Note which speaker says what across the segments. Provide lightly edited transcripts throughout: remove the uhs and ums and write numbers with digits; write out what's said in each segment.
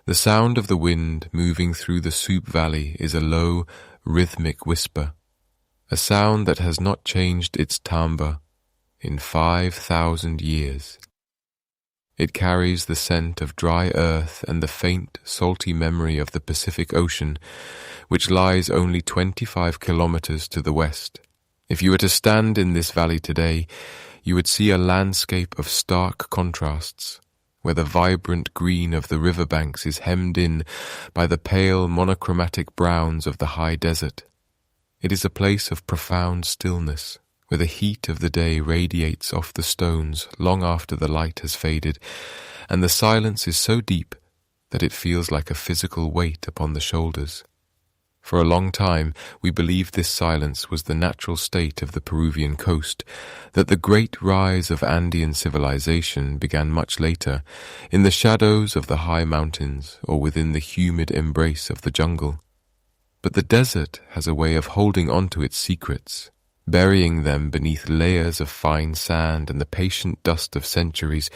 Speaker 1: The sound of the wind moving through the Supe Valley is a low, rhythmic whisper, a sound that has not changed its timbre in 5,000 years. It carries the scent of dry earth and the faint, salty memory of the Pacific Ocean, which lies only 25 kilometers to the west. If you were to stand in this valley today, you would see a landscape of stark contrasts, where the vibrant green of the riverbanks is hemmed in by the pale monochromatic browns of the high desert. It is a place of profound stillness, where the heat of the day radiates off the stones long after the light has faded, and the silence is so deep that it feels like a physical weight upon the shoulders. For a long time we believed this silence was the natural state of the Peruvian coast, that the great rise of Andean civilization began much later, in the shadows of the high mountains or within the humid embrace of the jungle. But the desert has a way of holding on to its secrets, burying them beneath layers of fine sand and the patient dust of centuries,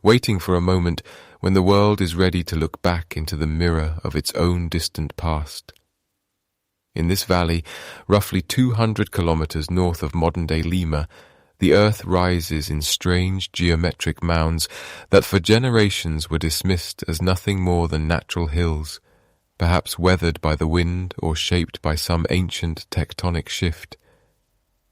Speaker 1: waiting for a moment when the world is ready to look back into the mirror of its own distant past. In this valley, roughly 200 kilometers north of modern-day Lima, the earth rises in strange geometric mounds that for generations were dismissed as nothing more than natural hills, perhaps weathered by the wind or shaped by some ancient tectonic shift.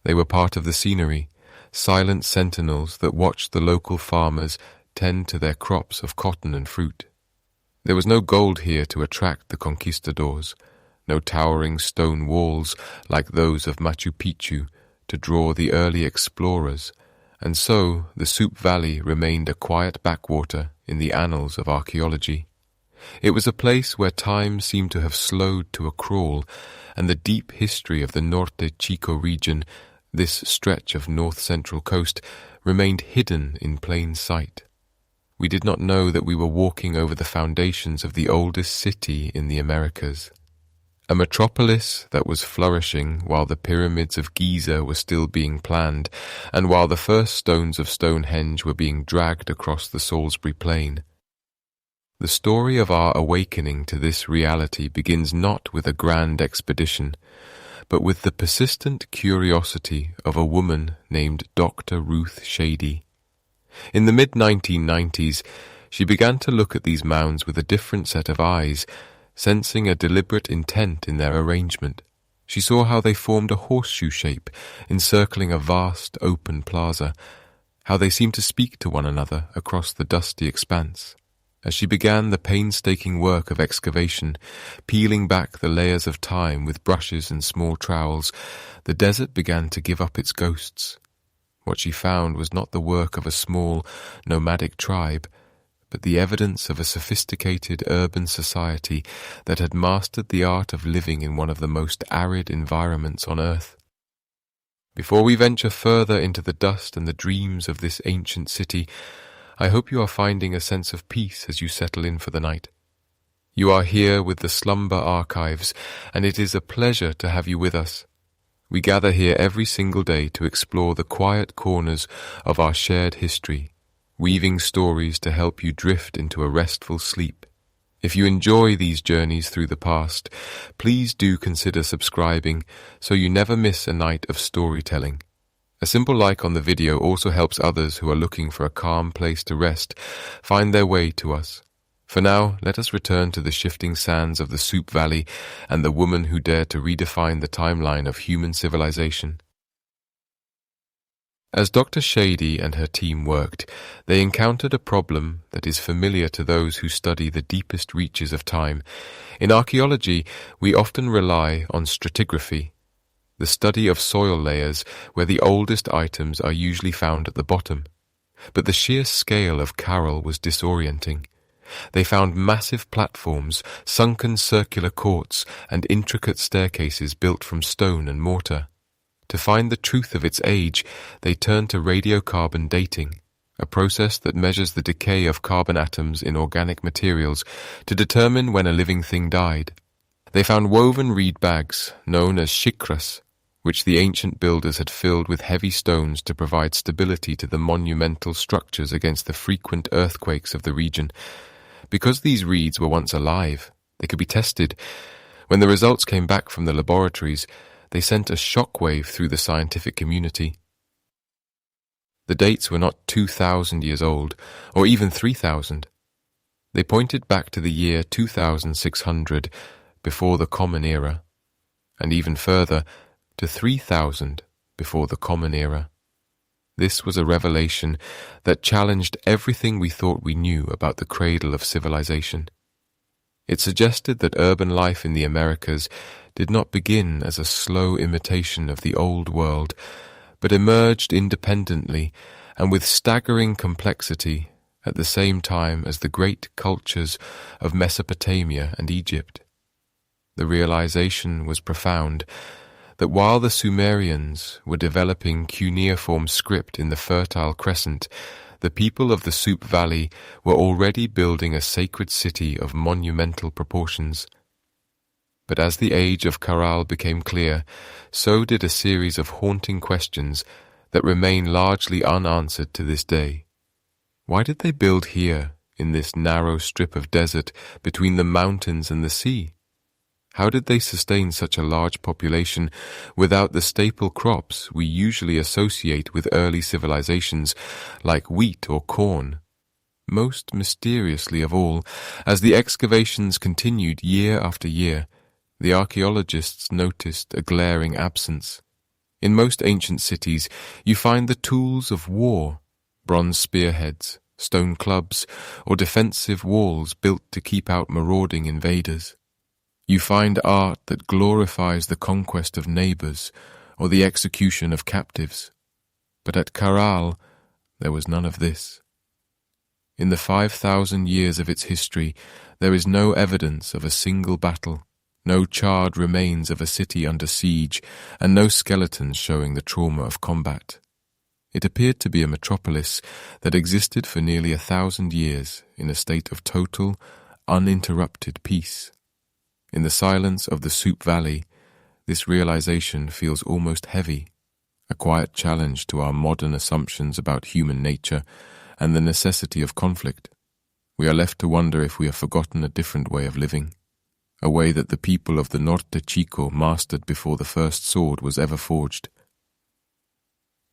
Speaker 1: They were part of the scenery, silent sentinels that watched the local farmers tend to their crops of cotton and fruit. There was no gold here to attract the conquistadors, no towering stone walls like those of Machu Picchu to draw the early explorers, and so the Supe Valley remained a quiet backwater in the annals of archaeology. It was a place where time seemed to have slowed to a crawl, and the deep history of the Norte Chico region, this stretch of north-central coast, remained hidden in plain sight. We did not know that we were walking over the foundations of the oldest city in the Americas, a metropolis that was flourishing while the pyramids of Giza were still being planned, and while the first stones of Stonehenge were being dragged across the Salisbury Plain. The story of our awakening to this reality begins not with a grand expedition, but with the persistent curiosity of a woman named Dr. Ruth Shady. In the mid-1990s, she began to look at these mounds with a different set of eyes, sensing a deliberate intent in their arrangement. She saw how they formed a horseshoe shape, encircling a vast open plaza, how they seemed to speak to one another across the dusty expanse. As she began the painstaking work of excavation, peeling back the layers of time with brushes and small trowels, the desert began to give up its ghosts. What she found was not the work of a small, nomadic tribe, but the evidence of a sophisticated urban society that had mastered the art of living in one of the most arid environments on Earth. Before we venture further into the dust and the dreams of this ancient city, I hope you are finding a sense of peace as you settle in for the night. You are here with the Slumber Archives, and it is a pleasure to have you with us. We gather here every single day to explore the quiet corners of our shared history, weaving stories to help you drift into a restful sleep. If you enjoy these journeys through the past, please do consider subscribing so you never miss a night of storytelling. A simple like on the video also helps others who are looking for a calm place to rest find their way to us. For now, let us return to the shifting sands of the Supe Valley and the woman who dared to redefine the timeline of human civilization. As Dr. Shady and her team worked, they encountered a problem that is familiar to those who study the deepest reaches of time. In archaeology, we often rely on stratigraphy, the study of soil layers where the oldest items are usually found at the bottom. But the sheer scale of Caral was disorienting. They found massive platforms, sunken circular courts, and intricate staircases built from stone and mortar. To find the truth of its age, they turned to radiocarbon dating, a process that measures the decay of carbon atoms in organic materials to determine when a living thing died. They found woven reed bags, known as shikras, which the ancient builders had filled with heavy stones to provide stability to the monumental structures against the frequent earthquakes of the region. Because these reeds were once alive, they could be tested. When the results came back from the laboratories, they sent a shockwave through the scientific community. The dates were not 2,000 years old, or even 3,000. They pointed back to the year 2600, before the Common Era, and even further, to 3,000 before the Common Era. This was a revelation that challenged everything we thought we knew about the cradle of civilization. It suggested that urban life in the Americas did not begin as a slow imitation of the Old World, but emerged independently and with staggering complexity at the same time as the great cultures of Mesopotamia and Egypt. The realization was profound that while the Sumerians were developing cuneiform script in the Fertile Crescent, the people of the Supe Valley were already building a sacred city of monumental proportions. But as the age of Caral became clear, so did a series of haunting questions that remain largely unanswered to this day. Why did they build here, in this narrow strip of desert between the mountains and the sea? How did they sustain such a large population without the staple crops we usually associate with early civilizations, like wheat or corn? Most mysteriously of all, as the excavations continued year after year, the archaeologists noticed a glaring absence. In most ancient cities, you find the tools of war, bronze spearheads, stone clubs, or defensive walls built to keep out marauding invaders. You find art that glorifies the conquest of neighbors or the execution of captives. But at Caral, there was none of this. In the 5,000 years of its history, there is no evidence of a single battle, no charred remains of a city under siege, and no skeletons showing the trauma of combat. It appeared to be a metropolis that existed for nearly 1,000 years in a state of total, uninterrupted peace. In the silence of the Supe Valley, this realization feels almost heavy, a quiet challenge to our modern assumptions about human nature and the necessity of conflict. We are left to wonder if we have forgotten a different way of living, a way that the people of the Norte Chico mastered before the first sword was ever forged.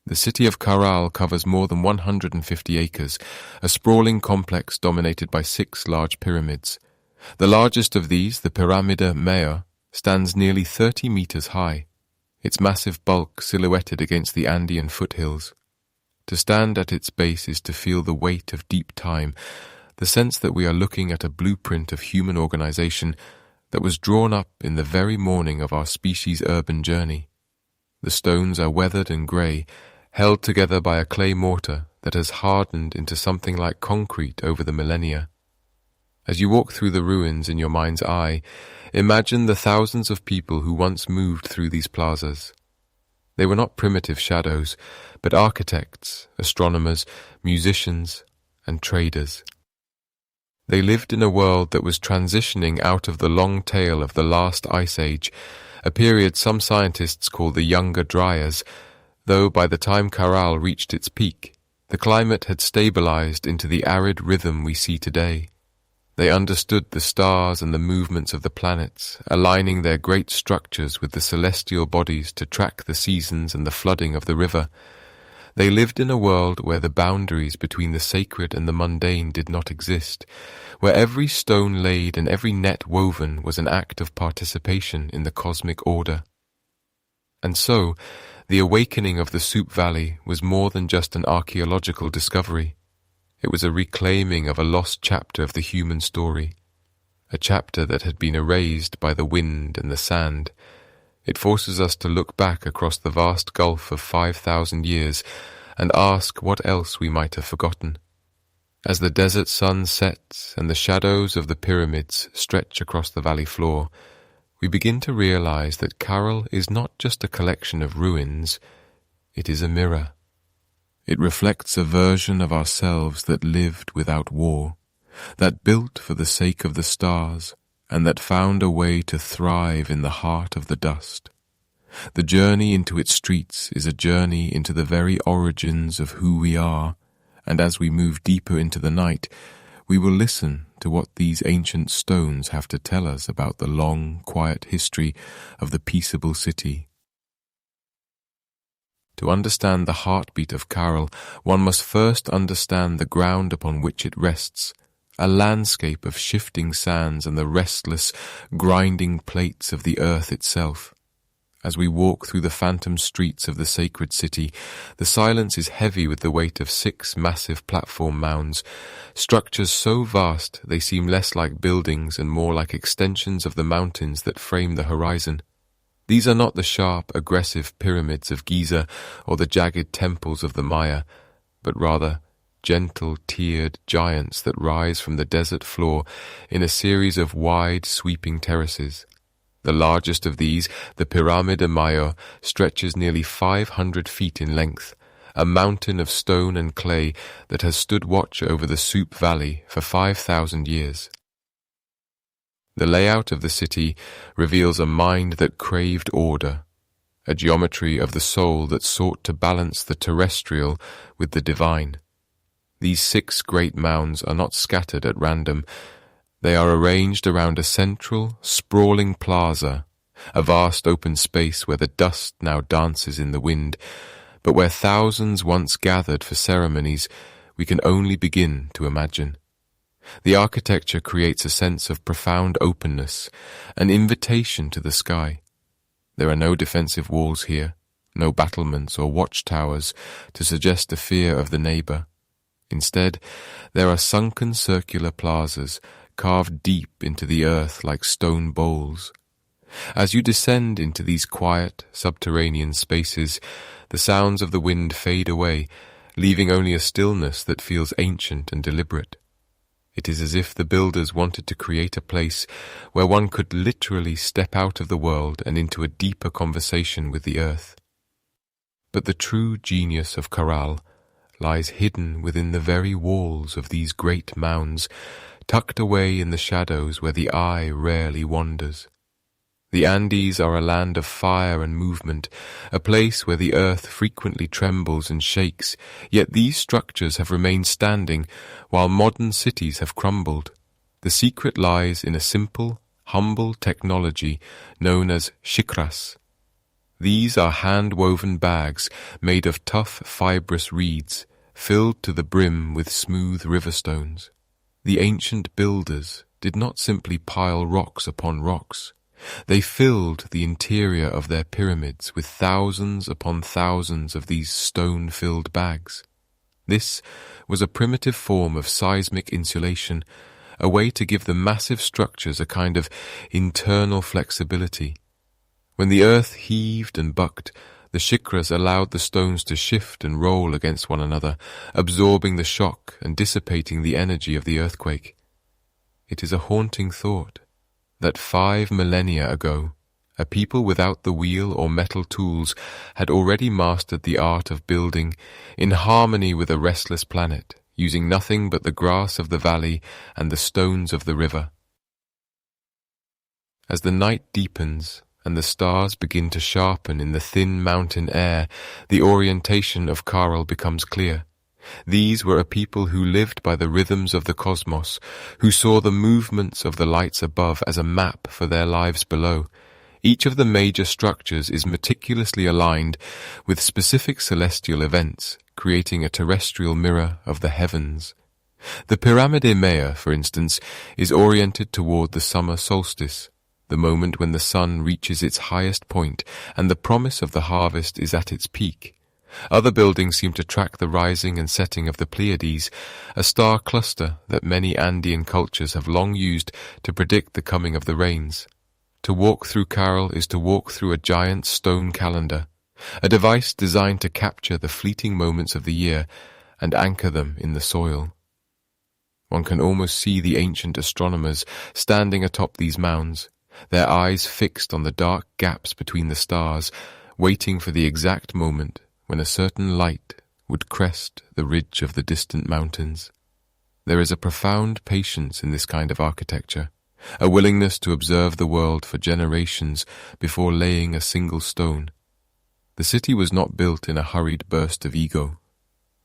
Speaker 1: The city of Caral covers more than 150 acres, a sprawling complex dominated by 6 large pyramids. The largest of these, the Piramide Mayor, stands nearly 30 meters high, its massive bulk silhouetted against the Andean foothills. To stand at its base is to feel the weight of deep time, the sense that we are looking at a blueprint of human organization that was drawn up in the very morning of our species' urban journey. The stones are weathered and grey, held together by a clay mortar that has hardened into something like concrete over the millennia. As you walk through the ruins in your mind's eye, imagine the thousands of people who once moved through these plazas. They were not primitive shadows, but architects, astronomers, musicians, and traders. They lived in a world that was transitioning out of the long tail of the last ice age, a period some scientists call the Younger Dryas, though by the time Caral reached its peak, the climate had stabilized into the arid rhythm we see today. They understood the stars and the movements of the planets, aligning their great structures with the celestial bodies to track the seasons and the flooding of the river. They lived in a world where the boundaries between the sacred and the mundane did not exist, where every stone laid and every net woven was an act of participation in the cosmic order. And so, the awakening of the Supe Valley was more than just an archaeological discovery. It was a reclaiming of a lost chapter of the human story, a chapter that had been erased by the wind and the sand. It forces us to look back across the vast gulf of 5,000 years and ask what else we might have forgotten. As the desert sun sets and the shadows of the pyramids stretch across the valley floor, we begin to realize that Caral is not just a collection of ruins, it is a mirror. It reflects a version of ourselves that lived without war, that built for the sake of the stars, and that found a way to thrive in the heart of the dust. The journey into its streets is a journey into the very origins of who we are, and as we move deeper into the night, we will listen to what these ancient stones have to tell us about the long, quiet history of the peaceable city. To understand the heartbeat of Caral, one must first understand the ground upon which it rests, a landscape of shifting sands and the restless, grinding plates of the earth itself. As we walk through the phantom streets of the sacred city, the silence is heavy with the weight of 6 massive platform mounds, structures so vast they seem less like buildings and more like extensions of the mountains that frame the horizon. These are not the sharp, aggressive pyramids of Giza or the jagged temples of the Maya, but rather gentle, tiered giants that rise from the desert floor in a series of wide, sweeping terraces. The largest of these, the Pirámide Mayor, stretches nearly 500 feet in length, a mountain of stone and clay that has stood watch over the Supe Valley for 5,000 years. The layout of the city reveals a mind that craved order, a geometry of the soul that sought to balance the terrestrial with the divine. These 6 great mounds are not scattered at random. They are arranged around a central, sprawling plaza, a vast open space where the dust now dances in the wind, but where thousands once gathered for ceremonies we can only begin to imagine. The architecture creates a sense of profound openness, an invitation to the sky. There are no defensive walls here, no battlements or watchtowers to suggest the fear of the neighbor. Instead, there are sunken circular plazas carved deep into the earth like stone bowls. As you descend into these quiet, subterranean spaces, the sounds of the wind fade away, leaving only a stillness that feels ancient and deliberate. It is as if the builders wanted to create a place where one could literally step out of the world and into a deeper conversation with the earth. But the true genius of Caral lies hidden within the very walls of these great mounds, tucked away in the shadows where the eye rarely wanders. The Andes are a land of fire and movement, a place where the earth frequently trembles and shakes, yet these structures have remained standing while modern cities have crumbled. The secret lies in a simple, humble technology known as xicras. These are hand-woven bags made of tough, fibrous reeds, filled to the brim with smooth river stones. The ancient builders did not simply pile rocks upon rocks. They filled the interior of their pyramids with thousands upon thousands of these stone-filled bags. This was a primitive form of seismic insulation, a way to give the massive structures a kind of internal flexibility. When the earth heaved and bucked, the xicras allowed the stones to shift and roll against one another, absorbing the shock and dissipating the energy of the earthquake. It is a haunting thought that 5 millennia ago, a people without the wheel or metal tools had already mastered the art of building in harmony with a restless planet, using nothing but the grass of the valley and the stones of the river. As the night deepens and the stars begin to sharpen in the thin mountain air, the orientation of Caral becomes clear. These were a people who lived by the rhythms of the cosmos, who saw the movements of the lights above as a map for their lives below. Each of the major structures is meticulously aligned with specific celestial events, creating a terrestrial mirror of the heavens. The Pirámide Mayor, for instance, is oriented toward the summer solstice, the moment when the sun reaches its highest point and the promise of the harvest is at its peak. Other buildings seem to track the rising and setting of the Pleiades, a star cluster that many Andean cultures have long used to predict the coming of the rains. To walk through Caral is to walk through a giant stone calendar, a device designed to capture the fleeting moments of the year and anchor them in the soil. One can almost see the ancient astronomers standing atop these mounds, their eyes fixed on the dark gaps between the stars, waiting for the exact moment when a certain light would crest the ridge of the distant mountains. There is a profound patience in this kind of architecture, a willingness to observe the world for generations before laying a single stone. The city was not built in a hurried burst of ego,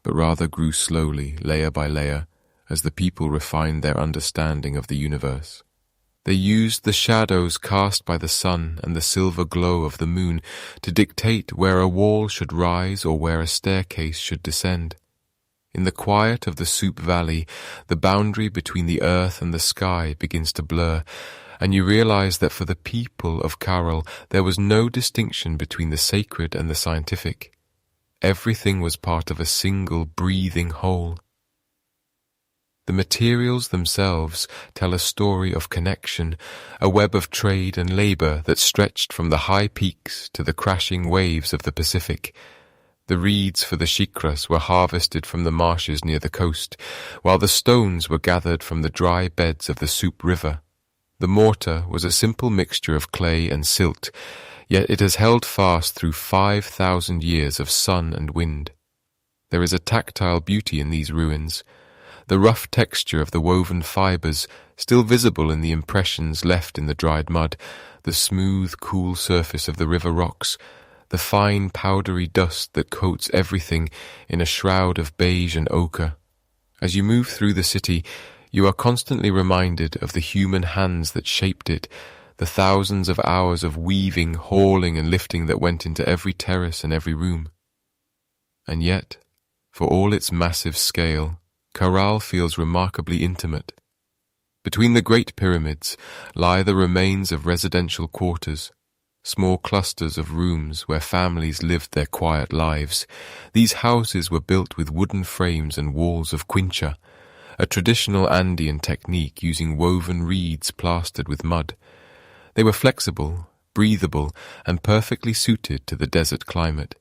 Speaker 1: but rather grew slowly, layer by layer, as the people refined their understanding of the universe. They used the shadows cast by the sun and the silver glow of the moon to dictate where a wall should rise or where a staircase should descend. In the quiet of the Supe Valley, the boundary between the earth and the sky begins to blur, and you realize that for the people of Caral there was no distinction between the sacred and the scientific. Everything was part of a single breathing whole. The materials themselves tell a story of connection, a web of trade and labor that stretched from the high peaks to the crashing waves of the Pacific. The reeds for the chicras were harvested from the marshes near the coast, while the stones were gathered from the dry beds of the Supe River. The mortar was a simple mixture of clay and silt, yet it has held fast through 5,000 years of sun and wind. There is a tactile beauty in these ruins. The rough texture of the woven fibers, still visible in the impressions left in the dried mud, the smooth, cool surface of the river rocks, the fine, powdery dust that coats everything in a shroud of beige and ochre. As you move through the city, you are constantly reminded of the human hands that shaped it, the thousands of hours of weaving, hauling, and lifting that went into every terrace and every room. And yet, for all its massive scale, Caral feels remarkably intimate. Between the great pyramids lie the remains of residential quarters, small clusters of rooms where families lived their quiet lives. These houses were built with wooden frames and walls of quincha, a traditional Andean technique using woven reeds plastered with mud. They were flexible, breathable, and perfectly suited to the desert climate.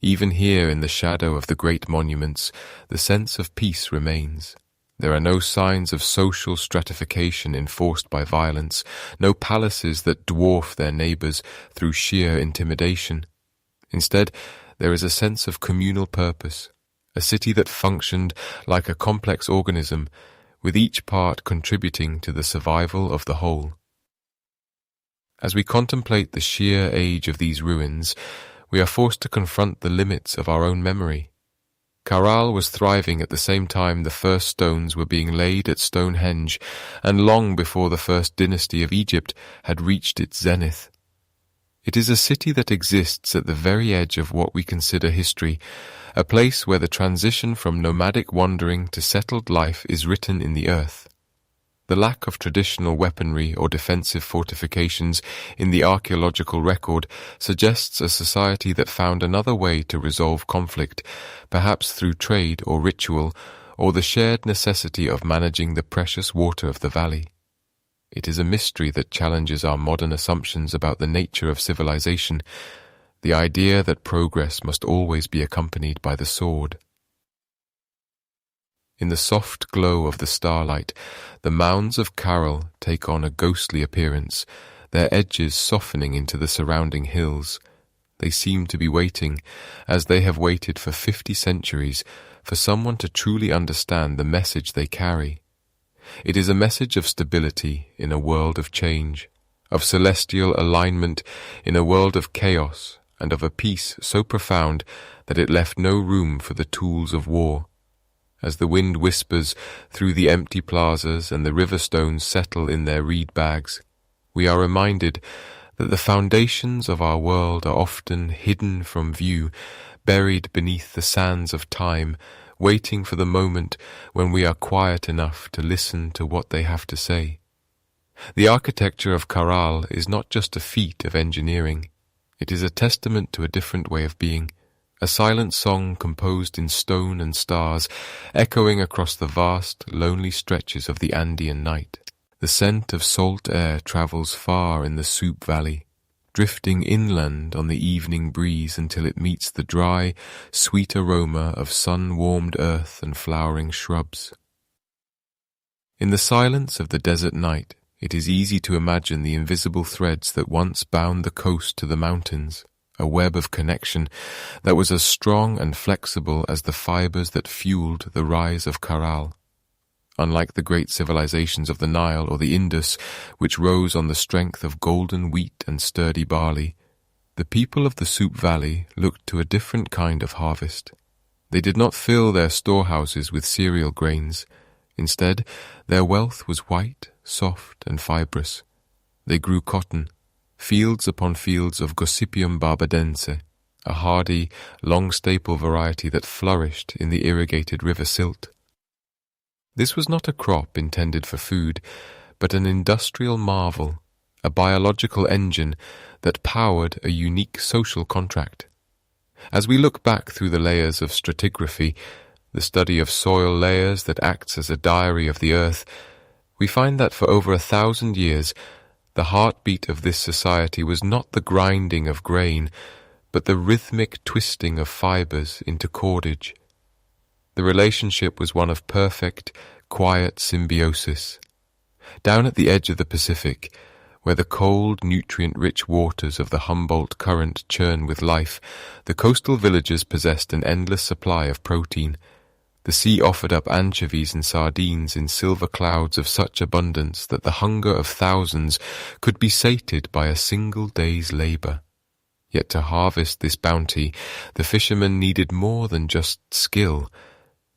Speaker 1: Even here in the shadow of the great monuments, the sense of peace remains. There are no signs of social stratification enforced by violence, no palaces that dwarf their neighbors through sheer intimidation. Instead, there is a sense of communal purpose, a city that functioned like a complex organism, with each part contributing to the survival of the whole. As we contemplate the sheer age of these ruins, we are forced to confront the limits of our own memory. Caral was thriving at the same time the first stones were being laid at Stonehenge, and long before the first dynasty of Egypt had reached its zenith. It is a city that exists at the very edge of what we consider history, a place where the transition from nomadic wandering to settled life is written in the earth. The lack of traditional weaponry or defensive fortifications in the archaeological record suggests a society that found another way to resolve conflict, perhaps through trade or ritual, or the shared necessity of managing the precious water of the valley. It is a mystery that challenges our modern assumptions about the nature of civilization, the idea that progress must always be accompanied by the sword. In the soft glow of the starlight, the mounds of Caral take on a ghostly appearance, their edges softening into the surrounding hills. They seem to be waiting, as they have waited for 50 centuries, for someone to truly understand the message they carry. It is a message of stability in a world of change, of celestial alignment in a world of chaos, and of a peace so profound that it left no room for the tools of war. As the wind whispers through the empty plazas and the river stones settle in their reed bags, we are reminded that the foundations of our world are often hidden from view, buried beneath the sands of time, waiting for the moment when we are quiet enough to listen to what they have to say. The architecture of Caral is not just a feat of engineering. It is a testament to a different way of being, a silent song composed in stone and stars, echoing across the vast, lonely stretches of the Andean night. The scent of salt air travels far in the Supe Valley, drifting inland on the evening breeze until it meets the dry, sweet aroma of sun-warmed earth and flowering shrubs. In the silence of the desert night, it is easy to imagine the invisible threads that once bound the coast to the mountains, a web of connection that was as strong and flexible as the fibers that fueled the rise of Caral. Unlike the great civilizations of the Nile or the Indus, which rose on the strength of golden wheat and sturdy barley, the people of the Supe Valley looked to a different kind of harvest. They did not fill their storehouses with cereal grains. Instead, their wealth was white, soft, and fibrous. They grew cotton, fields upon fields of Gossypium barbadense, a hardy, long staple variety that flourished in the irrigated river silt. This was not a crop intended for food, but an industrial marvel, a biological engine that powered a unique social contract. As we look back through the layers of stratigraphy, the study of soil layers that acts as a diary of the earth, we find that for over 1,000 years, the heartbeat of this society was not the grinding of grain, but the rhythmic twisting of fibers into cordage. The relationship was one of perfect, quiet symbiosis. Down at the edge of the Pacific, where the cold, nutrient-rich waters of the Humboldt Current churn with life, the coastal villages possessed an endless supply of protein. The sea offered up anchovies and sardines in silver clouds of such abundance that the hunger of thousands could be sated by a single day's labor. Yet to harvest this bounty, the fishermen needed more than just skill.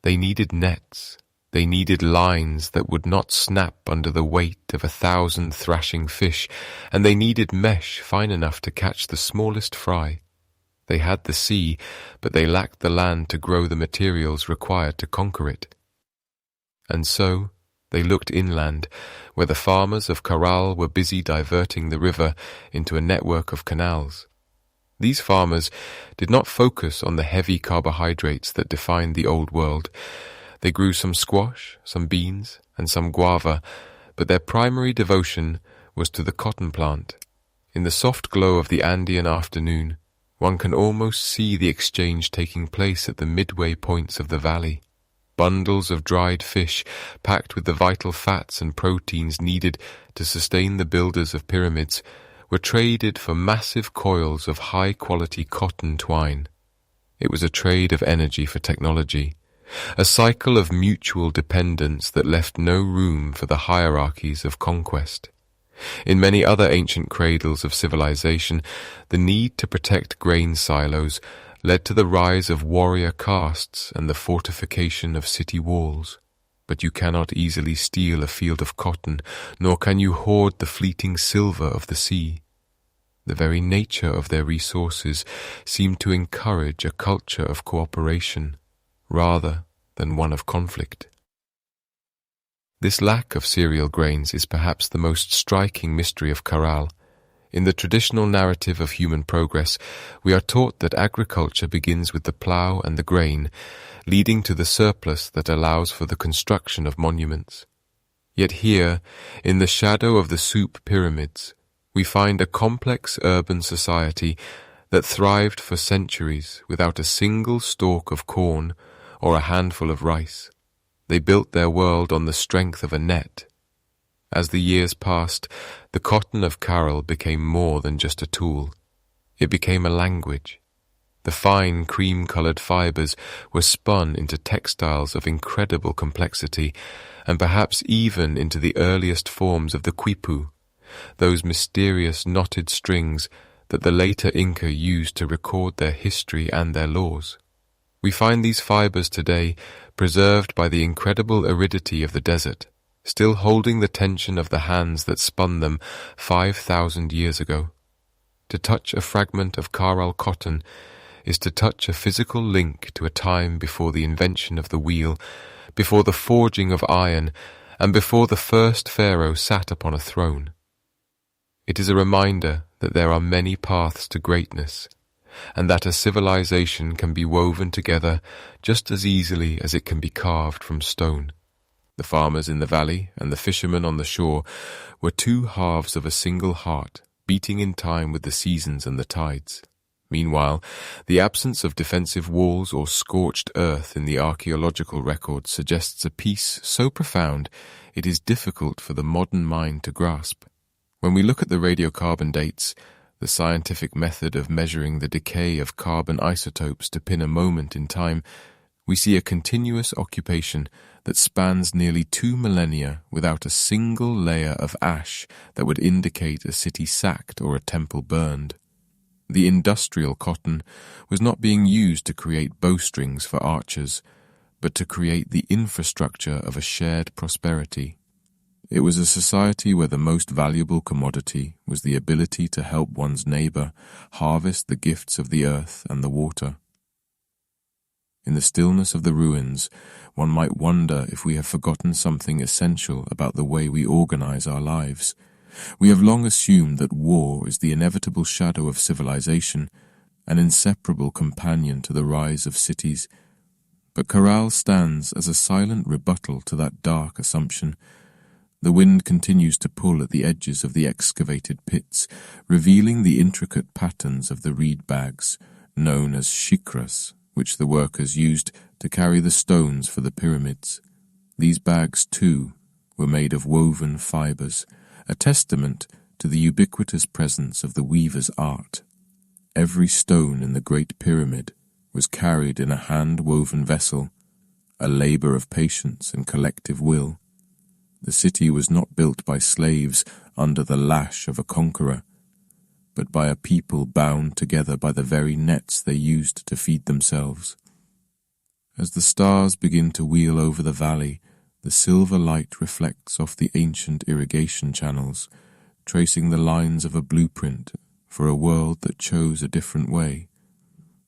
Speaker 1: They needed nets. They needed lines that would not snap under the weight of 1,000 thrashing fish, and they needed mesh fine enough to catch the smallest fry. They had the sea, but they lacked the land to grow the materials required to conquer it. And so they looked inland, where the farmers of Caral were busy diverting the river into a network of canals. These farmers did not focus on the heavy carbohydrates that defined the Old World. They grew some squash, some beans, and some guava, but their primary devotion was to the cotton plant. In the soft glow of the Andean afternoon, one can almost see the exchange taking place at the midway points of the valley. Bundles of dried fish, packed with the vital fats and proteins needed to sustain the builders of pyramids, were traded for massive coils of high-quality cotton twine. It was a trade of energy for technology, a cycle of mutual dependence that left no room for the hierarchies of conquest. In many other ancient cradles of civilization, the need to protect grain silos led to the rise of warrior castes and the fortification of city walls. But you cannot easily steal a field of cotton, nor can you hoard the fleeting silver of the sea. The very nature of their resources seemed to encourage a culture of cooperation, rather than one of conflict. This lack of cereal grains is perhaps the most striking mystery of Caral. In the traditional narrative of human progress, we are taught that agriculture begins with the plough and the grain, leading to the surplus that allows for the construction of monuments. Yet here, in the shadow of the Supe pyramids, we find a complex urban society that thrived for centuries without a single stalk of corn or a handful of rice. They built their world on the strength of a net. As the years passed, the cotton of Caral became more than just a tool. It became a language. The fine cream-colored fibers were spun into textiles of incredible complexity, and perhaps even into the earliest forms of the Quipu, those mysterious knotted strings that the later Inca used to record their history and their laws. We find these fibers today preserved by the incredible aridity of the desert, still holding the tension of the hands that spun them 5,000 years ago. To touch a fragment of Caral cotton is to touch a physical link to a time before the invention of the wheel, before the forging of iron, and before the first pharaoh sat upon a throne. It is a reminder that there are many paths to greatness, and that a civilization can be woven together just as easily as it can be carved from stone. The farmers in the valley and the fishermen on the shore were two halves of a single heart, beating in time with the seasons and the tides. Meanwhile, the absence of defensive walls or scorched earth in the archaeological record suggests a peace so profound it is difficult for the modern mind to grasp. When we look at the radiocarbon dates, the scientific method of measuring the decay of carbon isotopes to pin a moment in time, we see a continuous occupation that spans nearly 2 millennia without a single layer of ash that would indicate a city sacked or a temple burned. The industrial cotton was not being used to create bowstrings for archers, but to create the infrastructure of a shared prosperity. It was a society where the most valuable commodity was the ability to help one's neighbor harvest the gifts of the earth and the water. In the stillness of the ruins, one might wonder if we have forgotten something essential about the way we organize our lives. We have long assumed that war is the inevitable shadow of civilization, an inseparable companion to the rise of cities. But Caral stands as a silent rebuttal to that dark assumption. The wind continues to pull at the edges of the excavated pits, revealing the intricate patterns of the reed bags, known as shikras, which the workers used to carry the stones for the pyramids. These bags, too, were made of woven fibers, a testament to the ubiquitous presence of the weaver's art. Every stone in the Great Pyramid was carried in a hand-woven vessel, a labor of patience and collective will. The city was not built by slaves under the lash of a conqueror, but by a people bound together by the very nets they used to feed themselves. As the stars begin to wheel over the valley, the silver light reflects off the ancient irrigation channels, tracing the lines of a blueprint for a world that chose a different way,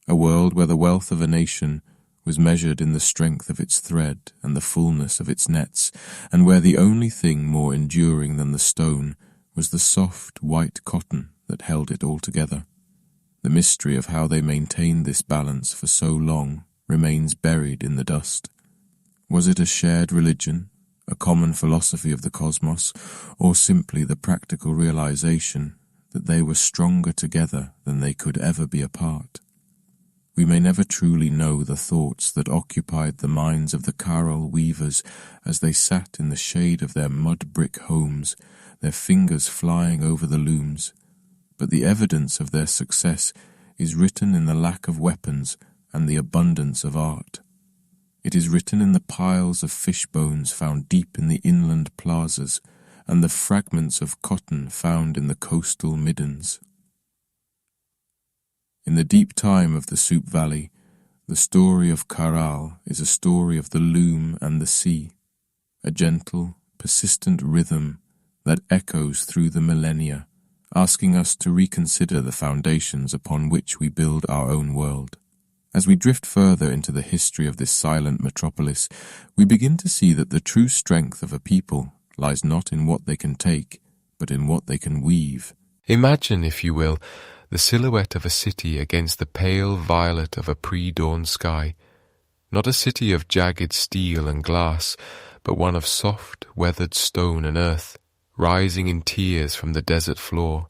Speaker 1: a world where the wealth of a nation was measured in the strength of its thread and the fullness of its nets, and where the only thing more enduring than the stone was the soft white cotton that held it all together. The mystery of how they maintained this balance for so long remains buried in the dust. Was it a shared religion, a common philosophy of the cosmos, or simply the practical realization that they were stronger together than they could ever be apart? We may never truly know the thoughts that occupied the minds of the Caral weavers as they sat in the shade of their mud-brick homes, their fingers flying over the looms, but the evidence of their success is written in the lack of weapons and the abundance of art. It is written in the piles of fish bones found deep in the inland plazas and the fragments of cotton found in the coastal middens. In the deep time of the Supe Valley, the story of Caral is a story of the loom and the sea, a gentle, persistent rhythm that echoes through the millennia, asking us to reconsider the foundations upon which we build our own world. As we drift further into the history of this silent metropolis, we begin to see that the true strength of a people lies not in what they can take, but in what they can weave.
Speaker 2: Imagine, if you will, the silhouette of a city against the pale violet of a pre-dawn sky. Not a city of jagged steel and glass, but one of soft, weathered stone and earth, rising in tiers from the desert floor.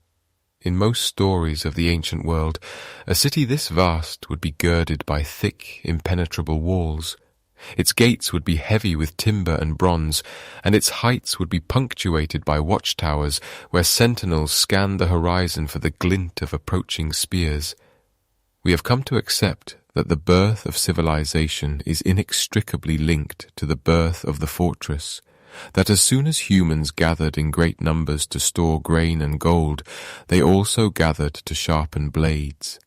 Speaker 2: In most stories of the ancient world, a city this vast would be girded by thick, impenetrable walls. Its gates would be heavy with timber and bronze, and its heights would be punctuated by watchtowers where sentinels scanned the horizon for the glint of approaching spears. We have come to accept that the birth of civilization is inextricably linked to the birth of the fortress, that as soon as humans gathered in great numbers to store grain and gold, they also gathered to sharpen blades.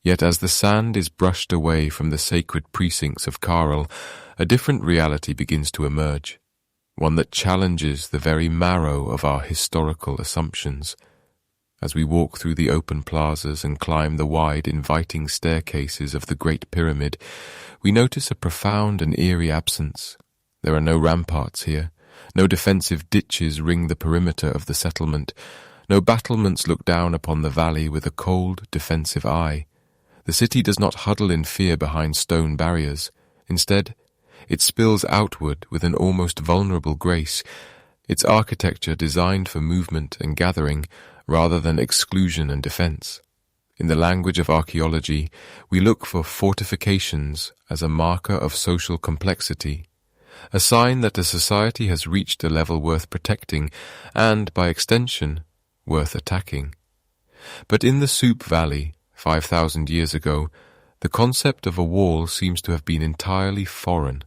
Speaker 2: Yet as the sand is brushed away from the sacred precincts of Caral, a different reality begins to emerge, one that challenges the very marrow of our historical assumptions. As we walk through the open plazas and climb the wide, inviting staircases of the Great Pyramid, we notice a profound and eerie absence. There are no ramparts here, no defensive ditches ring the perimeter of the settlement, no battlements look down upon the valley with a cold, defensive eye. The city does not huddle in fear behind stone barriers. Instead, it spills outward with an almost vulnerable grace, its architecture designed for movement and gathering rather than exclusion and defense. In the language of archaeology, we look for fortifications as a marker of social complexity, a sign that a society has reached a level worth protecting and, by extension, worth attacking. But in the Supe Valley, 5,000 years ago, the concept of a wall seems to have been entirely foreign.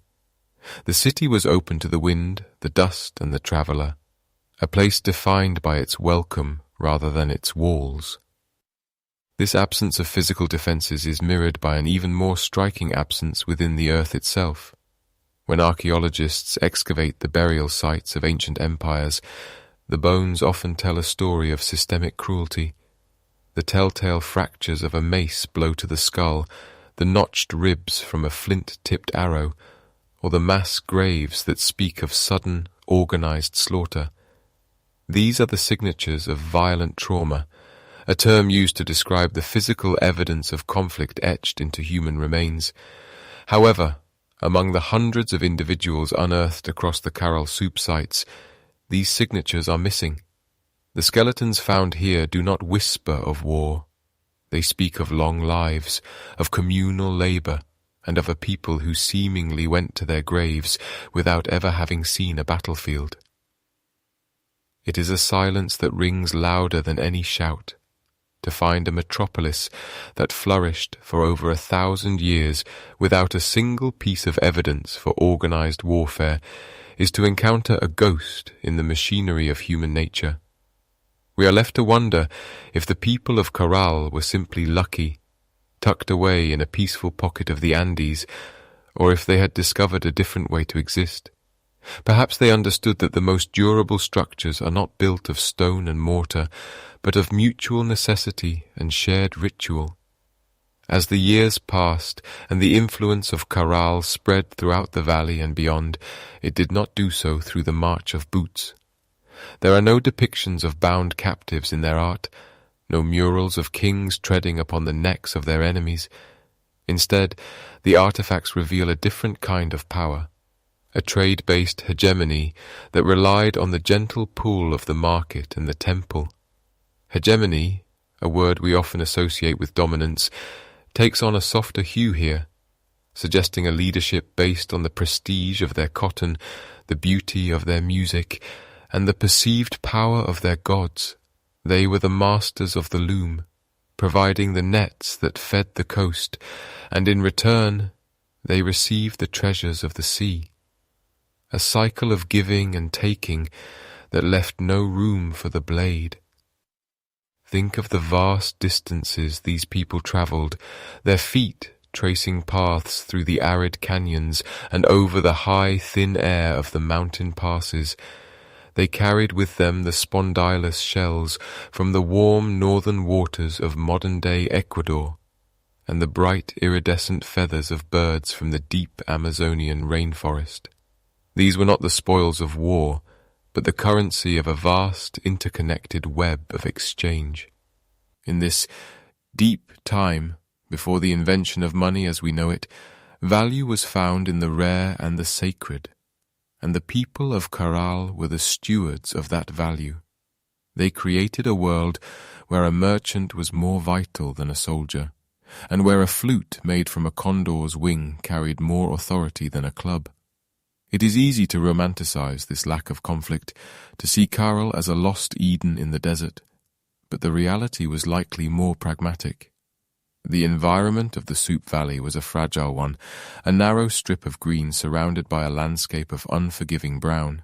Speaker 2: The city was open to the wind, the dust, and the traveller, a place defined by its welcome rather than its walls. This absence of physical defences is mirrored by an even more striking absence within the earth itself. When archaeologists excavate the burial sites of ancient empires, the bones often tell a story of systemic cruelty. The telltale fractures of a mace blow to the skull, the notched ribs from a flint-tipped arrow, or the mass graves that speak of sudden, organized slaughter. These are the signatures of violent trauma, a term used to describe the physical evidence of conflict etched into human remains. However, among the hundreds of individuals unearthed across the Caral-Supe sites, these signatures are missing. The skeletons found here do not whisper of war. They speak of long lives, of communal labor, and of a people who seemingly went to their graves without ever having seen a battlefield. It is a silence that rings louder than any shout. To find a metropolis that flourished for over 1,000 years without a single piece of evidence for organized warfare is to encounter a ghost in the machinery of human nature. We are left to wonder if the people of Caral were simply lucky, tucked away in a peaceful pocket of the Andes, or if they had discovered a different way to exist. Perhaps they understood that the most durable structures are not built of stone and mortar, but of mutual necessity and shared ritual. As the years passed and the influence of Caral spread throughout the valley and beyond, it did not do so through the march of boots. There are no depictions of bound captives in their art, no murals of kings treading upon the necks of their enemies. Instead, the artifacts reveal a different kind of power, a trade-based hegemony that relied on the gentle pull of the market and the temple. Hegemony, a word we often associate with dominance, takes on a softer hue here, suggesting a leadership based on the prestige of their cotton, the beauty of their music, and the perceived power of their gods. They were the masters of the loom, providing the nets that fed the coast, and in return they received the treasures of the sea. A cycle of giving and taking that left no room for the blade. Think of the vast distances these people travelled, their feet tracing paths through the arid canyons and over the high, thin air of the mountain passes. They carried with them the spondylus shells from the warm northern waters of modern-day Ecuador, and the bright iridescent feathers of birds from the deep Amazonian rainforest. These were not the spoils of war, but the currency of a vast, interconnected web of exchange. In this deep time, before the invention of money as we know it, value was found in the rare and the sacred, and the people of Caral were the stewards of that value. They created a world where a merchant was more vital than a soldier, and where a flute made from a condor's wing carried more authority than a club. It is easy to romanticize this lack of conflict, to see Caral as a lost Eden in the desert, but the reality was likely more pragmatic. The environment of the Supe Valley was a fragile one, a narrow strip of green surrounded by a landscape of unforgiving brown.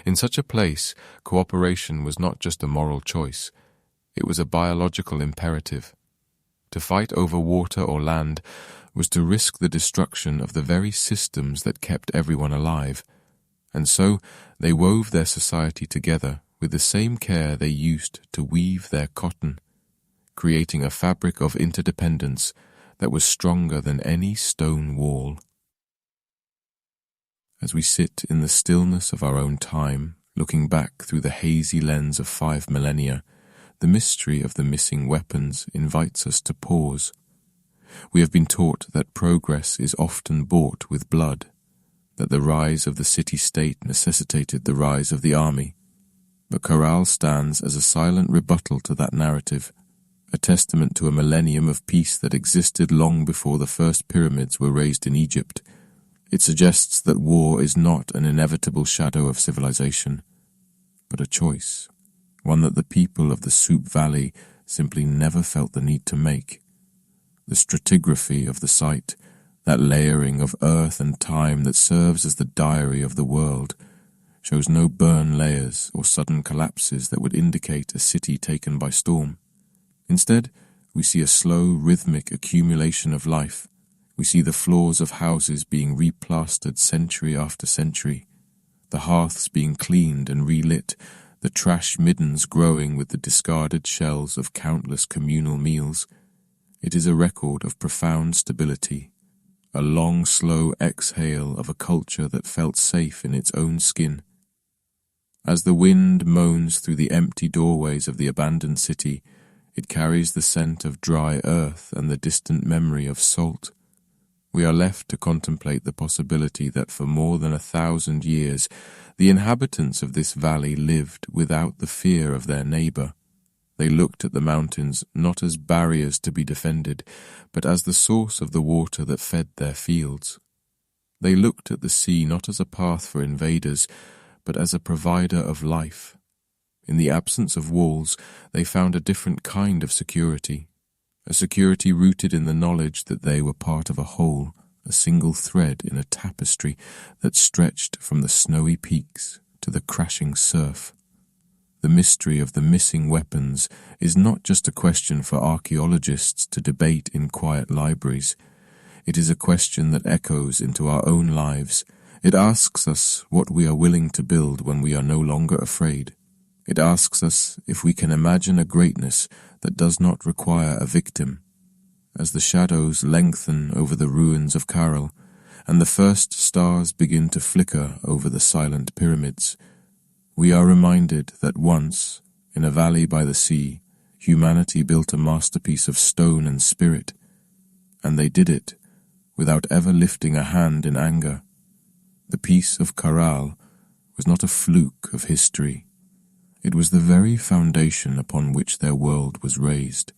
Speaker 2: In such a place, cooperation was not just a moral choice, it was a biological imperative. To fight over water or land was to risk the destruction of the very systems that kept everyone alive, and so they wove their society together with the same care they used to weave their cotton, creating a fabric of interdependence that was stronger than any stone wall. As we sit in the stillness of our own time, looking back through the hazy lens of 5 millennia, the mystery of the missing weapons invites us to pause. We have been taught that progress is often bought with blood, that the rise of the city-state necessitated the rise of the army. But Caral stands as a silent rebuttal to that narrative, a testament to a millennium of peace that existed long before the first pyramids were raised in Egypt. It suggests that war is not an inevitable shadow of civilization, but a choice, one that the people of the Supe Valley simply never felt the need to make. The stratigraphy of the site, that layering of earth and time that serves as the diary of the world, shows no burn layers or sudden collapses that would indicate a city taken by storm. Instead, We see a slow, rhythmic accumulation of life. We see the floors of houses being replastered century after century, the hearths being cleaned and relit, the trash middens growing with the discarded shells of countless communal meals. It is a record of profound stability, a long, slow exhale of a culture that felt safe in its own skin. As the wind moans through the empty doorways of the abandoned city, it carries the scent of dry earth and the distant memory of salt. We are left to contemplate the possibility that for more than 1,000 years, the inhabitants of this valley lived without the fear of their neighbor. They looked at the mountains not as barriers to be defended, but as the source of the water that fed their fields. They looked at the sea not as a path for invaders, but as a provider of life. In the absence of walls, they found a different kind of security, a security rooted in the knowledge that they were part of a whole, a single thread in a tapestry that stretched from the snowy peaks to the crashing surf. The mystery of the missing weapons is not just a question for archaeologists to debate in quiet libraries. It is a question that echoes into our own lives. It asks us what we are willing to build when we are no longer afraid. It asks us if we can imagine a greatness that does not require a victim. As the shadows lengthen over the ruins of Caral, and the first stars begin to flicker over the silent pyramids, we are reminded that once, in a valley by the sea, humanity built a masterpiece of stone and spirit, and they did it without ever lifting a hand in anger. The peace of Caral was not a fluke of history. It was the very foundation upon which their world was raised,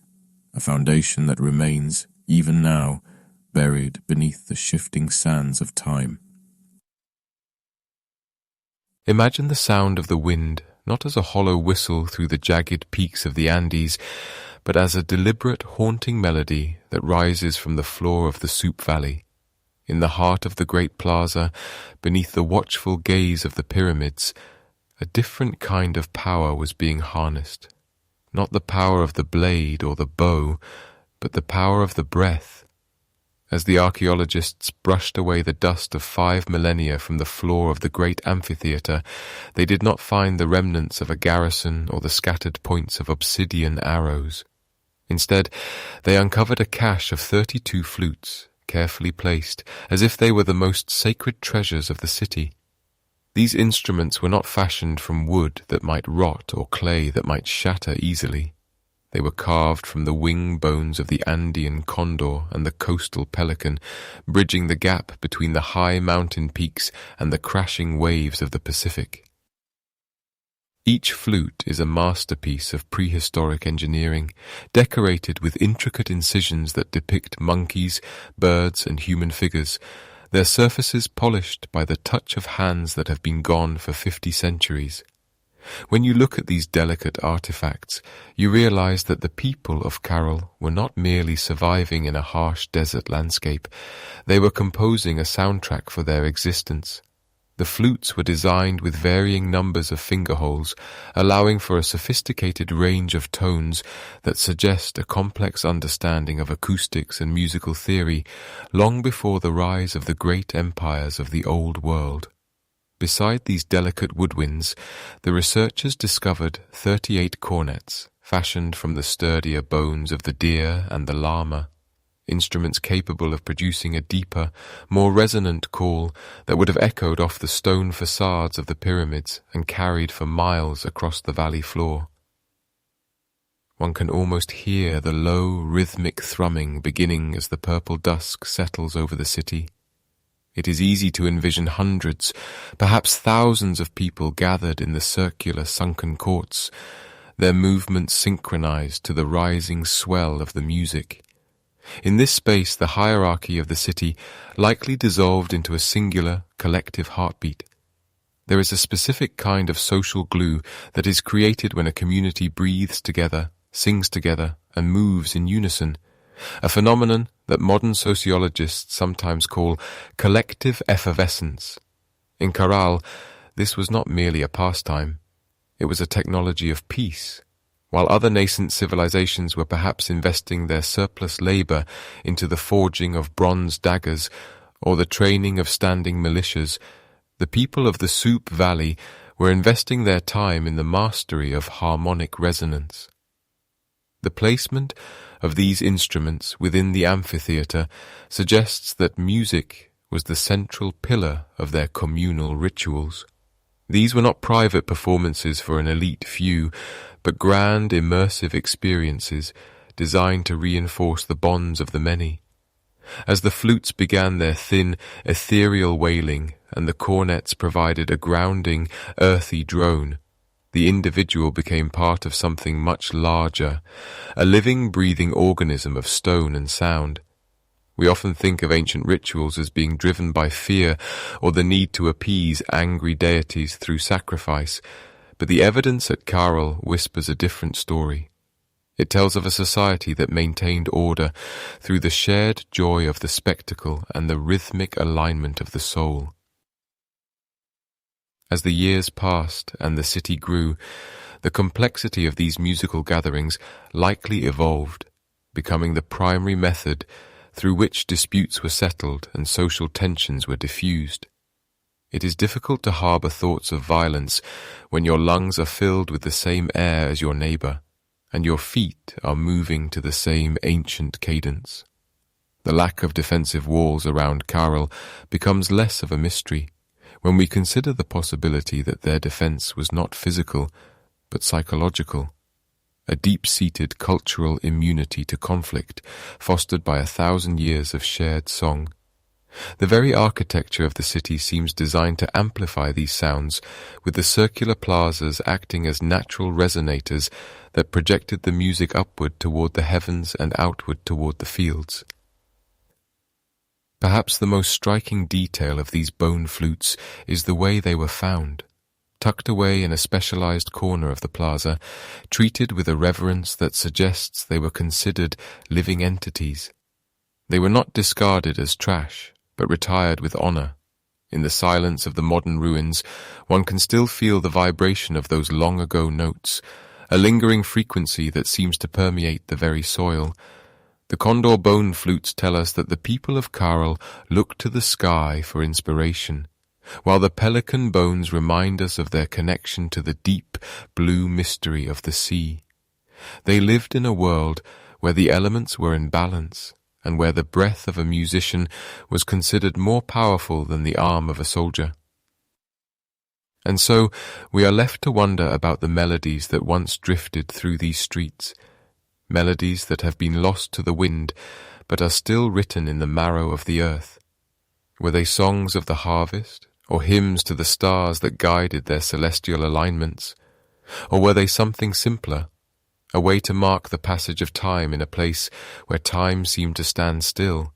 Speaker 2: a foundation that remains, even now, buried beneath the shifting sands of time.
Speaker 1: Imagine the sound of the wind not as a hollow whistle through the jagged peaks of the Andes, but as a deliberate, haunting melody that rises from the floor of the Supe Valley. In the heart of the great plaza, beneath the watchful gaze of the pyramids, a different kind of power was being harnessed. Not the power of the blade or the bow, but the power of the breath. As the archaeologists brushed away the dust of 5 millennia from the floor of the great amphitheatre, they did not find the remnants of a garrison or the scattered points of obsidian arrows. Instead, they uncovered a cache of 32 flutes, carefully placed, as if they were the most sacred treasures of the city. These instruments were not fashioned from wood that might rot or clay that might shatter easily. They were carved from the wing bones of the Andean condor and the coastal pelican, bridging the gap between the high mountain peaks and the crashing waves of the Pacific. Each flute is a masterpiece of prehistoric engineering, decorated with intricate incisions that depict monkeys, birds, and human figures, their surfaces polished by the touch of hands that have been gone for 50 centuries. When you look at these delicate artifacts, you realize that the people of Caral were not merely surviving in a harsh desert landscape. They were composing a soundtrack for their existence. The flutes were designed with varying numbers of fingerholes, allowing for a sophisticated range of tones that suggest a complex understanding of acoustics and musical theory long before the rise of the great empires of the Old World. Beside these delicate woodwinds, the researchers discovered 38 cornets, fashioned from the sturdier bones of the deer and the llama, instruments capable of producing a deeper, more resonant call that would have echoed off the stone facades of the pyramids and carried for miles across the valley floor. One can almost hear the low, rhythmic thrumming beginning as the purple dusk settles over the city. It is easy to envision hundreds, perhaps thousands of people gathered in the circular sunken courts, their movements synchronized to the rising swell of the music. In this space, the hierarchy of the city likely dissolved into a singular, collective heartbeat. There is a specific kind of social glue that is created when a community breathes together, sings together, and moves in unison, a phenomenon that modern sociologists sometimes call collective effervescence. In Caral, this was not merely a pastime. It was a technology of peace.
Speaker 2: While other nascent civilizations were perhaps investing their surplus labor into the forging of bronze daggers or the training of standing militias, the people of the Supe Valley were investing their time in the mastery of harmonic resonance. The placement of these instruments within the amphitheater suggests that music was the central pillar of their communal rituals. These were not private performances for an elite few, but grand immersive experiences designed to reinforce the bonds of the many. As the flutes began their thin, ethereal wailing and the cornets provided a grounding, earthy drone, the individual became part of something much larger, a living, breathing organism of stone and sound. We often think of ancient rituals as being driven by fear or the need to appease angry deities through sacrifice, but the evidence at Caral whispers a different story. It tells of a society that maintained order through the shared joy of the spectacle and the rhythmic alignment of the soul. As the years passed and the city grew, the complexity of these musical gatherings likely evolved, becoming the primary method through which disputes were settled and social tensions were diffused. It is difficult to harbour thoughts of violence when your lungs are filled with the same air as your neighbour, and your feet are moving to the same ancient cadence. The lack of defensive walls around Caral becomes less of a mystery when we consider the possibility that their defence was not physical, but psychological, a deep-seated cultural immunity to conflict fostered by 1,000 years of shared song. The very architecture of the city seems designed to amplify these sounds, with the circular plazas acting as natural resonators that projected the music upward toward the heavens and outward toward the fields. Perhaps the most striking detail of these bone flutes is the way they were found, tucked away in a specialized corner of the plaza, treated with a reverence that suggests they were considered living entities. They were not discarded as trash, but retired with honor. In the silence of the modern ruins, one can still feel the vibration of those long-ago notes, a lingering frequency that seems to permeate the very soil. The condor bone flutes tell us that the people of Caral looked to the sky for inspiration, while the pelican bones remind us of their connection to the deep blue mystery of the sea. They lived in a world where the elements were in balance, and where the breath of a musician was considered more powerful than the arm of a soldier. And so we are left to wonder about the melodies that once drifted through these streets, melodies that have been lost to the wind, but are still written in the marrow of the earth. Were they songs of the harvest, or hymns to the stars that guided their celestial alignments? Or were they something simpler, a way to mark the passage of time in a place where time seemed to stand still?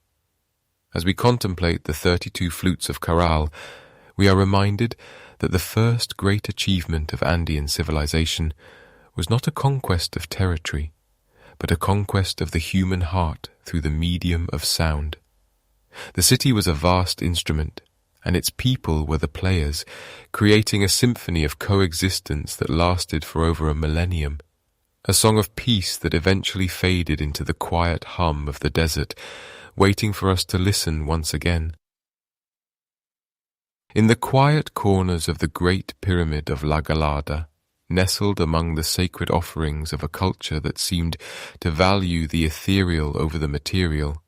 Speaker 2: As we contemplate the 32 flutes of Caral, we are reminded that the first great achievement of Andean civilization was not a conquest of territory, but a conquest of the human heart through the medium of sound. The city was a vast instrument, and its people were the players, creating a symphony of coexistence that lasted for over a millennium, a song of peace that eventually faded into the quiet hum of the desert, waiting for us to listen once again. In the quiet corners of the great pyramid of La Galada, nestled among the sacred offerings of a culture that seemed to value the ethereal over the material,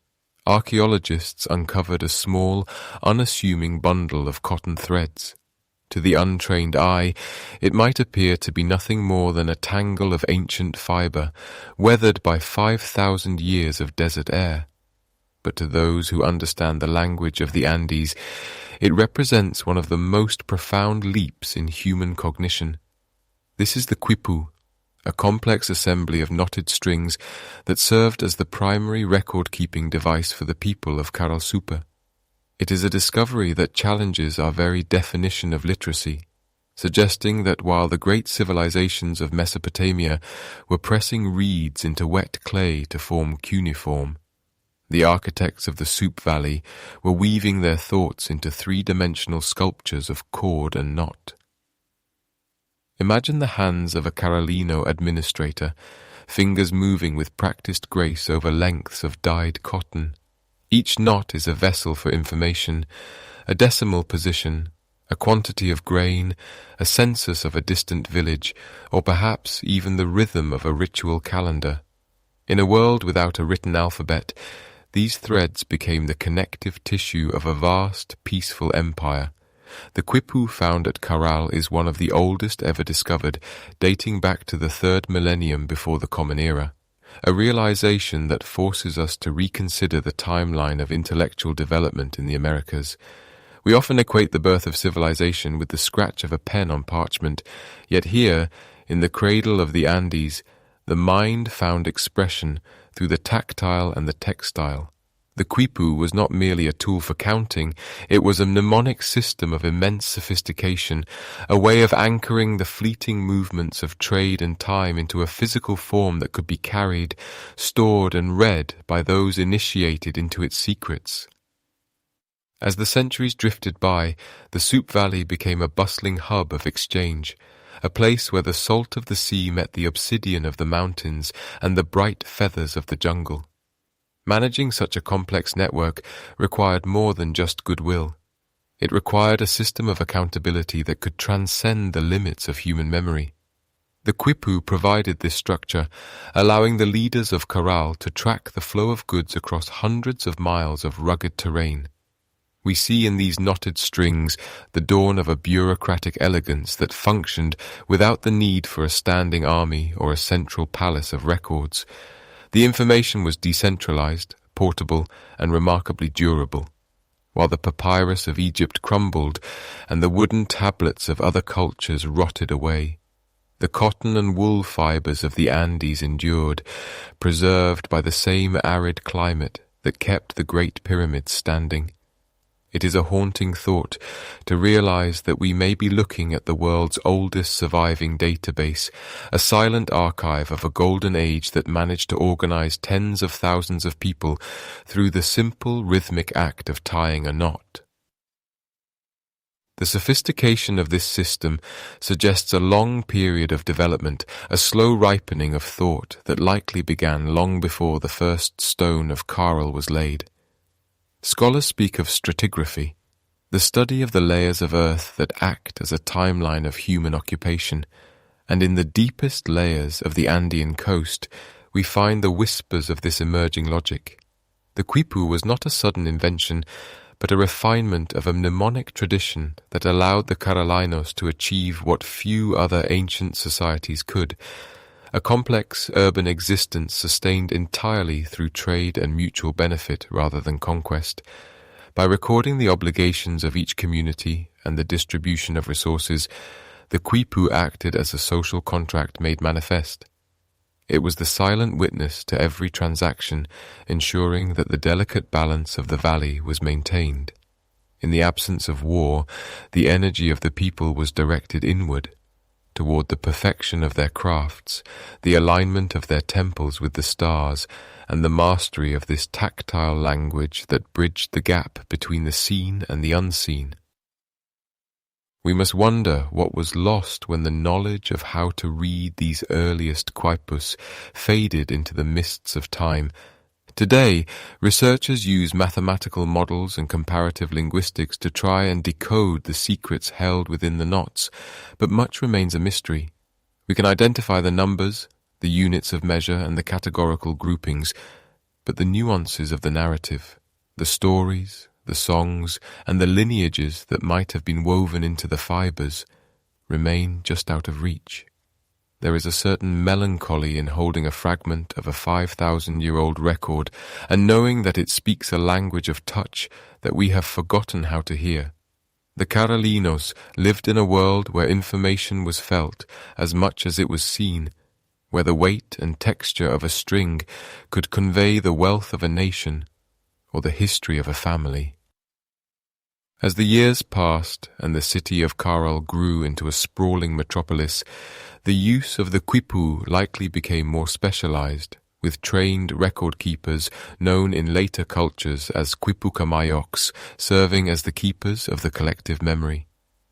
Speaker 2: archaeologists uncovered a small, unassuming bundle of cotton threads. To the untrained eye, it might appear to be nothing more than a tangle of ancient fibre, weathered by 5,000 years of desert air. But to those who understand the language of the Andes, it represents one of the most profound leaps in human cognition. This is the Quipu, a complex assembly of knotted strings that served as the primary record-keeping device for the people of Caral-Supe. It is a discovery that challenges our very definition of literacy, suggesting that while the great civilizations of Mesopotamia were pressing reeds into wet clay to form cuneiform, the architects of the Supe Valley were weaving their thoughts into three-dimensional sculptures of chord and knot. Imagine the hands of a Carolino administrator, fingers moving with practiced grace over lengths of dyed cotton. Each knot is a vessel for information, a decimal position, a quantity of grain, a census of a distant village, or perhaps even the rhythm of a ritual calendar. In a world without a written alphabet, these threads became the connective tissue of a vast, peaceful empire. The Quipu found at Caral is one of the oldest ever discovered, dating back to the 3rd millennium before the Common Era, a realization that forces us to reconsider the timeline of intellectual development in the Americas. We often equate the birth of civilization with the scratch of a pen on parchment, yet here, in the cradle of the Andes, the mind found expression through the tactile and the textile. The Quipu was not merely a tool for counting, it was a mnemonic system of immense sophistication, a way of anchoring the fleeting movements of trade and time into a physical form that could be carried, stored and read by those initiated into its secrets. As the centuries drifted by, the Supe Valley became a bustling hub of exchange, a place where the salt of the sea met the obsidian of the mountains and the bright feathers of the jungle. Managing such a complex network required more than just goodwill. It required a system of accountability that could transcend the limits of human memory. The Quipu provided this structure, allowing the leaders of Caral to track the flow of goods across hundreds of miles of rugged terrain. We see in these knotted strings the dawn of a bureaucratic elegance that functioned without the need for a standing army or a central palace of records. The information was decentralized, portable, and remarkably durable. While the papyrus of Egypt crumbled and the wooden tablets of other cultures rotted away, the cotton and wool fibers of the Andes endured, preserved by the same arid climate that kept the Great Pyramids standing. It is a haunting thought to realize that we may be looking at the world's oldest surviving database, a silent archive of a golden age that managed to organize tens of thousands of people through the simple rhythmic act of tying a knot. The sophistication of this system suggests a long period of development, a slow ripening of thought that likely began long before the first stone of Caral was laid. Scholars speak of stratigraphy, the study of the layers of earth that act as a timeline of human occupation, and in the deepest layers of the Andean coast we find the whispers of this emerging logic. The Quipu was not a sudden invention, but a refinement of a mnemonic tradition that allowed the Carolinos to achieve what few other ancient societies could, a complex urban existence sustained entirely through trade and mutual benefit rather than conquest. By recording the obligations of each community and the distribution of resources, the Quipu acted as a social contract made manifest. It was the silent witness to every transaction, ensuring that the delicate balance of the valley was maintained. In the absence of war, the energy of the people was directed inward, toward the perfection of their crafts, the alignment of their temples with the stars, and the mastery of this tactile language that bridged the gap between the seen and the unseen. We must wonder what was lost when the knowledge of how to read these earliest quipus faded into the mists of time. Today, researchers use mathematical models and comparative linguistics to try and decode the secrets held within the knots, but much remains a mystery. We can identify the numbers, the units of measure, and the categorical groupings, but the nuances of the narrative, the stories, the songs, and the lineages that might have been woven into the fibers remain just out of reach. There is a certain melancholy in holding a fragment of a 5,000-year-old record and knowing that it speaks a language of touch that we have forgotten how to hear. The Carolinos lived in a world where information was felt as much as it was seen, where the weight and texture of a string could convey the wealth of a nation or the history of a family. As the years passed and the city of Caral grew into a sprawling metropolis, the use of the Quipu likely became more specialized, with trained record keepers known in later cultures as Quipucamayocs serving as the keepers of the collective memory.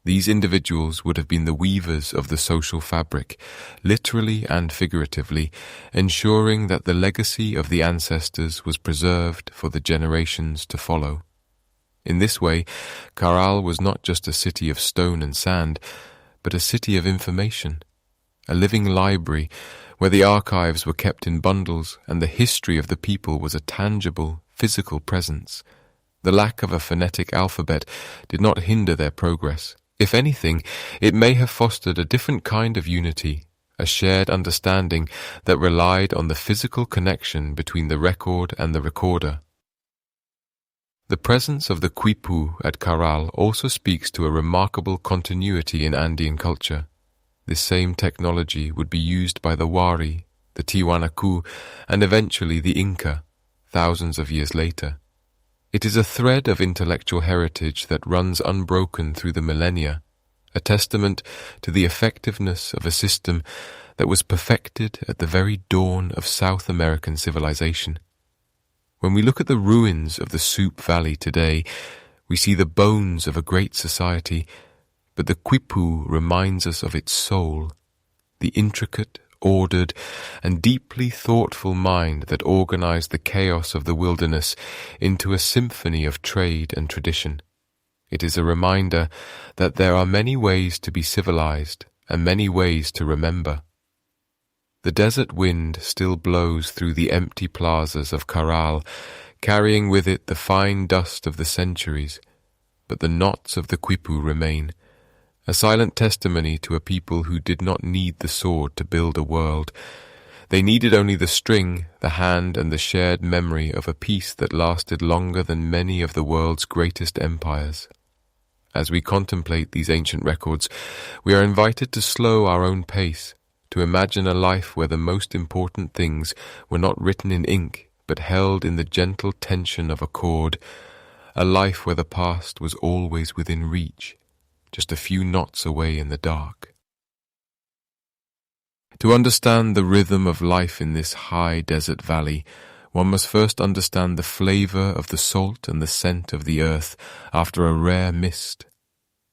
Speaker 2: These individuals would have been the weavers of the social fabric, literally and figuratively, ensuring that the legacy of the ancestors was preserved for the generations to follow. In this way, Caral was not just a city of stone and sand, but a city of information, a living library where the archives were kept in bundles and the history of the people was a tangible, physical presence. The lack of a phonetic alphabet did not hinder their progress. If anything, it may have fostered a different kind of unity, a shared understanding that relied on the physical connection between the record and the recorder. The presence of the Quipu at Caral also speaks to a remarkable continuity in Andean culture. This same technology would be used by the Wari, the Tiwanaku, and eventually the Inca, thousands of years later. It is a thread of intellectual heritage that runs unbroken through the millennia, a testament to the effectiveness of a system that was perfected at the very dawn of South American civilization. When we look at the ruins of the Supe Valley today, we see the bones of a great society, but the Quipu reminds us of its soul, the intricate, ordered, and deeply thoughtful mind that organized the chaos of the wilderness into a symphony of trade and tradition. It is a reminder that there are many ways to be civilized and many ways to remember. The desert wind still blows through the empty plazas of Caral, carrying with it the fine dust of the centuries, but the knots of the Quipu remain, a silent testimony to a people who did not need the sword to build a world. They needed only the string, the hand, and the shared memory of a peace that lasted longer than many of the world's greatest empires. As we contemplate these ancient records, we are invited to slow our own pace, to imagine a life where the most important things were not written in ink, but held in the gentle tension of a chord, a life where the past was always within reach, just a few knots away in the dark. To understand the rhythm of life in this high desert valley, one must first understand the flavor of the salt and the scent of the earth after a rare mist.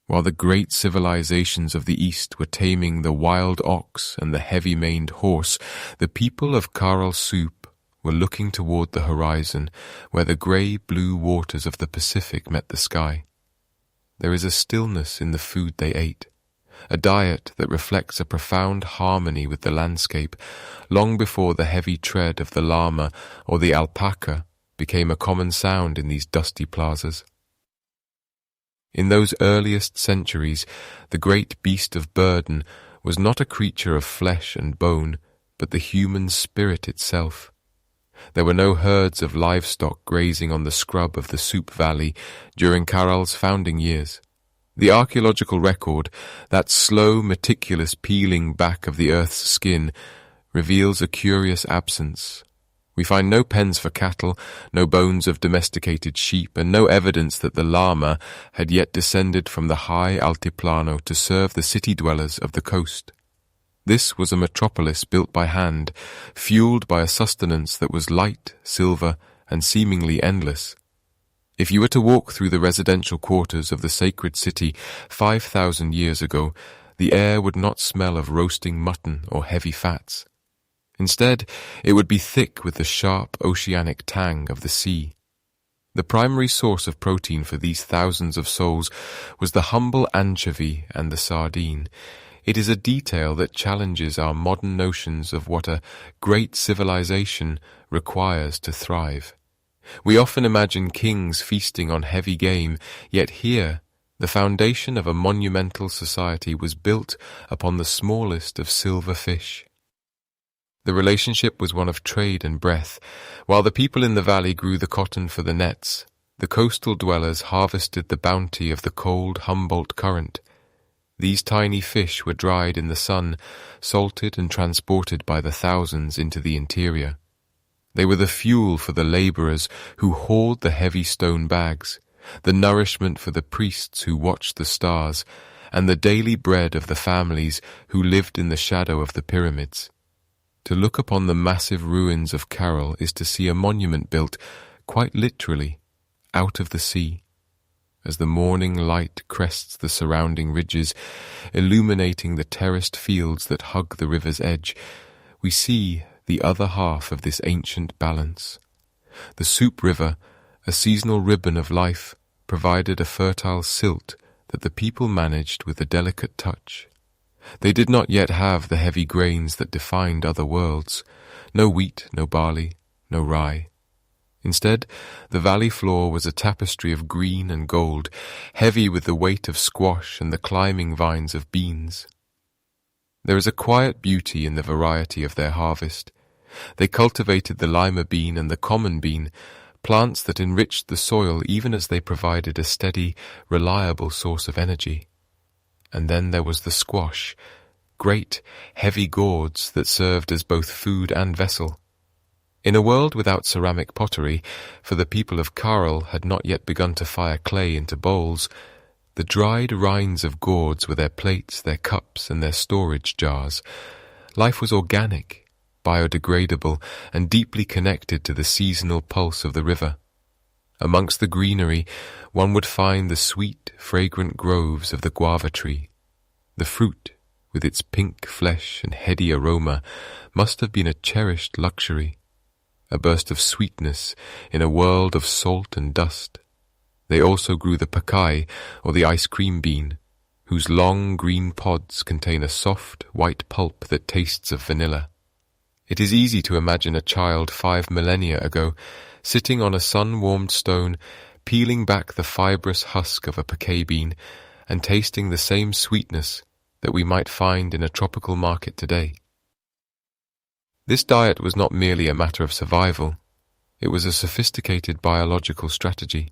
Speaker 2: While the great civilizations of the East were taming the wild ox and the heavy-maned horse, the people of Caral-Supe were looking toward the horizon, where the grey-blue waters of the Pacific met the sky. There is a stillness in the food they ate, a diet that reflects a profound harmony with the landscape, long before the heavy tread of the llama or the alpaca became a common sound in these dusty plazas. In those earliest centuries, the great beast of burden was not a creature of flesh and bone, but the human spirit itself. There were no herds of livestock grazing on the scrub of the Supe Valley during Caral's founding years. The archaeological record, that slow, meticulous peeling back of the earth's skin, reveals a curious absence. We find no pens for cattle, no bones of domesticated sheep, and no evidence that the llama had yet descended from the high altiplano to serve the city dwellers of the coast. This was a metropolis built by hand, fueled by a sustenance that was light, silver, and seemingly endless. If you were to walk through the residential quarters of the sacred city 5,000 years ago, the air would not smell of roasting mutton or heavy fats. Instead, it would be thick with the sharp oceanic tang of the sea. The primary source of protein for these thousands of souls was the humble anchovy and the sardine. It is a detail that challenges our modern notions of what a great civilization requires to thrive. We often imagine kings feasting on heavy game, yet here, the foundation of a monumental society was built upon the smallest of silver fish. The relationship was one of trade and breath. While the people in the valley grew the cotton for the nets, the coastal dwellers harvested the bounty of the cold Humboldt current. These tiny fish were dried in the sun, salted and transported by the thousands into the interior. They were the fuel for the laborers who hauled the heavy stone bags, the nourishment for the priests who watched the stars, and the daily bread of the families who lived in the shadow of the pyramids. To look upon the massive ruins of Caral is to see a monument built, quite literally, out of the sea. as the morning light crests the surrounding ridges, illuminating the terraced fields that hug the river's edge, we see the other half of this ancient balance. The Supe River, a seasonal ribbon of life, provided a fertile silt that the people managed with a delicate touch. They did not yet have the heavy grains that defined other worlds. No wheat, no barley, no rye. Instead, the valley floor was a tapestry of green and gold, heavy with the weight of squash and the climbing vines of beans. There is a quiet beauty in the variety of their harvest. They cultivated the lima bean and the common bean, plants that enriched the soil even as they provided a steady, reliable source of energy. And then there was the squash, great, heavy gourds that served as both food and vessel. In a world without ceramic pottery, for the people of Caral had not yet begun to fire clay into bowls, the dried rinds of gourds were their plates, their cups, and their storage jars. Life was organic, biodegradable, and deeply connected to the seasonal pulse of the river. Amongst the greenery, one would find the sweet, fragrant groves of the guava tree. The fruit, with its pink flesh and heady aroma, must have been a cherished luxury, a burst of sweetness in a world of salt and dust. They also grew the pacay, or the ice cream bean, whose long green pods contain a soft, white pulp that tastes of vanilla. It is easy to imagine a child 5 millennia ago, sitting on a sun-warmed stone, peeling back the fibrous husk of a pacay bean, and tasting the same sweetness that we might find in a tropical market today. This diet was not merely a matter of survival, it was a sophisticated biological strategy.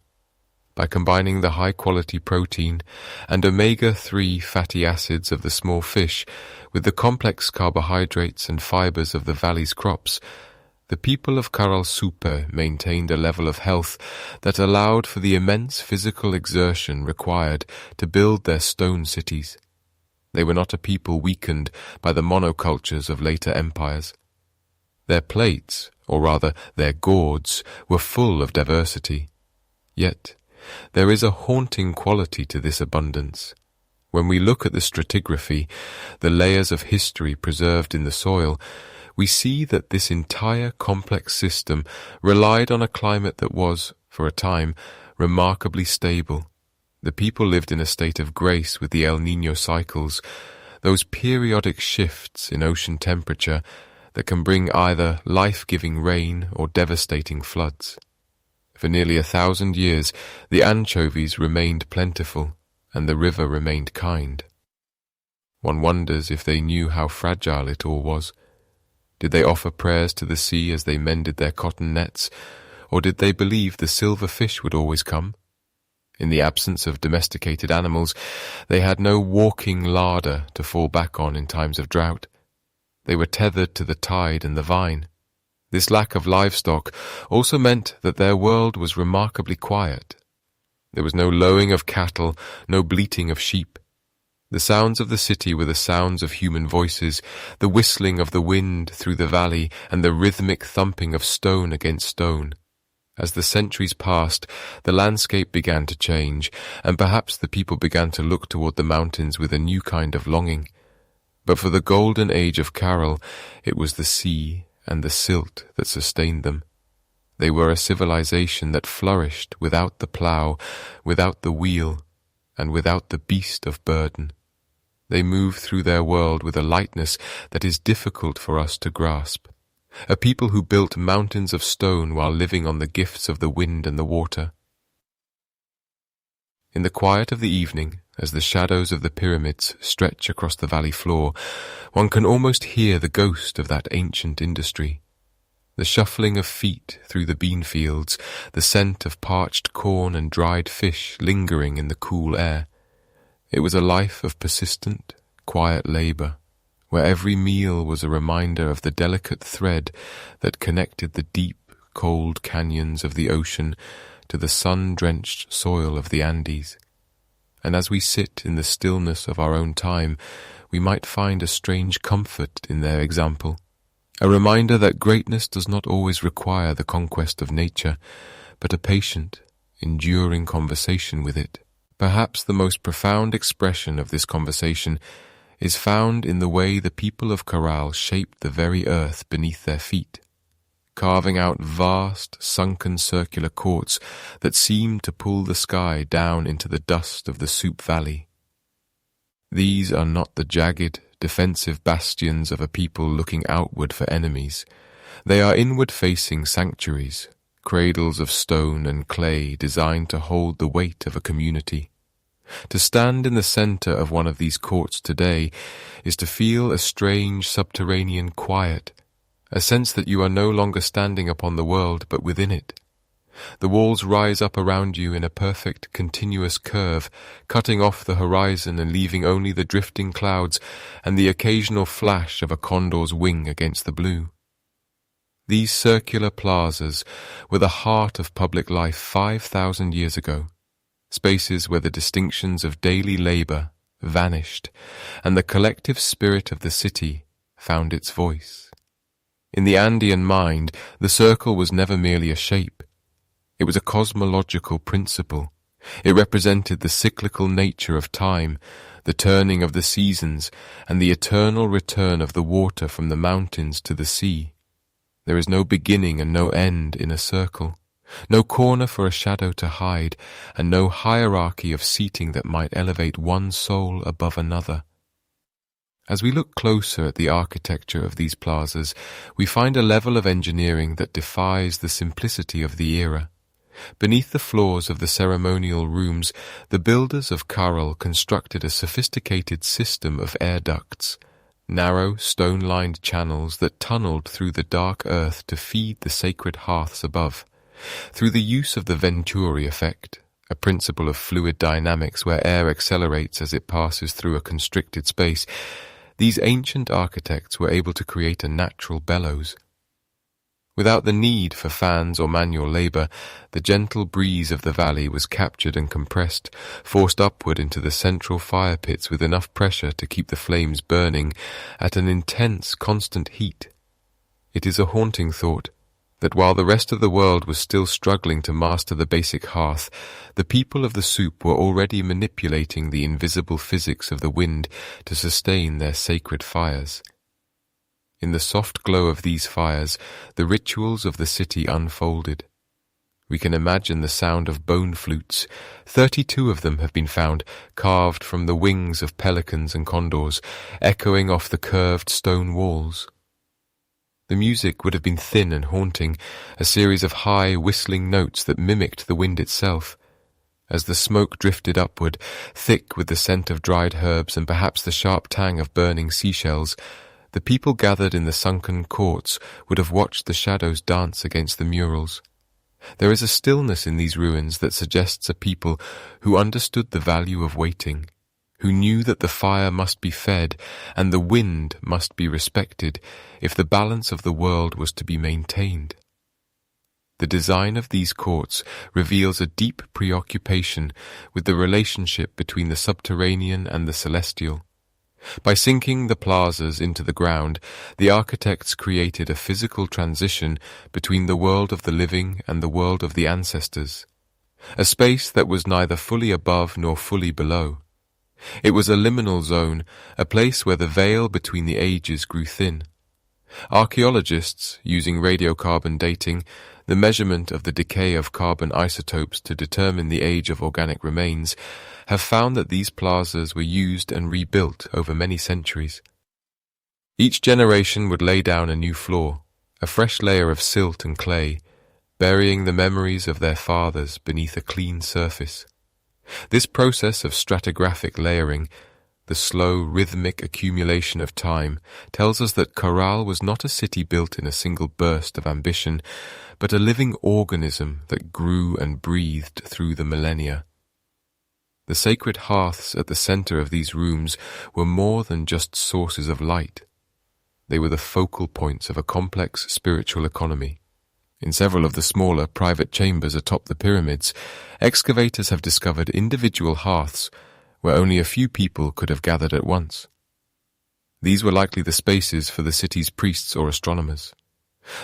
Speaker 2: By combining the high-quality protein and omega-3 fatty acids of the small fish with the complex carbohydrates and fibers of the valley's crops, the people of Caral-Supe maintained a level of health that allowed for the immense physical exertion required to build their stone cities. They were not a people weakened by the monocultures of later empires. Their plates, or rather their gourds, were full of diversity. Yet, there is a haunting quality to this abundance. When we look at the stratigraphy, the layers of history preserved in the soil, we see that this entire complex system relied on a climate that was, for a time, remarkably stable. The people lived in a state of grace with the El Niño cycles, those periodic shifts in ocean temperature that can bring either life-giving rain or devastating floods. For nearly 1,000 years, the anchovies remained plentiful, and the river remained kind. One wonders if they knew how fragile it all was. Did they offer prayers to the sea as they mended their cotton nets, or did they believe the silver fish would always come? In the absence of domesticated animals, they had no walking larder to fall back on in times of drought. They were tethered to the tide and the vine. This lack of livestock also meant that their world was remarkably quiet. There was no lowing of cattle, no bleating of sheep. The sounds of the city were the sounds of human voices, the whistling of the wind through the valley, and the rhythmic thumping of stone against stone. As the centuries passed, the landscape began to change, and perhaps the people began to look toward the mountains with a new kind of longing. But for the golden age of Caral, it was the sea and the silt that sustained them. They were a civilization that flourished without the plough, without the wheel, and without the beast of burden. They moved through their world with a lightness that is difficult for us to grasp. A people who built mountains of stone while living on the gifts of the wind and the water. In the quiet of the evening, as the shadows of the pyramids stretch across the valley floor, one can almost hear the ghost of that ancient industry. The shuffling of feet through the bean fields, the scent of parched corn and dried fish lingering in the cool air. It was a life of persistent, quiet labor, where every meal was a reminder of the delicate thread that connected the deep, cold canyons of the ocean to the sun-drenched soil of the Andes. And as we sit in the stillness of our own time, we might find a strange comfort in their example, a reminder that greatness does not always require the conquest of nature, but a patient, enduring conversation with it. Perhaps the most profound expression of this conversation is found in the way the people of Caral shaped the very earth beneath their feet, carving out vast, sunken circular courts that seemed to pull the sky down into the dust of the Supe Valley. These are not the jagged, defensive bastions of a people looking outward for enemies. They are inward-facing sanctuaries, cradles of stone and clay designed to hold the weight of a community. To stand in the center of one of these courts today is to feel a strange subterranean quiet, a sense that you are no longer standing upon the world but within it. The walls rise up around you in a perfect continuous curve, cutting off the horizon and leaving only the drifting clouds and the occasional flash of a condor's wing against the blue. These circular plazas were the heart of public life 5,000 years ago, spaces where the distinctions of daily labor vanished and the collective spirit of the city found its voice. In the Andean mind, the circle was never merely a shape. It was a cosmological principle. It represented the cyclical nature of time, the turning of the seasons, and the eternal return of the water from the mountains to the sea. There is no beginning and no end in a circle, no corner for a shadow to hide, and no hierarchy of seating that might elevate one soul above another. As we look closer at the architecture of these plazas, we find a level of engineering that defies the simplicity of the era. Beneath the floors of the ceremonial rooms, the builders of Caral constructed a sophisticated system of air ducts, narrow, stone-lined channels that tunneled through the dark earth to feed the sacred hearths above. Through the use of the Venturi effect, a principle of fluid dynamics where air accelerates as it passes through a constricted space, these ancient architects were able to create a natural bellows. Without the need for fans or manual labor, the gentle breeze of the valley was captured and compressed, forced upward into the central fire pits with enough pressure to keep the flames burning at an intense, constant heat. It is a haunting thought that while the rest of the world was still struggling to master the basic hearth, the people of the Supe were already manipulating the invisible physics of the wind to sustain their sacred fires. In the soft glow of these fires, the rituals of the city unfolded. We can imagine the sound of bone flutes. 32 of them have been found, carved from the wings of pelicans and condors, echoing off the curved stone walls. The music would have been thin and haunting, a series of high, whistling notes that mimicked the wind itself. As the smoke drifted upward, thick with the scent of dried herbs and perhaps the sharp tang of burning seashells, the people gathered in the sunken courts would have watched the shadows dance against the murals. There is a stillness in these ruins that suggests a people who understood the value of waiting, who knew that the fire must be fed and the wind must be respected if the balance of the world was to be maintained. The design of these courts reveals a deep preoccupation with the relationship between the subterranean and the celestial. By sinking the plazas into the ground, the architects created a physical transition between the world of the living and the world of the ancestors, a space that was neither fully above nor fully below. It was a liminal zone, a place where the veil between the ages grew thin. Archaeologists, using radiocarbon dating, the measurement of the decay of carbon isotopes to determine the age of organic remains, have found that these plazas were used and rebuilt over many centuries. Each generation would lay down a new floor, a fresh layer of silt and clay, burying the memories of their fathers beneath a clean surface. This process of stratigraphic layering, the slow, rhythmic accumulation of time, tells us that Caral was not a city built in a single burst of ambition, but a living organism that grew and breathed through the millennia. The sacred hearths at the center of these rooms were more than just sources of light. They were the focal points of a complex spiritual economy. In several of the smaller private chambers atop the pyramids, excavators have discovered individual hearths where only a few people could have gathered at once. These were likely the spaces for the city's priests or astronomers.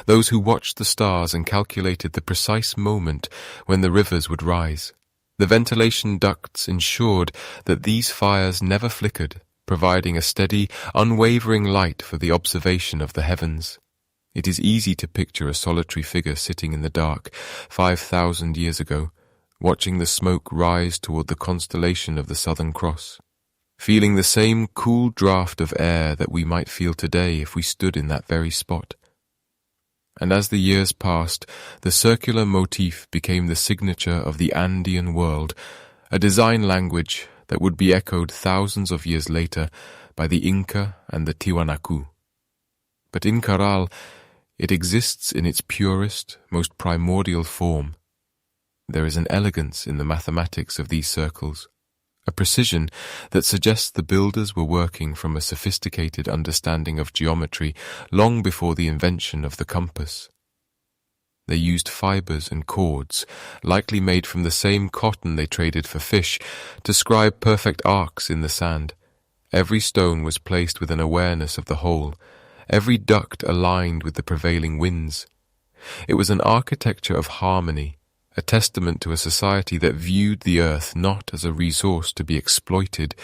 Speaker 2: those who watched the stars and calculated the precise moment when the rivers would rise. The ventilation ducts ensured that these fires never flickered, providing a steady, unwavering light for the observation of the heavens. It is easy to picture a solitary figure sitting in the dark 5,000 years ago, watching the smoke rise toward the constellation of the Southern Cross, feeling the same cool draught of air that we might feel today if we stood in that very spot. And as the years passed, the circular motif became the signature of the Andean world, a design language that would be echoed thousands of years later by the Inca and the Tiwanaku. But in Caral, it exists in its purest, most primordial form. There is an elegance in the mathematics of these circles, a precision that suggests the builders were working from a sophisticated understanding of geometry long before the invention of the compass. They used fibers and cords, likely made from the same cotton they traded for fish, to scribe perfect arcs in the sand. Every stone was placed with an awareness of the whole, every duct aligned with the prevailing winds. It was an architecture of harmony, a testament to a society that viewed the earth not as a resource to be exploited,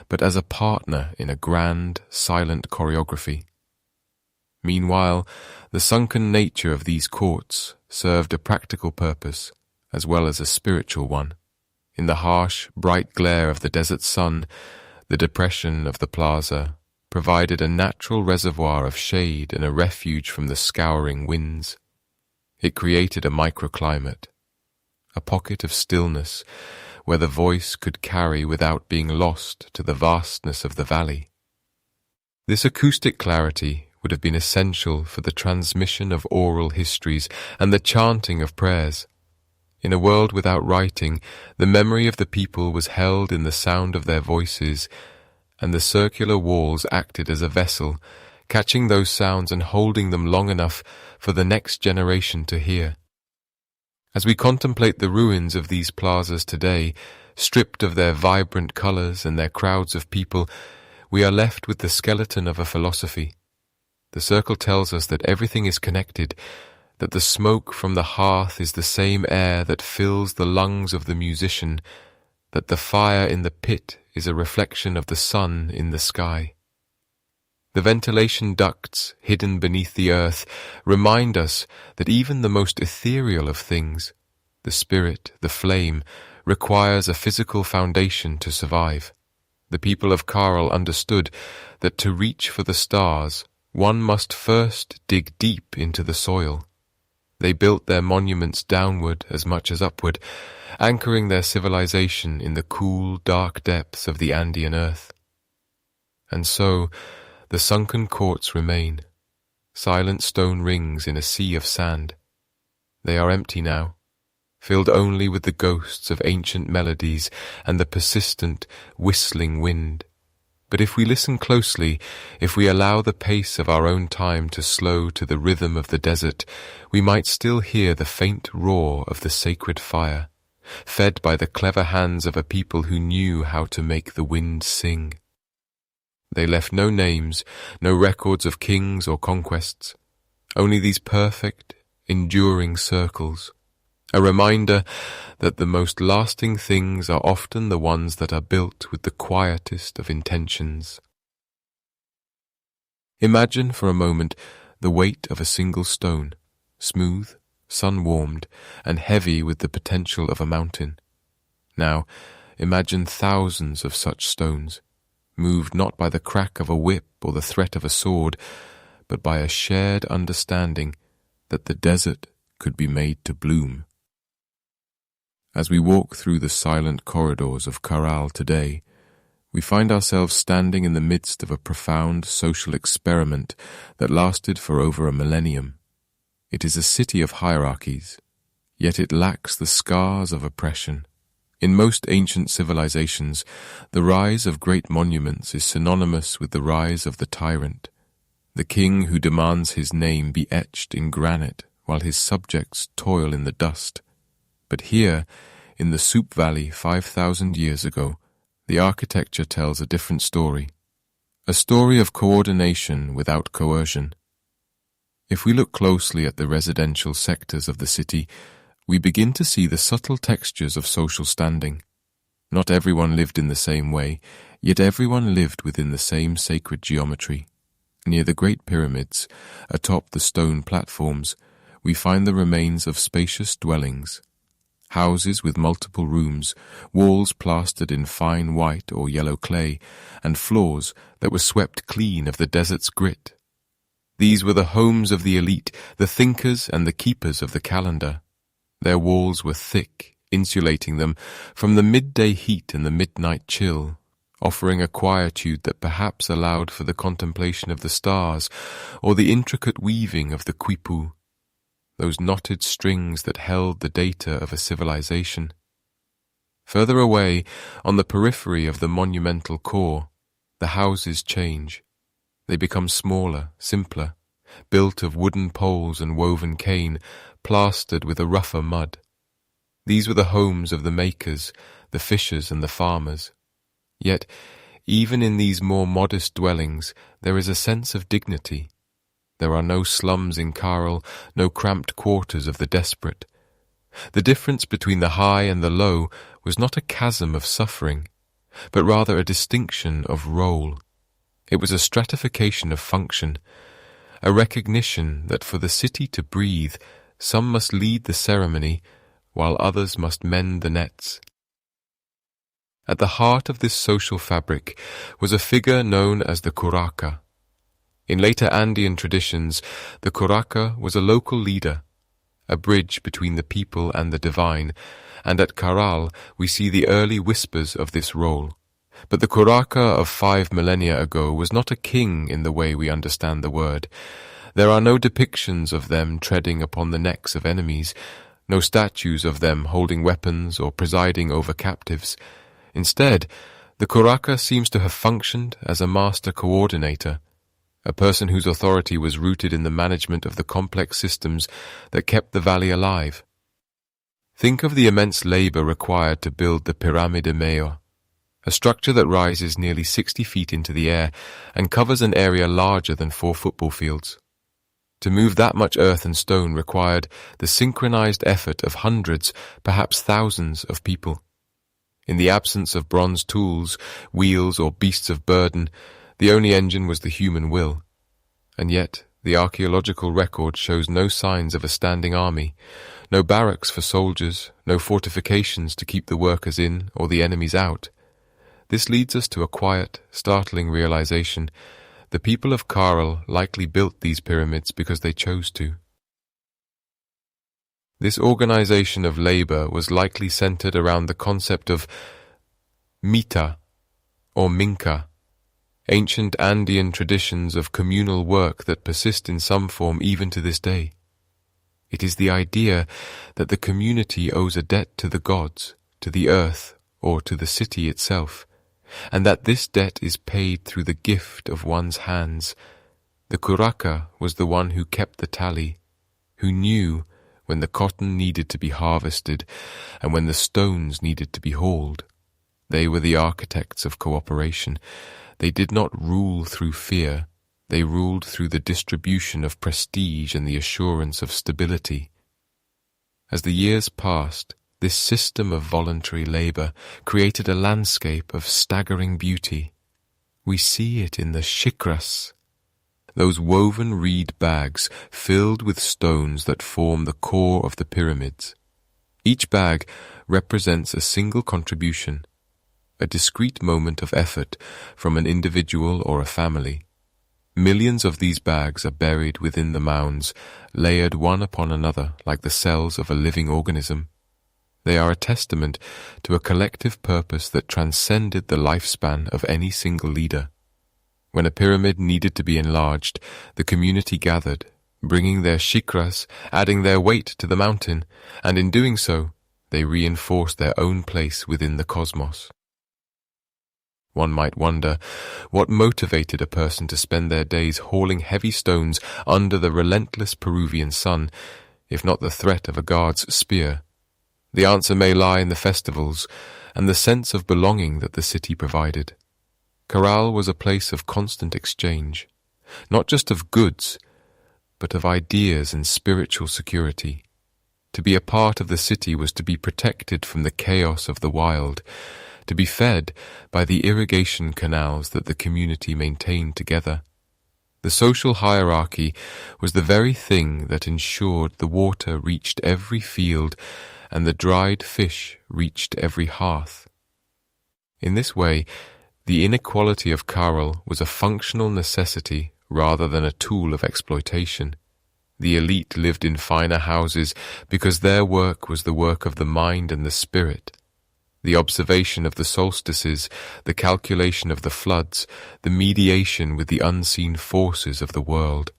Speaker 2: but as a partner in a grand, silent choreography. Meanwhile, the sunken nature of these courts served a practical purpose, as well as a spiritual one. In the harsh, bright glare of the desert sun, the depression of the plaza provided a natural reservoir of shade and a refuge from the scouring winds. It created a microclimate, a pocket of stillness where the voice could carry without being lost to the vastness of the valley. This acoustic clarity would have been essential for the transmission of oral histories and the chanting of prayers. In a world without writing, the memory of the people was held in the sound of their voices, and the circular walls acted as a vessel, catching those sounds and holding them long enough for the next generation to hear. As we contemplate the ruins of these plazas today, stripped of their vibrant colors and their crowds of people, we are left with the skeleton of a philosophy. The circle tells us that everything is connected, that the smoke from the hearth is the same air that fills the lungs of the musician, that the fire in the pit is a reflection of the sun in the sky. The ventilation ducts hidden beneath the earth remind us that even the most ethereal of things, the spirit, the flame, requires a physical foundation to survive. The people of Caral understood that to reach for the stars, one must first dig deep into the soil. They built their monuments downward as much as upward, anchoring their civilization in the cool, dark depths of the Andean earth. And so, the sunken courts remain, silent stone rings in a sea of sand. They are empty now, filled only with the ghosts of ancient melodies and the persistent, whistling wind. But if we listen closely, if we allow the pace of our own time to slow to the rhythm of the desert, we might still hear the faint roar of the sacred fire, fed by the clever hands of a people who knew how to make the wind sing. They left no names, no records of kings or conquests, only these perfect, enduring circles, a reminder that the most lasting things are often the ones that are built with the quietest of intentions. Imagine for a moment the weight of a single stone, smooth, sun-warmed, and heavy with the potential of a mountain. Now, imagine thousands of such stones, moved not by the crack of a whip or the threat of a sword, but by a shared understanding that the desert could be made to bloom. As we walk through the silent corridors of Caral today, we find ourselves standing in the midst of a profound social experiment that lasted for over a millennium. It is a city of hierarchies, yet it lacks the scars of oppression. In most ancient civilizations, the rise of great monuments is synonymous with the rise of the tyrant, the king who demands his name be etched in granite while his subjects toil in the dust. But here, in the Supe Valley 5,000 years ago, the architecture tells a different story, a story of coordination without coercion. If we look closely at the residential sectors of the city, we begin to see the subtle textures of social standing. Not everyone lived in the same way, yet everyone lived within the same sacred geometry. Near the Great Pyramids, atop the stone platforms, we find the remains of spacious dwellings. Houses with multiple rooms, walls plastered in fine white or yellow clay, and floors that were swept clean of the desert's grit. These were the homes of the elite, the thinkers and the keepers of the calendar. Their walls were thick, insulating them from the midday heat and the midnight chill, offering a quietude that perhaps allowed for the contemplation of the stars or the intricate weaving of the Quipu, those knotted strings that held the data of a civilization. Further away, on the periphery of the monumental core, the houses change. They become smaller, simpler, built of wooden poles and woven cane, plastered with a rougher mud. These were the homes of the makers, the fishers and the farmers. Yet, even in these more modest dwellings, there is a sense of dignity. There are no slums in Caral, no cramped quarters of the desperate. The difference between the high and the low was not a chasm of suffering, but rather a distinction of role. It was a stratification of function, a recognition that for the city to breathe, some must lead the ceremony, while others must mend the nets. At the heart of this social fabric was a figure known as the curaca. In later Andean traditions, the curaca was a local leader, a bridge between the people and the divine, and at Caral we see the early whispers of this role. But the curaca of 5 millennia ago was not a king in the way we understand the word. There are no depictions of them treading upon the necks of enemies, no statues of them holding weapons or presiding over captives. Instead, the curaca seems to have functioned as a master coordinator, a person whose authority was rooted in the management of the complex systems that kept the valley alive. Think of the immense labor required to build the Pirámide Mayor, a structure that rises nearly 60 feet into the air and covers an area larger than 4 football fields. To move that much earth and stone required the synchronized effort of hundreds, perhaps thousands of people. In the absence of bronze tools, wheels, or beasts of burden, the only engine was the human will. And yet, the archaeological record shows no signs of a standing army, no barracks for soldiers, no fortifications to keep the workers in or the enemies out. This leads us to a quiet, startling realization. The people of Caral likely built these pyramids because they chose to. This organization of labor was likely centered around the concept of mita, or minka, ancient Andean traditions of communal work that persist in some form even to this day. It is the idea that the community owes a debt to the gods, to the earth, or to the city itself, and that this debt is paid through the gift of one's hands. The curaca was the one who kept the tally, who knew when the cotton needed to be harvested and when the stones needed to be hauled. They were the architects of cooperation. They did not rule through fear. They ruled through the distribution of prestige and the assurance of stability. As the years passed, this system of voluntary labor created a landscape of staggering beauty. We see it in the shikras, those woven reed bags filled with stones that form the core of the pyramids. Each bag represents a single contribution, a discrete moment of effort from an individual or a family. Millions of these bags are buried within the mounds, layered one upon another like the cells of a living organism. They are a testament to a collective purpose that transcended the lifespan of any single leader. When a pyramid needed to be enlarged, the community gathered, bringing their shikras, adding their weight to the mountain, and in doing so, they reinforced their own place within the cosmos. One might wonder what motivated a person to spend their days hauling heavy stones under the relentless Peruvian sun, if not the threat of a guard's spear. The answer may lie in the festivals and the sense of belonging that the city provided. Caral was a place of constant exchange, not just of goods, but of ideas and spiritual security. To be a part of the city was to be protected from the chaos of the wild, to be fed by the irrigation canals that the community maintained together. The social hierarchy was the very thing that ensured the water reached every field and the dried fish reached every hearth. In this way, the inequality of Caral was a functional necessity rather than a tool of exploitation. The elite lived in finer houses because their work was the work of the mind and the spirit. The observation of the solstices, the calculation of the floods, the mediation with the unseen forces of the world.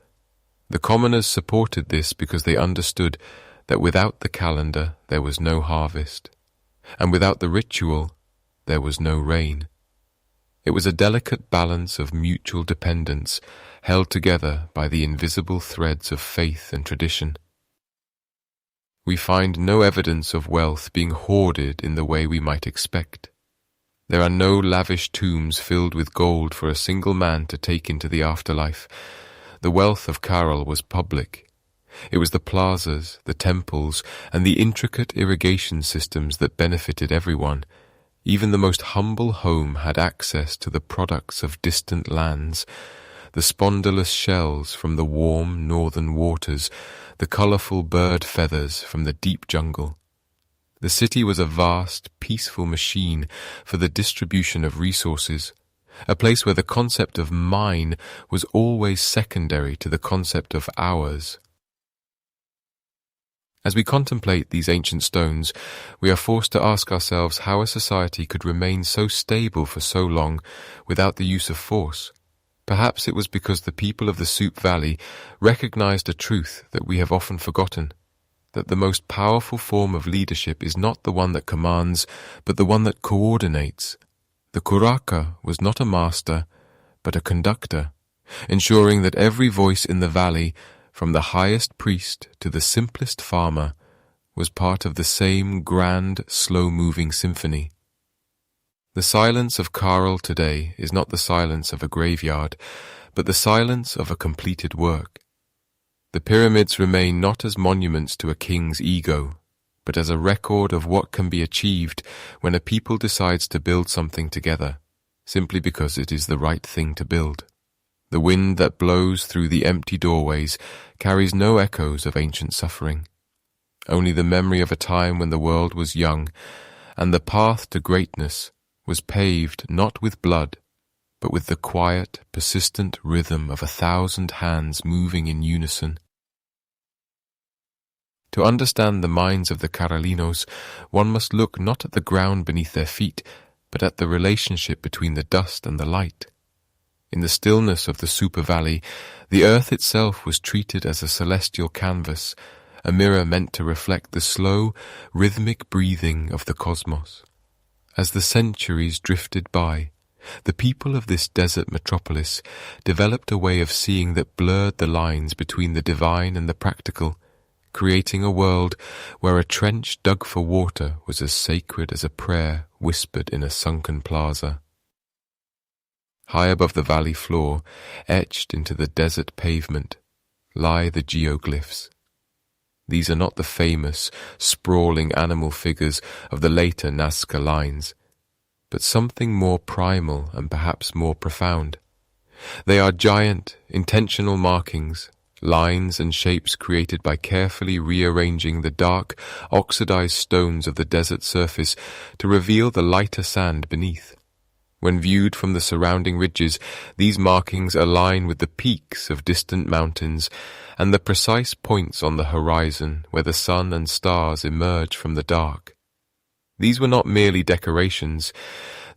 Speaker 2: The commoners supported this because they understood that without the calendar there was no harvest, and without the ritual there was no rain. It was a delicate balance of mutual dependence, held together by the invisible threads of faith and tradition. We find no evidence of wealth being hoarded in the way we might expect. There are no lavish tombs filled with gold for a single man to take into the afterlife. The wealth of Caral was public. It was the plazas, the temples, and the intricate irrigation systems that benefited everyone. Even the most humble home had access to the products of distant lands, the spondylus shells from the warm northern waters, the colourful bird feathers from the deep jungle. The city was a vast, peaceful machine for the distribution of resources, a place where the concept of mine was always secondary to the concept of ours. As we contemplate these ancient stones, we are forced to ask ourselves how a society could remain so stable for so long without the use of force. Perhaps it was because the people of the Supe Valley recognized a truth that we have often forgotten, that the most powerful form of leadership is not the one that commands, but the one that coordinates. The curaka was not a master, but a conductor, ensuring that every voice in the valley, from the highest priest to the simplest farmer, was part of the same grand, slow-moving symphony. The silence of Caral today is not the silence of a graveyard, but the silence of a completed work. The pyramids remain not as monuments to a king's ego, but as a record of what can be achieved when a people decides to build something together, simply because it is the right thing to build. The wind that blows through the empty doorways carries no echoes of ancient suffering, only the memory of a time when the world was young, and the path to greatness was paved not with blood, but with the quiet, persistent rhythm of 1,000 hands moving in unison. To understand the minds of the Caralinos, one must look not at the ground beneath their feet, but at the relationship between the dust and the light. In the stillness of the Supe Valley, the earth itself was treated as a celestial canvas, a mirror meant to reflect the slow, rhythmic breathing of the cosmos. As the centuries drifted by, the people of this desert metropolis developed a way of seeing that blurred the lines between the divine and the practical, creating a world where a trench dug for water was as sacred as a prayer whispered in a sunken plaza. High above the valley floor, etched into the desert pavement, lie the geoglyphs. These are not the famous, sprawling animal figures of the later Nazca lines, but something more primal and perhaps more profound. They are giant, intentional markings, lines and shapes created by carefully rearranging the dark, oxidized stones of the desert surface to reveal the lighter sand beneath. When viewed from the surrounding ridges, these markings align with the peaks of distant mountains and the precise points on the horizon where the sun and stars emerge from the dark. These were not merely decorations,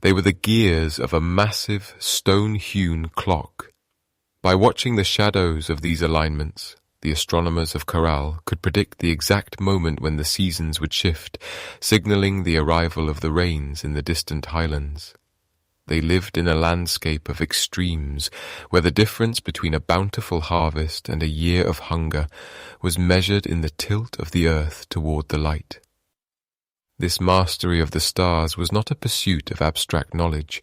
Speaker 2: they were the gears of a massive, stone-hewn clock. By watching the shadows of these alignments, the astronomers of Caral could predict the exact moment when the seasons would shift, signaling the arrival of the rains in the distant highlands. They lived in a landscape of extremes, where the difference between a bountiful harvest and a year of hunger was measured in the tilt of the earth toward the light. This mastery of the stars was not a pursuit of abstract knowledge,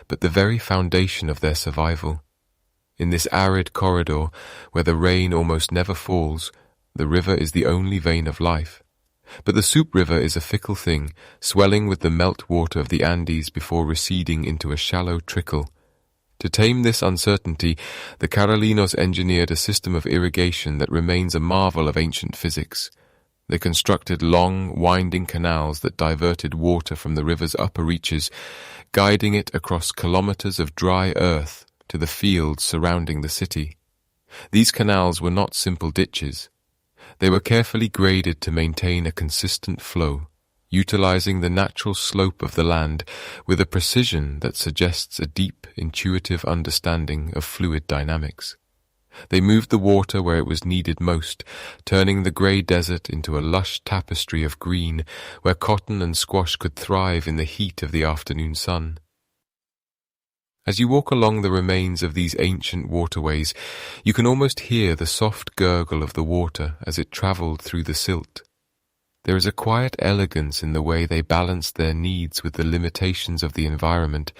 Speaker 2: but the very foundation of their survival. In this arid corridor, where the rain almost never falls, the river is the only vein of life. But the Supe River is a fickle thing, swelling with the meltwater of the Andes before receding into a shallow trickle. To tame this uncertainty, the Carolinos engineered a system of irrigation that remains a marvel of ancient physics. They constructed long, winding canals that diverted water from the river's upper reaches, guiding it across kilometers of dry earth to the fields surrounding the city. These canals were not simple ditches. They were carefully graded to maintain a consistent flow, utilizing the natural slope of the land with a precision that suggests a deep, intuitive understanding of fluid dynamics. They moved the water where it was needed most, turning the grey desert into a lush tapestry of green where cotton and squash could thrive in the heat of the afternoon sun. As you walk along the remains of these ancient waterways, you can almost hear the soft gurgle of the water as it travelled through the silt. There is a quiet elegance in the way they balanced their needs with the limitations of the environment.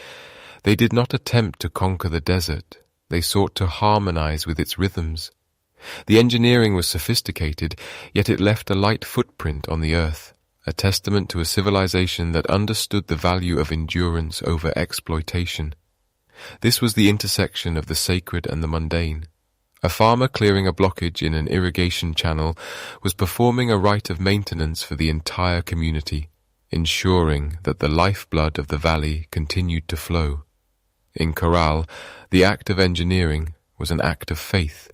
Speaker 2: They did not attempt to conquer the desert. They sought to harmonize with its rhythms. The engineering was sophisticated, yet it left a light footprint on the earth, a testament to a civilization that understood the value of endurance over exploitation. This was the intersection of the sacred and the mundane. A farmer clearing a blockage in an irrigation channel was performing a rite of maintenance for the entire community, ensuring that the lifeblood of the valley continued to flow. In Caral, the act of engineering was an act of faith.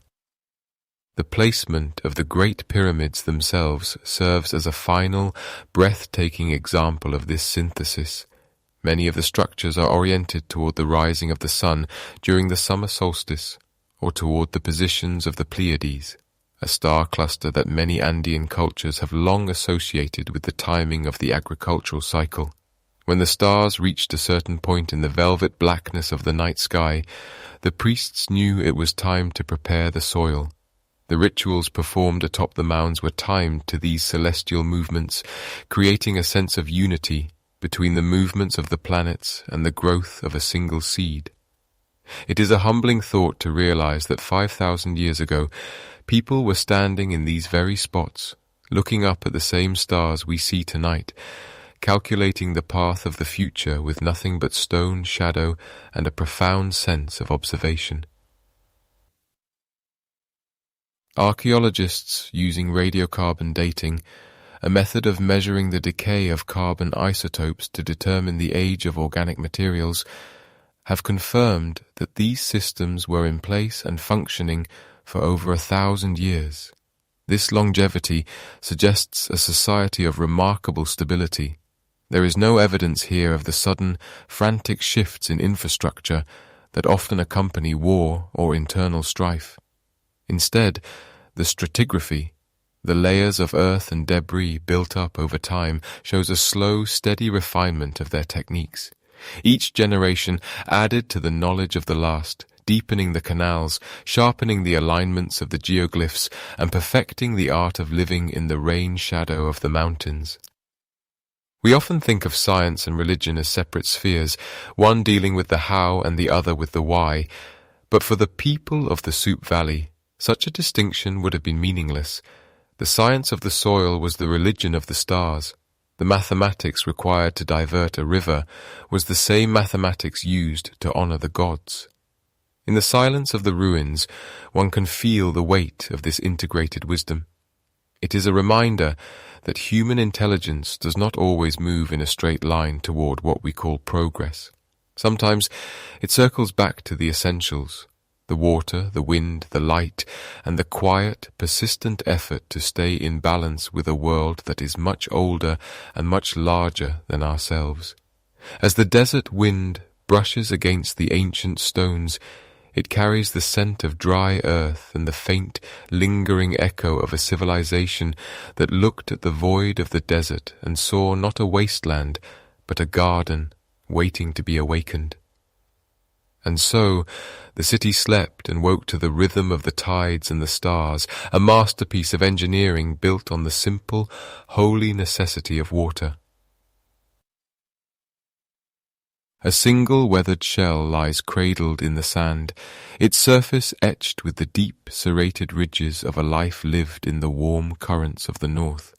Speaker 2: The placement of the Great Pyramids themselves serves as a final, breathtaking example of this synthesis. Many of the structures are oriented toward the rising of the sun during the summer solstice, or toward the positions of the Pleiades, a star cluster that many Andean cultures have long associated with the timing of the agricultural cycle. When the stars reached a certain point in the velvet blackness of the night sky, the priests knew it was time to prepare the soil. The rituals performed atop the mounds were timed to these celestial movements, creating a sense of unity between the movements of the planets and the growth of a single seed. It is a humbling thought to realize that 5,000 years ago, people were standing in these very spots, looking up at the same stars we see tonight, calculating the path of the future with nothing but stone, shadow, and a profound sense of observation. Archaeologists, using radiocarbon dating, a method of measuring the decay of carbon isotopes to determine the age of organic materials, have confirmed that these systems were in place and functioning for over 1,000 years. This longevity suggests a society of remarkable stability. There is no evidence here of the sudden, frantic shifts in infrastructure that often accompany war or internal strife. Instead, the stratigraphy, the layers of earth and debris built up over time, shows a slow, steady refinement of their techniques. Each generation added to the knowledge of the last, deepening the canals, sharpening the alignments of the geoglyphs, and perfecting the art of living in the rain shadow of the mountains. We often think of science and religion as separate spheres, one dealing with the how and the other with the why, but for the people of the Supe Valley, such a distinction would have been meaningless. The science of the soil was the religion of the stars. The mathematics required to divert a river was the same mathematics used to honor the gods. In the silence of the ruins, one can feel the weight of this integrated wisdom. It is a reminder that human intelligence does not always move in a straight line toward what we call progress. Sometimes it circles back to the essentials: the water, the wind, the light, and the quiet, persistent effort to stay in balance with a world that is much older and much larger than ourselves. As the desert wind brushes against the ancient stones, it carries the scent of dry earth and the faint, lingering echo of a civilization that looked at the void of the desert and saw not a wasteland, but a garden waiting to be awakened. And so, the city slept and woke to the rhythm of the tides and the stars, a masterpiece of engineering built on the simple, holy necessity of water. A single weathered shell lies cradled in the sand, its surface etched with the deep, serrated ridges of a life lived in the warm currents of the north.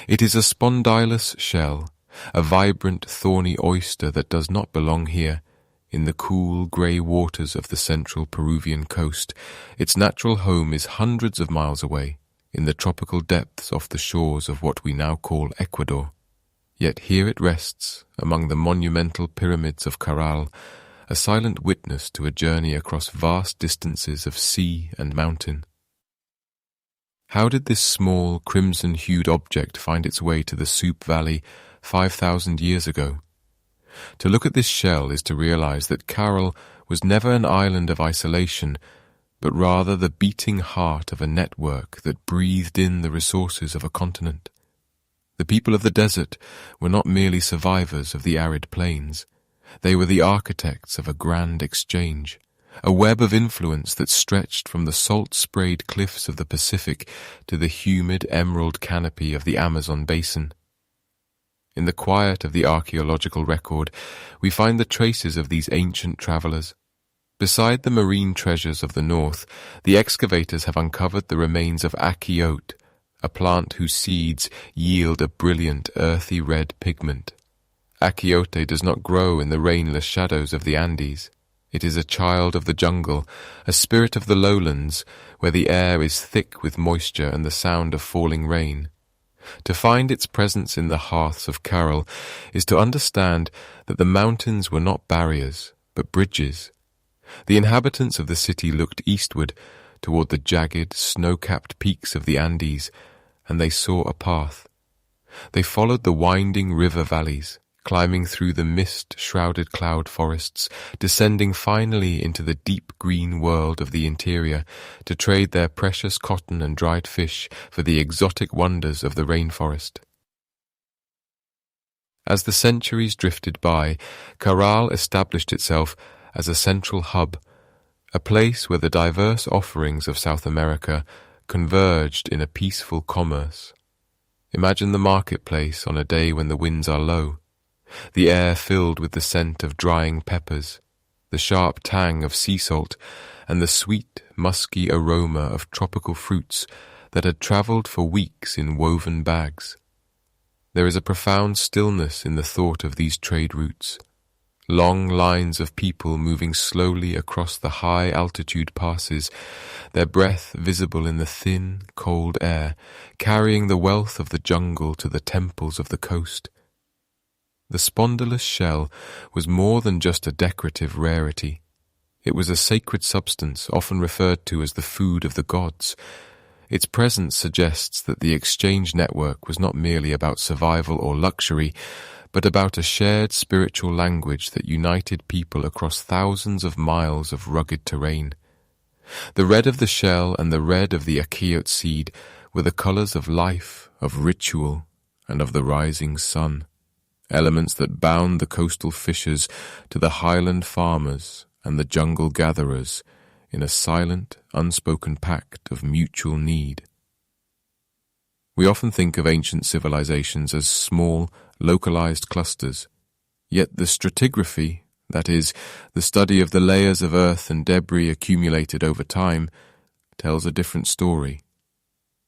Speaker 2: It is a spondylus shell, a vibrant, thorny oyster that does not belong here. In the cool, grey waters of the central Peruvian coast, its natural home is hundreds of miles away, in the tropical depths off the shores of what we now call Ecuador. Yet here it rests, among the monumental pyramids of Caral, a silent witness to a journey across vast distances of sea and mountain. How did this small, crimson-hued object find its way to the Supe Valley 5,000 years ago? To look at this shell is to realize that Caral was never an island of isolation, but rather the beating heart of a network that breathed in the resources of a continent. The people of the desert were not merely survivors of the arid plains. They were the architects of a grand exchange, a web of influence that stretched from the salt-sprayed cliffs of the Pacific to the humid emerald canopy of the Amazon basin. In the quiet of the archaeological record, we find the traces of these ancient travelers. Beside the marine treasures of the north, the excavators have uncovered the remains of achiote, a plant whose seeds yield a brilliant earthy red pigment. Achiote does not grow in the rainless shadows of the Andes. It is a child of the jungle, a spirit of the lowlands, where the air is thick with moisture and the sound of falling rain. To find its presence in the hearths of Caral is to understand that the mountains were not barriers, but bridges. The inhabitants of the city looked eastward, toward the jagged, snow-capped peaks of the Andes, and they saw a path. They followed the winding river valleys, climbing through the mist-shrouded cloud forests, descending finally into the deep green world of the interior to trade their precious cotton and dried fish for the exotic wonders of the rainforest. As the centuries drifted by, Caral established itself as a central hub, a place where the diverse offerings of South America converged in a peaceful commerce. Imagine the marketplace on a day when the winds are low, the air filled with the scent of drying peppers, the sharp tang of sea salt, and the sweet, musky aroma of tropical fruits that had travelled for weeks in woven bags. There is a profound stillness in the thought of these trade routes. Long lines of people moving slowly across the high-altitude passes, their breath visible in the thin, cold air, carrying the wealth of the jungle to the temples of the coast. The spondylus shell was more than just a decorative rarity. It was a sacred substance, often referred to as the food of the gods. Its presence suggests that the exchange network was not merely about survival or luxury, but about a shared spiritual language that united people across thousands of miles of rugged terrain. The red of the shell and the red of the achiote seed were the colors of life, of ritual, and of the rising sun, elements that bound the coastal fishers to the highland farmers and the jungle gatherers in a silent, unspoken pact of mutual need. We often think of ancient civilizations as small, localized clusters, yet the stratigraphy, that is, the study of the layers of earth and debris accumulated over time, tells a different story.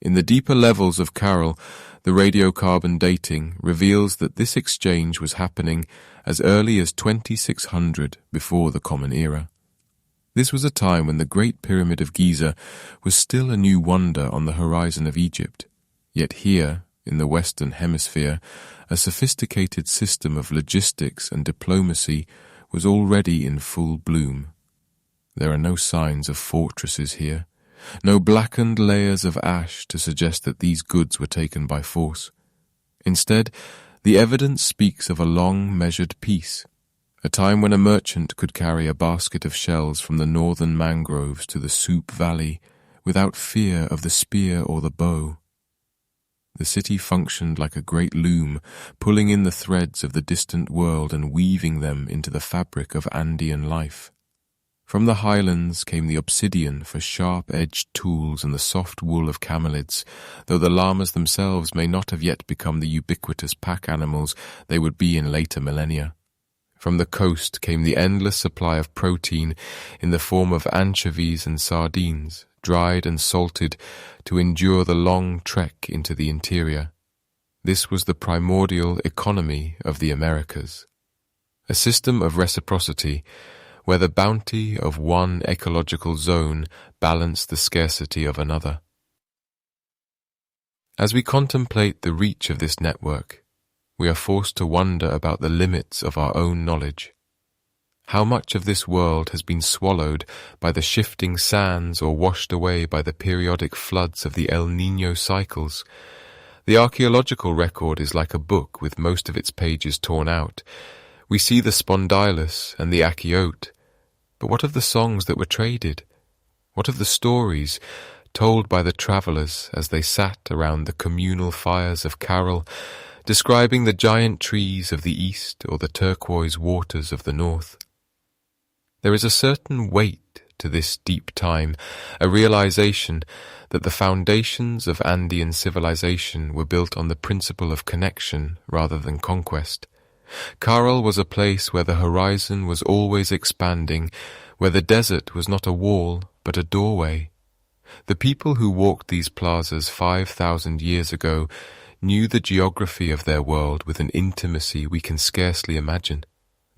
Speaker 2: In the deeper levels of Caral, the radiocarbon dating reveals that this exchange was happening as early as 2600 before the Common Era. This was a time when the Great Pyramid of Giza was still a new wonder on the horizon of Egypt. Yet here, in the Western Hemisphere, a sophisticated system of logistics and diplomacy was already in full bloom. There are no signs of fortresses here, no blackened layers of ash to suggest that these goods were taken by force. Instead, the evidence speaks of a long measured peace, a time when a merchant could carry a basket of shells from the northern mangroves to the Supe Valley without fear of the spear or the bow. The city functioned like a great loom, pulling in the threads of the distant world and weaving them into the fabric of Andean life. From the highlands came the obsidian for sharp-edged tools and the soft wool of camelids, though the llamas themselves may not have yet become the ubiquitous pack animals they would be in later millennia. From the coast came the endless supply of protein in the form of anchovies and sardines, dried and salted to endure the long trek into the interior. This was the primordial economy of the Americas, a system of reciprocity where the bounty of one ecological zone balanced the scarcity of another. As we contemplate the reach of this network, we are forced to wonder about the limits of our own knowledge. How much of this world has been swallowed by the shifting sands or washed away by the periodic floods of the El Niño cycles? The archaeological record is like a book with most of its pages torn out. We see the spondylus and the achiote, but what of the songs that were traded? What of the stories told by the travellers as they sat around the communal fires of Caral, describing the giant trees of the east or the turquoise waters of the north? There is a certain weight to this deep time, a realization that the foundations of Andean civilization were built on the principle of connection rather than conquest. Caral was a place where the horizon was always expanding, where the desert was not a wall but a doorway. The people who walked these plazas 5,000 years ago knew the geography of their world with an intimacy we can scarcely imagine.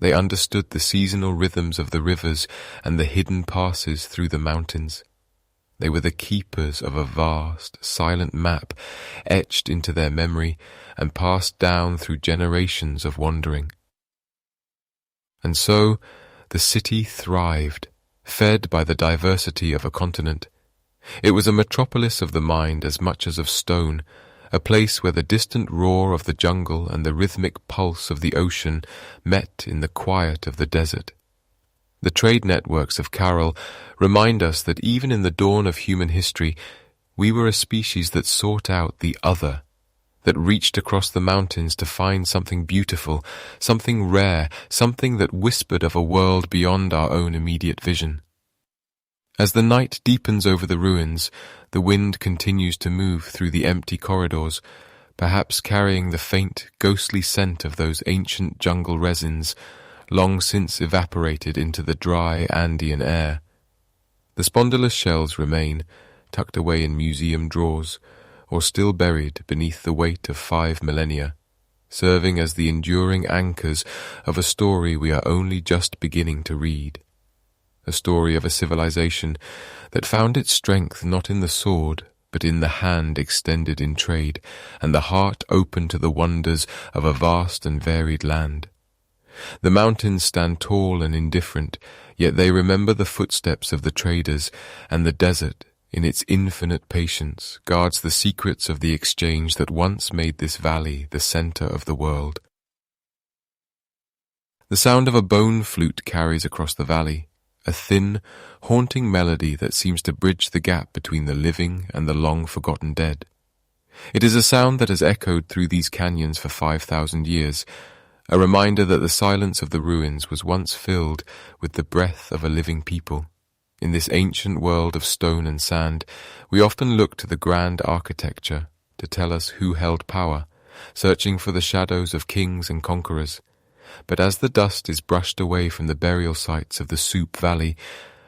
Speaker 2: They understood the seasonal rhythms of the rivers and the hidden passes through the mountains. They were the keepers of a vast, silent map etched into their memory and passed down through generations of wandering. And so the city thrived, fed by the diversity of a continent. It was a metropolis of the mind as much as of stone, a place where the distant roar of the jungle and the rhythmic pulse of the ocean met in the quiet of the desert. The trade networks of Caral remind us that even in the dawn of human history, we were a species that sought out the other, that reached across the mountains to find something beautiful, something rare, something that whispered of a world beyond our own immediate vision. As the night deepens over the ruins, the wind continues to move through the empty corridors, perhaps carrying the faint, ghostly scent of those ancient jungle resins, long since evaporated into the dry Andean air. The spondylus shells remain, tucked away in museum drawers, or still buried beneath the weight of 5 millennia, serving as the enduring anchors of a story we are only just beginning to read. A story of a civilization that found its strength not in the sword, but in the hand extended in trade, and the heart open to the wonders of a vast and varied land. The mountains stand tall and indifferent, yet they remember the footsteps of the traders, and the desert, in its infinite patience, guards the secrets of the exchange that once made this valley the center of the world. The sound of a bone flute carries across the valley, a thin, haunting melody that seems to bridge the gap between the living and the long-forgotten dead. It is a sound that has echoed through these canyons for 5,000 years, a reminder that the silence of the ruins was once filled with the breath of a living people. In this ancient world of stone and sand, we often look to the grand architecture to tell us who held power, searching for the shadows of kings and conquerors. But as the dust is brushed away from the burial sites of the Supe Valley,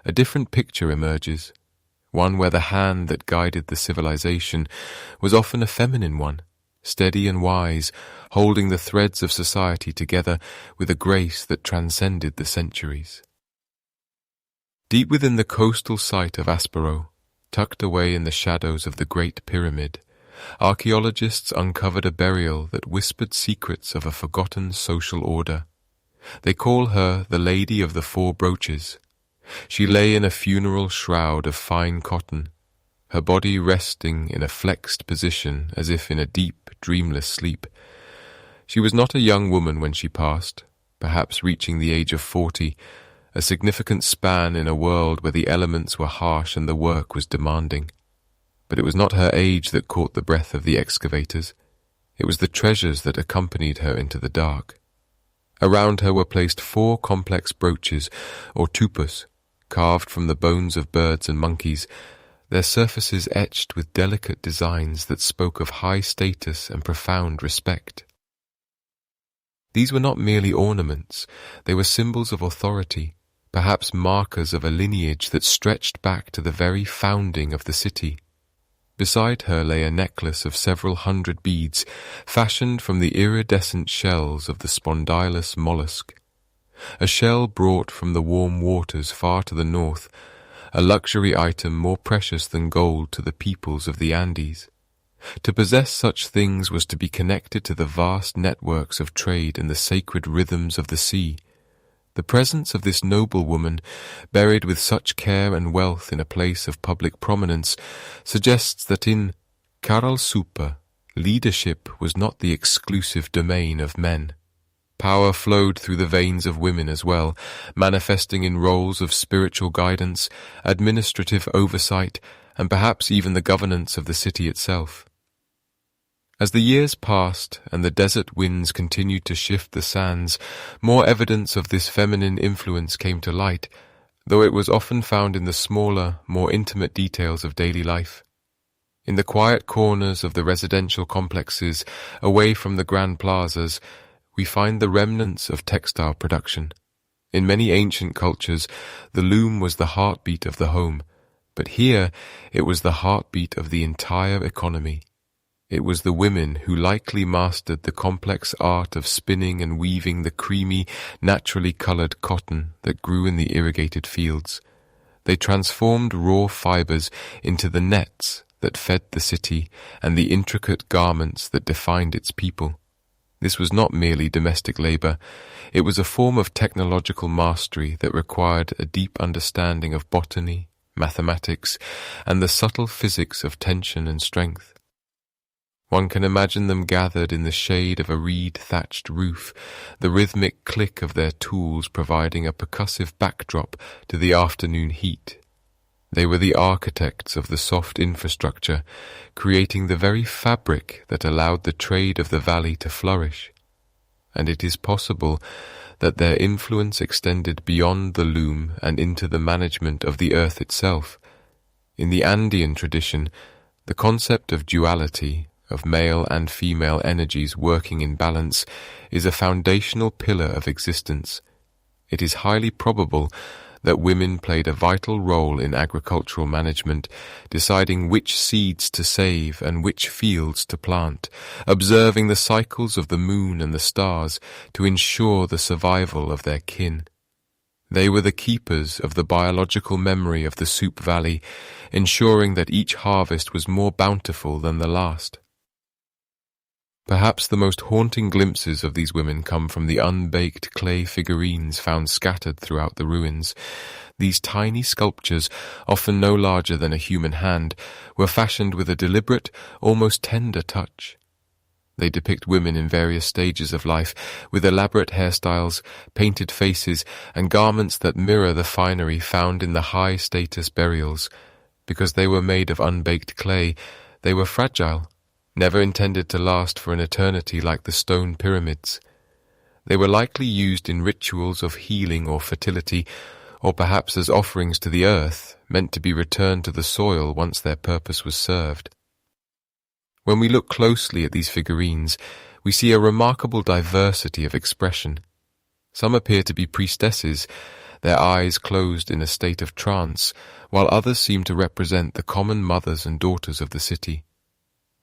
Speaker 2: a different picture emerges, one where the hand that guided the civilization was often a feminine one, steady and wise, holding the threads of society together with a grace that transcended the centuries. Deep within the coastal site of Aspero, tucked away in the shadows of the Great Pyramid, archaeologists uncovered a burial that whispered secrets of a forgotten social order. They call her the Lady of the Four Brooches. She lay in a funeral shroud of fine cotton, her body resting in a flexed position as if in a deep, dreamless sleep. She was not a young woman when she passed, perhaps reaching the age of 40, a significant span in a world where the elements were harsh and the work was demanding. But it was not her age that caught the breath of the excavators. It was the treasures that accompanied her into the dark. Around her were placed 4 complex brooches, or tupus, carved from the bones of birds and monkeys, their surfaces etched with delicate designs that spoke of high status and profound respect. These were not merely ornaments, they were symbols of authority, perhaps markers of a lineage that stretched back to the very founding of the city. Beside her lay a necklace of several hundred beads, fashioned from the iridescent shells of the spondylus mollusk. A shell brought from the warm waters far to the north, a luxury item more precious than gold to the peoples of the Andes. To possess such things was to be connected to the vast networks of trade and the sacred rhythms of the sea. The presence of this noble woman, buried with such care and wealth in a place of public prominence, suggests that in Caral-Supe, leadership was not the exclusive domain of men. Power flowed through the veins of women as well, manifesting in roles of spiritual guidance, administrative oversight, and perhaps even the governance of the city itself. As the years passed and the desert winds continued to shift the sands, more evidence of this feminine influence came to light, though it was often found in the smaller, more intimate details of daily life. In the quiet corners of the residential complexes, away from the grand plazas, we find the remnants of textile production. In many ancient cultures, the loom was the heartbeat of the home, but here it was the heartbeat of the entire economy. It was the women who likely mastered the complex art of spinning and weaving the creamy, naturally colored cotton that grew in the irrigated fields. They transformed raw fibers into the nets that fed the city and the intricate garments that defined its people. This was not merely domestic labor. It was a form of technological mastery that required a deep understanding of botany, mathematics, and the subtle physics of tension and strength. One can imagine them gathered in the shade of a reed-thatched roof, the rhythmic click of their tools providing a percussive backdrop to the afternoon heat. They were the architects of the soft infrastructure, creating the very fabric that allowed the trade of the valley to flourish. And it is possible that their influence extended beyond the loom and into the management of the earth itself. In the Andean tradition, the concept of duality, of male and female energies working in balance, is a foundational pillar of existence. It is highly probable that women played a vital role in agricultural management, deciding which seeds to save and which fields to plant, observing the cycles of the moon and the stars to ensure the survival of their kin. They were the keepers of the biological memory of the Supe Valley, ensuring that each harvest was more bountiful than the last. Perhaps the most haunting glimpses of these women come from the unbaked clay figurines found scattered throughout the ruins. These tiny sculptures, often no larger than a human hand, were fashioned with a deliberate, almost tender touch. They depict women in various stages of life, with elaborate hairstyles, painted faces, and garments that mirror the finery found in the high-status burials. Because they were made of unbaked clay, they were fragile, never intended to last for an eternity like the stone pyramids. They were likely used in rituals of healing or fertility, or perhaps as offerings to the earth, meant to be returned to the soil once their purpose was served. When we look closely at these figurines, we see a remarkable diversity of expression. Some appear to be priestesses, their eyes closed in a state of trance, while others seem to represent the common mothers and daughters of the city.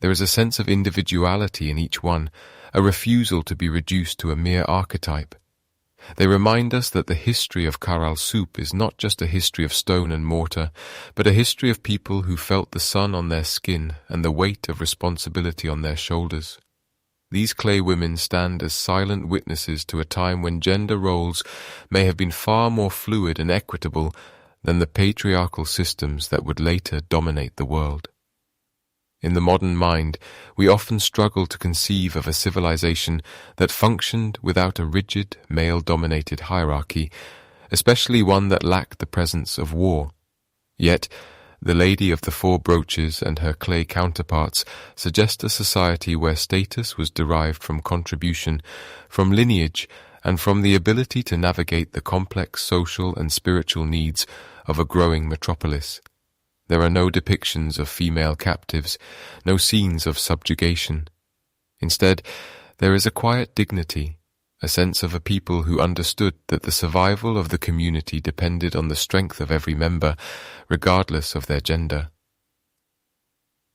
Speaker 2: There is a sense of individuality in each one, a refusal to be reduced to a mere archetype. They remind us that the history of Caral-Supe is not just a history of stone and mortar, but a history of people who felt the sun on their skin and the weight of responsibility on their shoulders. These clay women stand as silent witnesses to a time when gender roles may have been far more fluid and equitable than the patriarchal systems that would later dominate the world. In the modern mind, we often struggle to conceive of a civilization that functioned without a rigid, male-dominated hierarchy, especially one that lacked the presence of war. Yet, the Lady of the Four Brooches and her clay counterparts suggest a society where status was derived from contribution, from lineage, and from the ability to navigate the complex social and spiritual needs of a growing metropolis. There are no depictions of female captives, no scenes of subjugation. Instead, there is a quiet dignity, a sense of a people who understood that the survival of the community depended on the strength of every member, regardless of their gender.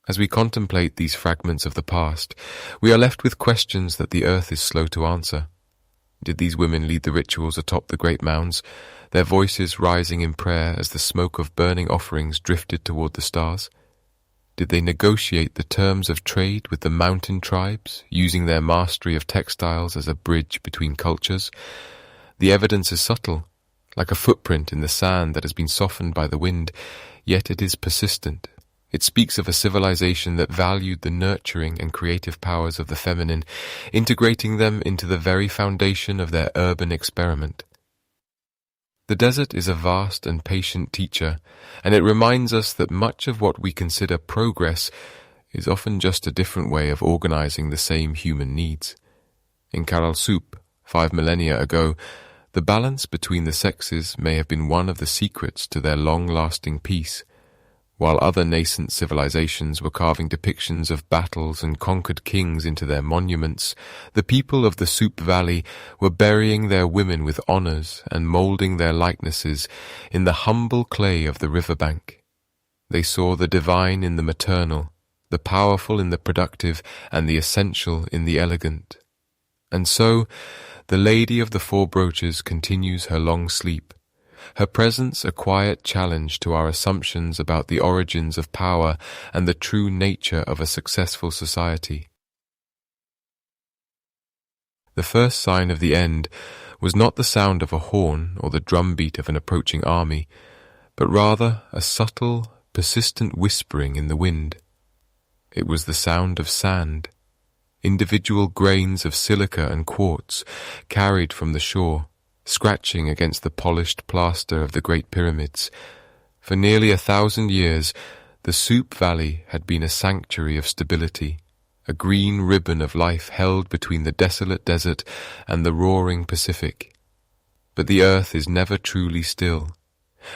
Speaker 2: As we contemplate these fragments of the past, we are left with questions that the earth is slow to answer. Did these women lead the rituals atop the great mounds, their voices rising in prayer as the smoke of burning offerings drifted toward the stars? Did they negotiate the terms of trade with the mountain tribes, using their mastery of textiles as a bridge between cultures? The evidence is subtle, like a footprint in the sand that has been softened by the wind, yet it is persistent. It speaks of a civilization that valued the nurturing and creative powers of the feminine, integrating them into the very foundation of their urban experiment. The desert is a vast and patient teacher, and it reminds us that much of what we consider progress is often just a different way of organizing the same human needs. In Caral-Supe, 5 millennia ago, the balance between the sexes may have been one of the secrets to their long-lasting peace. While other nascent civilizations were carving depictions of battles and conquered kings into their monuments, the people of the Supe Valley were burying their women with honors and molding their likenesses in the humble clay of the riverbank. They saw the divine in the maternal, the powerful in the productive, and the essential in the elegant. And so, the Lady of the Four Brooches continues her long sleep, her presence a quiet challenge to our assumptions about the origins of power and the true nature of a successful society. The first sign of the end was not the sound of a horn or the drumbeat of an approaching army, but rather a subtle, persistent whispering in the wind. It was the sound of sand, individual grains of silica and quartz carried from the shore, scratching against the polished plaster of the Great Pyramids. For nearly 1,000 years, the Supe Valley had been a sanctuary of stability, a green ribbon of life held between the desolate desert and the roaring Pacific. But the earth is never truly still,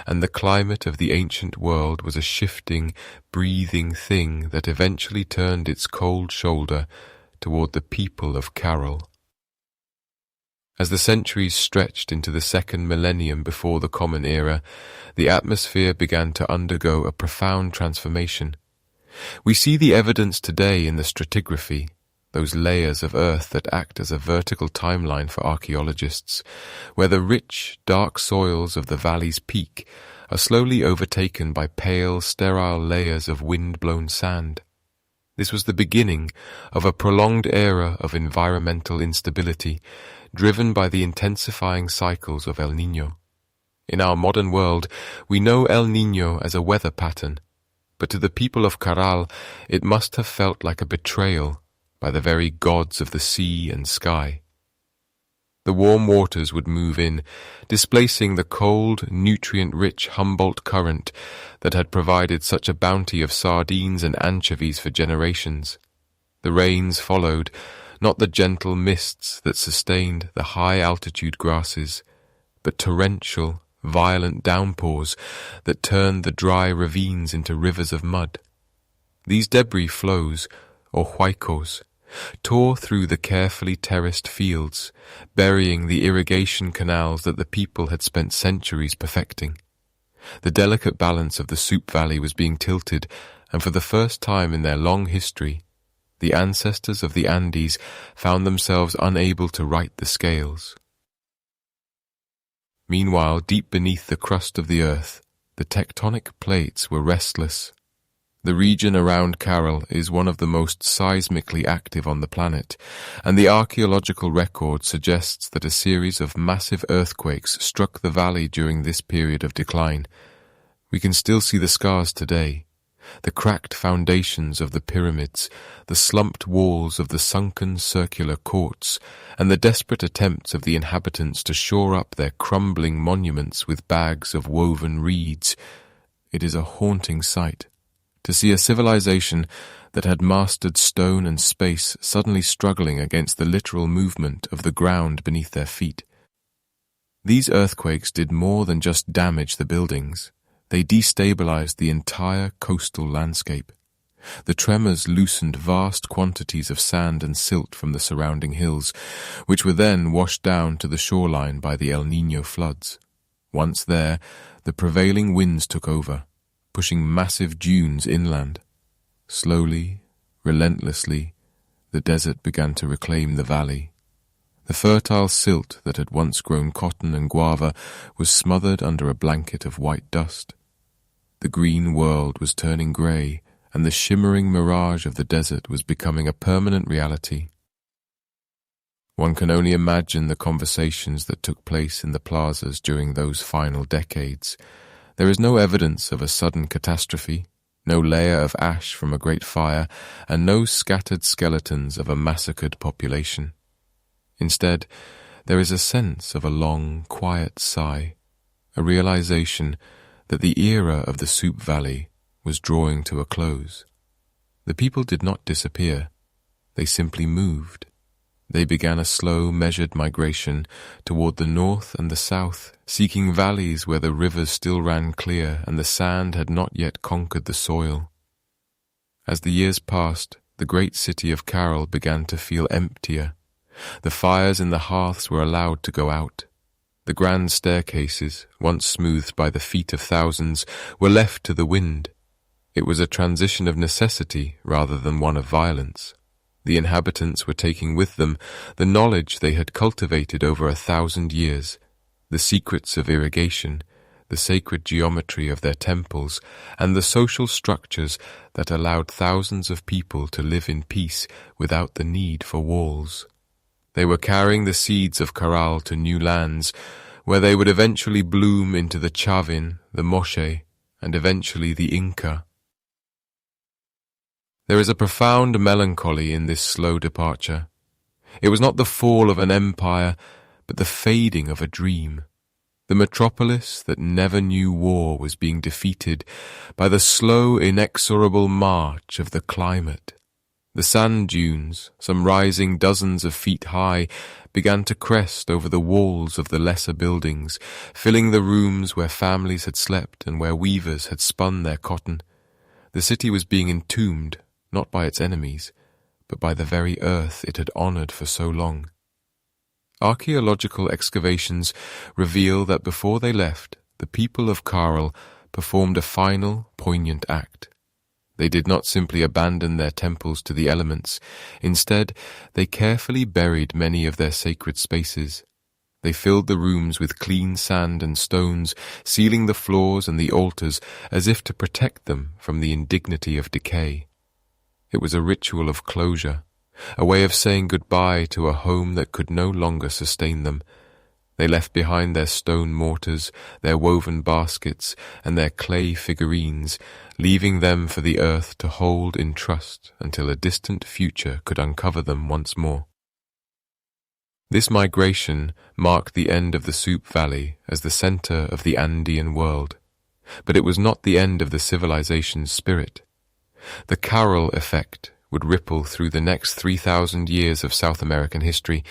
Speaker 2: and the climate of the ancient world was a shifting, breathing thing that eventually turned its cold shoulder toward the people of Caral. As the centuries stretched into the second millennium before the Common Era, the atmosphere began to undergo a profound transformation. We see the evidence today in the stratigraphy, those layers of earth that act as a vertical timeline for archaeologists, where the rich, dark soils of the valley's peak are slowly overtaken by pale, sterile layers of wind-blown sand. This was the beginning of a prolonged era of environmental instability, driven by the intensifying cycles of El Niño. In our modern world, we know El Niño as a weather pattern, but to the people of Caral, it must have felt like a betrayal by the very gods of the sea and sky. The warm waters would move in, displacing the cold, nutrient-rich Humboldt current that had provided such a bounty of sardines and anchovies for generations. The rains followed, not the gentle mists that sustained the high-altitude grasses, but torrential, violent downpours that turned the dry ravines into rivers of mud. These debris flows, or huaicos, tore through the carefully terraced fields, burying the irrigation canals that the people had spent centuries perfecting. The delicate balance of the Supe Valley was being tilted, and for the first time in their long history, the ancestors of the Andes found themselves unable to right the scales. Meanwhile, deep beneath the crust of the earth, the tectonic plates were restless. The region around Caral is one of the most seismically active on the planet, and the archaeological record suggests that a series of massive earthquakes struck the valley during this period of decline. We can still see the scars today, the cracked foundations of the pyramids, the slumped walls of the sunken circular courts, and the desperate attempts of the inhabitants to shore up their crumbling monuments with bags of woven reeds. It is a haunting sight to see a civilization that had mastered stone and space suddenly struggling against the literal movement of the ground beneath their feet. These earthquakes did more than just damage the buildings. They destabilized the entire coastal landscape. The tremors loosened vast quantities of sand and silt from the surrounding hills, which were then washed down to the shoreline by the El Niño floods. Once there, the prevailing winds took over, pushing massive dunes inland. Slowly, relentlessly, the desert began to reclaim the valley. The fertile silt that had once grown cotton and guava was smothered under a blanket of white dust. The green world was turning grey, and the shimmering mirage of the desert was becoming a permanent reality. One can only imagine the conversations that took place in the plazas during those final decades. There is no evidence of a sudden catastrophe, no layer of ash from a great fire, and no scattered skeletons of a massacred population. Instead, there is a sense of a long, quiet sigh, a realization that the era of the Supe Valley was drawing to a close. The people did not disappear. They simply moved. They began a slow, measured migration toward the north and the south, seeking valleys where the rivers still ran clear and the sand had not yet conquered the soil. As the years passed, the great city of Caral began to feel emptier. The fires in the hearths were allowed to go out. The grand staircases, once smoothed by the feet of thousands, were left to the wind. It was a transition of necessity rather than one of violence. The inhabitants were taking with them the knowledge they had cultivated over 1,000 years, the secrets of irrigation, the sacred geometry of their temples, and the social structures that allowed thousands of people to live in peace without the need for walls. They were carrying the seeds of Caral to new lands, where they would eventually bloom into the Chavin, the Moche, and eventually the Inca. There is a profound melancholy in this slow departure. It was not the fall of an empire, but the fading of a dream. The metropolis that never knew war was being defeated by the slow, inexorable march of the climate. The sand dunes, some rising dozens of feet high, began to crest over the walls of the lesser buildings, filling the rooms where families had slept and where weavers had spun their cotton. The city was being entombed, not by its enemies, but by the very earth it had honored for so long. Archaeological excavations reveal that before they left, the people of Caral performed a final, poignant act. They did not simply abandon their temples to the elements. Instead, they carefully buried many of their sacred spaces. They filled the rooms with clean sand and stones, sealing the floors and the altars as if to protect them from the indignity of decay. It was a ritual of closure, a way of saying goodbye to a home that could no longer sustain them. They left behind their stone mortars, their woven baskets, and their clay figurines, leaving them for the earth to hold in trust until a distant future could uncover them once more. This migration marked the end of the Supe Valley as the center of the Andean world, but it was not the end of the civilization's spirit. The Caral effect would ripple through the next 3,000 years of South American history.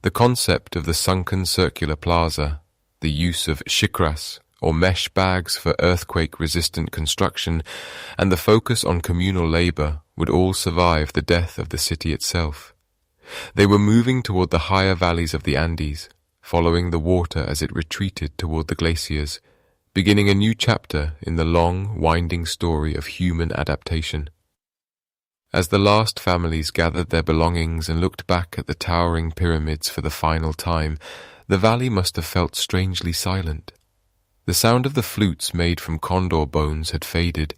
Speaker 2: The concept of the sunken circular plaza, the use of chicras, or mesh bags for earthquake-resistant construction, and the focus on communal labor would all survive the death of the city itself. They were moving toward the higher valleys of the Andes, following the water as it retreated toward the glaciers, beginning a new chapter in the long, winding story of human adaptation. As the last families gathered their belongings and looked back at the towering pyramids for the final time, the valley must have felt strangely silent. The sound of the flutes made from condor bones had faded.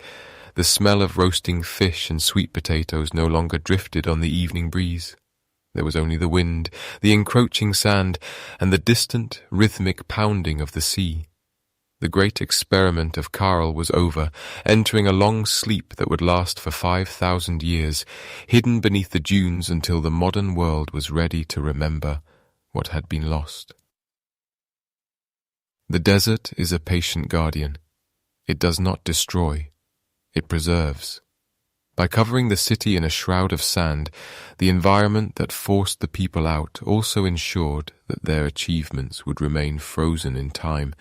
Speaker 2: The smell of roasting fish and sweet potatoes no longer drifted on the evening breeze. There was only the wind, the encroaching sand, and the distant, rhythmic pounding of the sea. The great experiment of Caral was over, entering a long sleep that would last for 5,000 years, hidden beneath the dunes until the modern world was ready to remember what had been lost. The desert is a patient guardian. It does not destroy, it preserves. By covering the city in a shroud of sand, the environment that forced the people out also ensured that their achievements would remain frozen in time.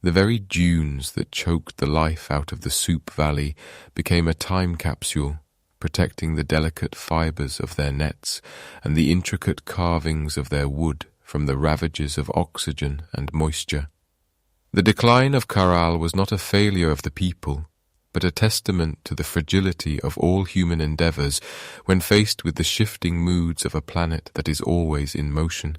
Speaker 2: The very dunes that choked the life out of the Supe Valley became a time capsule, protecting the delicate fibers of their nets and the intricate carvings of their wood from the ravages of oxygen and moisture. The decline of Caral was not a failure of the people, but a testament to the fragility of all human endeavors when faced with the shifting moods of a planet that is always in motion.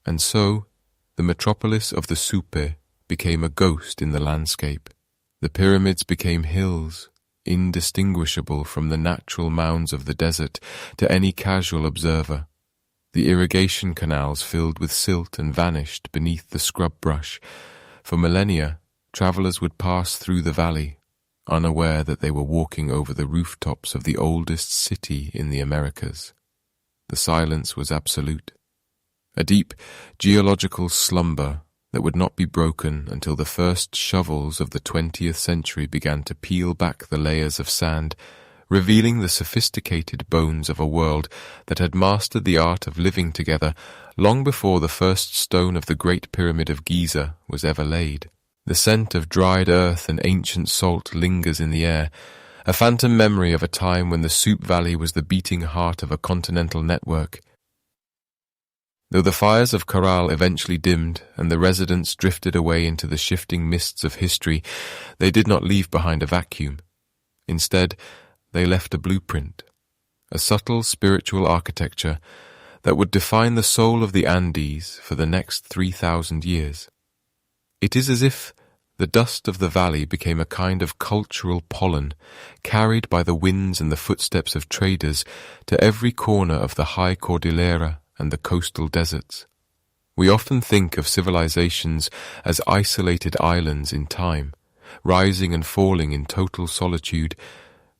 Speaker 2: And so, the metropolis of the Supe became a ghost in the landscape. The pyramids became hills, indistinguishable from the natural mounds of the desert to any casual observer. The irrigation canals filled with silt and vanished beneath the scrub brush. For millennia, travelers would pass through the valley, unaware that they were walking over the rooftops of the oldest city in the Americas. The silence was absolute. A deep geological slumber that would not be broken until the first shovels of the 20th century began to peel back the layers of sand, revealing the sophisticated bones of a world that had mastered the art of living together long before the first stone of the Great Pyramid of Giza was ever laid. The scent of dried earth and ancient salt lingers in the air, a phantom memory of a time when the Supe Valley was the beating heart of a continental network. Though the fires of Caral eventually dimmed and the residents drifted away into the shifting mists of history, they did not leave behind a vacuum. Instead, they left a blueprint, a subtle spiritual architecture that would define the soul of the Andes for the next 3,000 years. It is as if the dust of the valley became a kind of cultural pollen, carried by the winds and the footsteps of traders to every corner of the high Cordillera and the coastal deserts. We often think of civilizations as isolated islands in time, rising and falling in total solitude,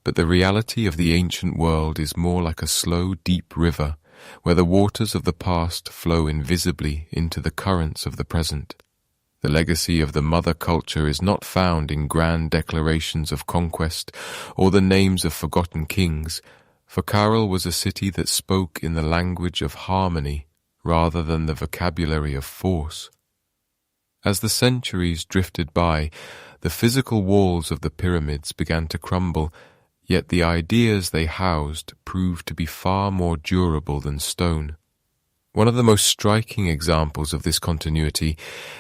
Speaker 2: but the reality of the ancient world is more like a slow, deep river, where the waters of the past flow invisibly into the currents of the present. The legacy of the mother culture is not found in grand declarations of conquest or the names of forgotten kings, for Caral was a city that spoke in the language of harmony rather than the vocabulary of force. As the centuries drifted by, the physical walls of the pyramids began to crumble, yet the ideas they housed proved to be far more durable than stone. One of the most striking examples of this continuity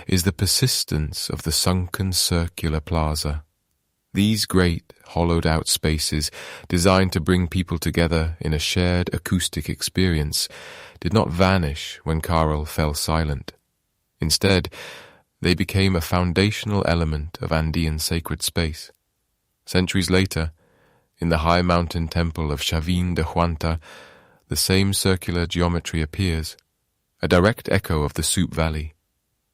Speaker 2: is the persistence of the sunken circular plaza. These great, hollowed-out spaces, designed to bring people together in a shared acoustic experience, did not vanish when Caral fell silent. Instead, they became a foundational element of Andean sacred space. Centuries later, in the high mountain temple of Chavin de Huanta, the same circular geometry appears, a direct echo of the Supe Valley.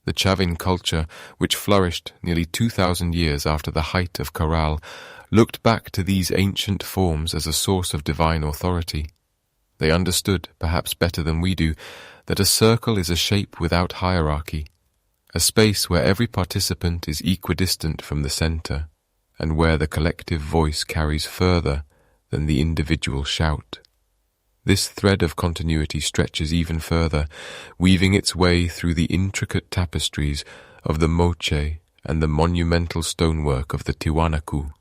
Speaker 2: The Chavin culture, which flourished nearly 2,000 years after the height of Caral, looked back to these ancient forms as a source of divine authority. They understood, perhaps better than we do, that a circle is a shape without hierarchy, a space where every participant is equidistant from the center, and where the collective voice carries further than the individual shout. This thread of continuity stretches even further, weaving its way through the intricate tapestries of the Moche and the monumental stonework of the Tiwanaku.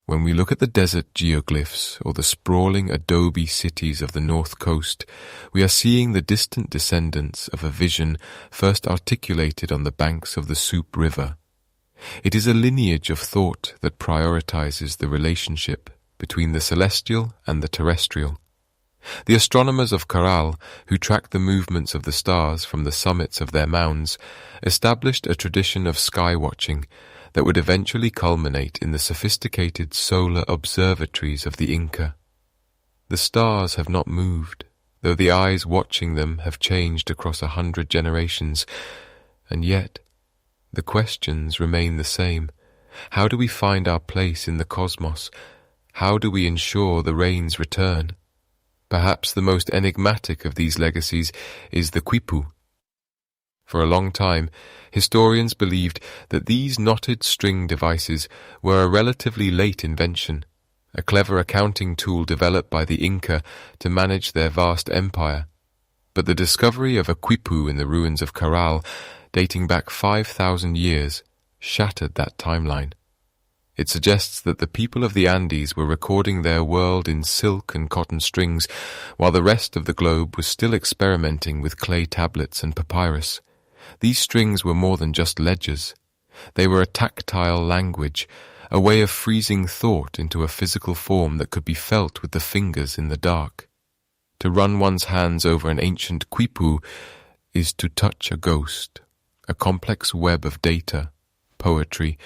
Speaker 2: When we look at the desert geoglyphs or the sprawling adobe cities of the north coast, we are seeing the distant descendants of a vision first articulated on the banks of the Supe River. It is a lineage of thought that prioritizes the relationship between the celestial and the terrestrial. The astronomers of Caral, who tracked the movements of the stars from the summits of their mounds, established a tradition of sky-watching that would eventually culminate in the sophisticated solar observatories of the Inca. The stars have not moved, though the eyes watching them have changed across 100 generations, and yet the questions remain the same. How do we find our place in the cosmos? How do we ensure the rains return? Perhaps the most enigmatic of these legacies is the Quipu. For a long time, historians believed that these knotted string devices were a relatively late invention, a clever accounting tool developed by the Inca to manage their vast empire. But the discovery of a Quipu in the ruins of Caral, dating back 5,000 years, shattered that timeline.
Speaker 1: It suggests that the people of the Andes were recording their world in silk and cotton strings, while the rest of the globe was still experimenting with clay tablets and papyrus. These strings were more than just ledgers. They were a tactile language, a way of freezing thought into a physical form that could be felt with the fingers in the dark. To run one's hands over an ancient quipu is to touch a ghost, a complex web of data, poetry,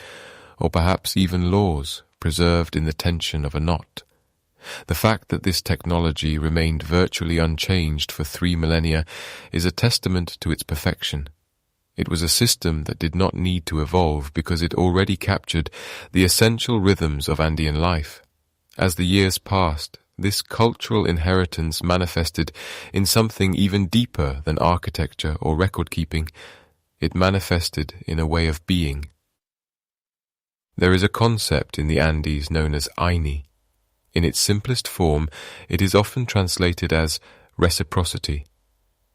Speaker 1: or perhaps even laws preserved in the tension of a knot. The fact that this technology remained virtually unchanged for 3 millennia is a testament to its perfection. It was a system that did not need to evolve because it already captured the essential rhythms of Andean life. As the years passed, this cultural inheritance manifested in something even deeper than architecture or record-keeping. It manifested in a way of being. There is a concept in the Andes known as Aini. In its simplest form, it is often translated as reciprocity,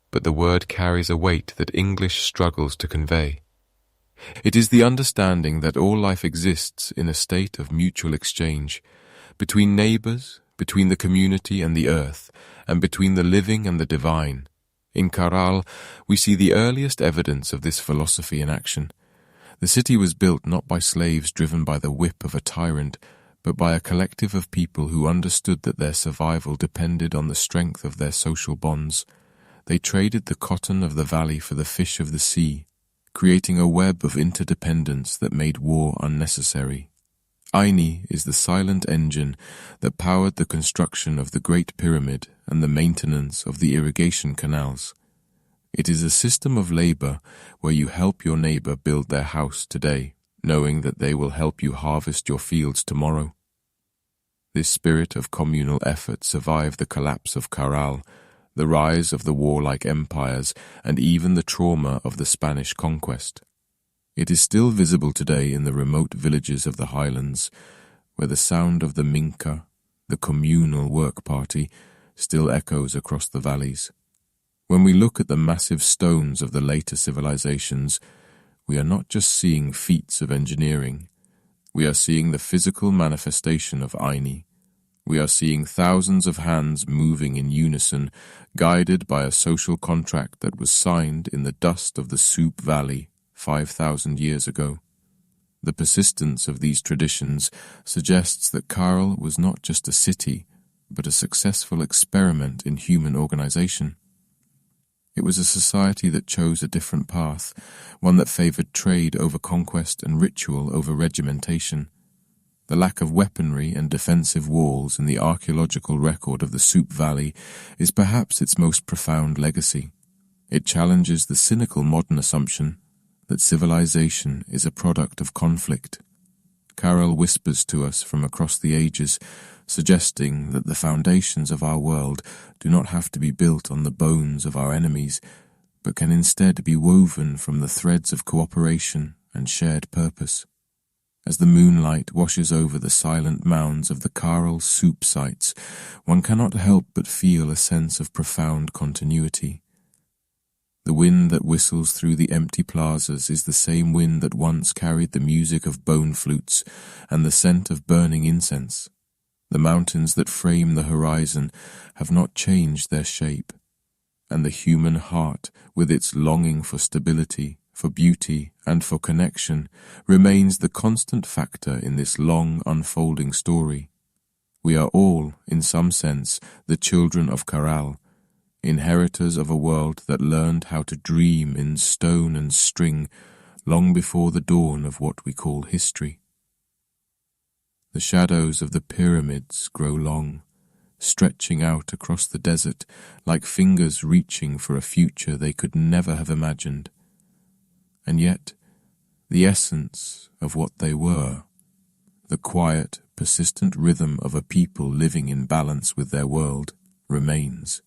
Speaker 1: but the word carries a weight that English struggles to convey. It is the understanding that all life exists in a state of mutual exchange, between neighbors, between the community and the earth, and between the living and the divine. In Caral, we see the earliest evidence of this philosophy in action. The city was built not by slaves driven by the whip of a tyrant, but by a collective of people who understood that their survival depended on the strength of their social bonds. They traded the cotton of the valley for the fish of the sea, creating a web of interdependence that made war unnecessary. Aini is the silent engine that powered the construction of the Great Pyramid and the maintenance of the irrigation canals. It is a system of labor where you help your neighbor build their house today, knowing that they will help you harvest your fields tomorrow. This spirit of communal effort survived the collapse of Caral, the rise of the warlike empires, and even the trauma of the Spanish conquest. It is still visible today in the remote villages of the highlands, where the sound of the minca, the communal work party, still echoes across the valleys. When we look at the massive stones of the later civilizations, we are not just seeing feats of engineering. We are seeing the physical manifestation of Aini. We are seeing thousands of hands moving in unison, guided by a social contract that was signed in the dust of the Supe Valley 5,000 years ago. The persistence of these traditions suggests that Caral was not just a city, but a successful experiment in human organization. It was a society that chose a different path, one that favored trade over conquest and ritual over regimentation. The lack of weaponry and defensive walls in the archaeological record of the Supe Valley is perhaps its most profound legacy. It challenges the cynical modern assumption that civilization is a product of conflict. Caral whispers to us from across the ages, suggesting that the foundations of our world do not have to be built on the bones of our enemies, but can instead be woven from the threads of cooperation and shared purpose. As the moonlight washes over the silent mounds of the Caral-Supe sites, one cannot help but feel a sense of profound continuity. The wind that whistles through the empty plazas is the same wind that once carried the music of bone flutes and the scent of burning incense. The mountains that frame the horizon have not changed their shape, and the human heart, with its longing for stability, for beauty, and for connection, remains the constant factor in this long unfolding story. We are all, in some sense, the children of Caral, inheritors of a world that learned how to dream in stone and string long before the dawn of what we call history. The shadows of the pyramids grow long, stretching out across the desert like fingers reaching for a future they could never have imagined. And yet, the essence of what they were, the quiet, persistent rhythm of a people living in balance with their world, remains.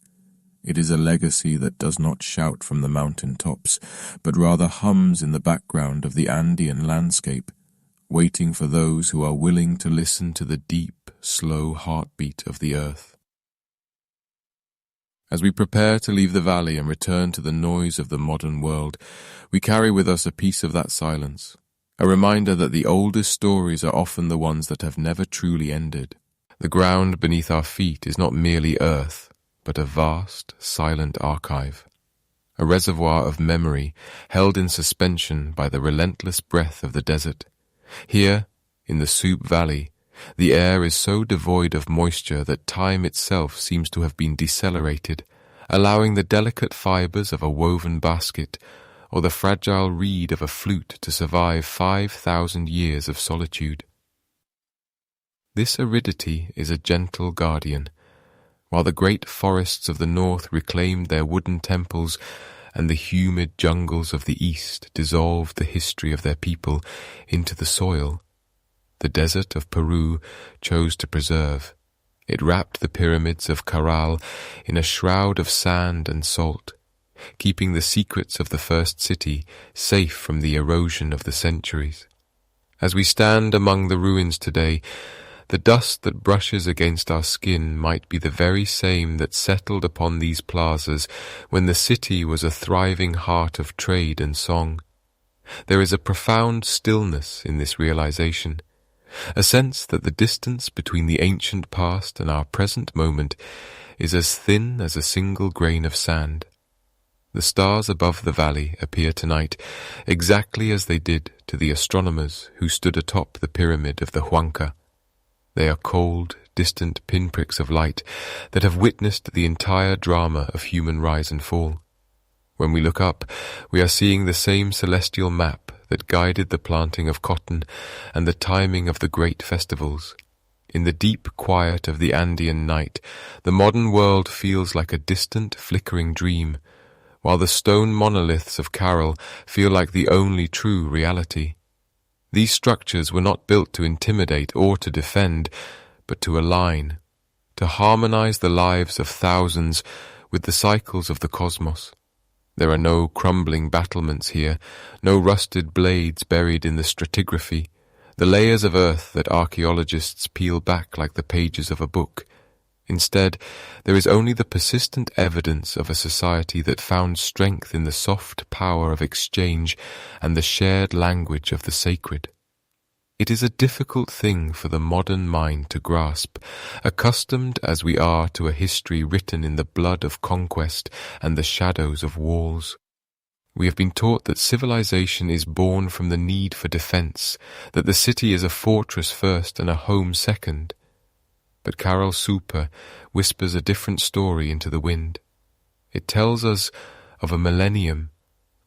Speaker 1: It is a legacy that does not shout from the mountain tops, but rather hums in the background of the Andean landscape, waiting for those who are willing to listen to the deep, slow heartbeat of the earth. As we prepare to leave the valley and return to the noise of the modern world, we carry with us a piece of that silence, A reminder that the oldest stories are often the ones that have never truly ended. The ground beneath our feet is not merely earth, but a vast, silent archive. A reservoir of memory held in suspension by the relentless breath of the desert. Here, in the Supe Valley, the air is so devoid of moisture that time itself seems to have been decelerated, allowing the delicate fibers of a woven basket or the fragile reed of a flute to survive 5,000 years of solitude. This aridity is a gentle guardian, while the great forests of the north reclaimed their wooden temples and the humid jungles of the east dissolved the history of their people into the soil. The desert of Peru chose to preserve. It wrapped the pyramids of Caral in a shroud of sand and salt, keeping the secrets of the first city safe from the erosion of the centuries. As we stand among the ruins today, the dust that brushes against our skin might be the very same that settled upon these plazas when the city was a thriving heart of trade and song. There is a profound stillness in this realization, a sense that the distance between the ancient past and our present moment is as thin as a single grain of sand. The stars above the valley appear tonight exactly as they did to the astronomers who stood atop the pyramid of the Huanca. They are cold, distant pinpricks of light that have witnessed the entire drama of human rise and fall. When we look up, we are seeing the same celestial map that guided the planting of cotton and the timing of the great festivals. In the deep quiet of the Andean night, the modern world feels like a distant, flickering dream, while the stone monoliths of Caral feel like the only true reality. These structures were not built to intimidate or to defend, but to align, to harmonize the lives of thousands with the cycles of the cosmos. There are no crumbling battlements here, no rusted blades buried in the stratigraphy, the layers of earth that archaeologists peel back like the pages of a book. Instead, there is only the persistent evidence of a society that found strength in the soft power of exchange and the shared language of the sacred. It is a difficult thing for the modern mind to grasp, accustomed as we are to a history written in the blood of conquest and the shadows of walls. We have been taught that civilization is born from the need for defense, that the city is a fortress first and a home second. But Caral-Supe whispers a different story into the wind. It tells us of a millennium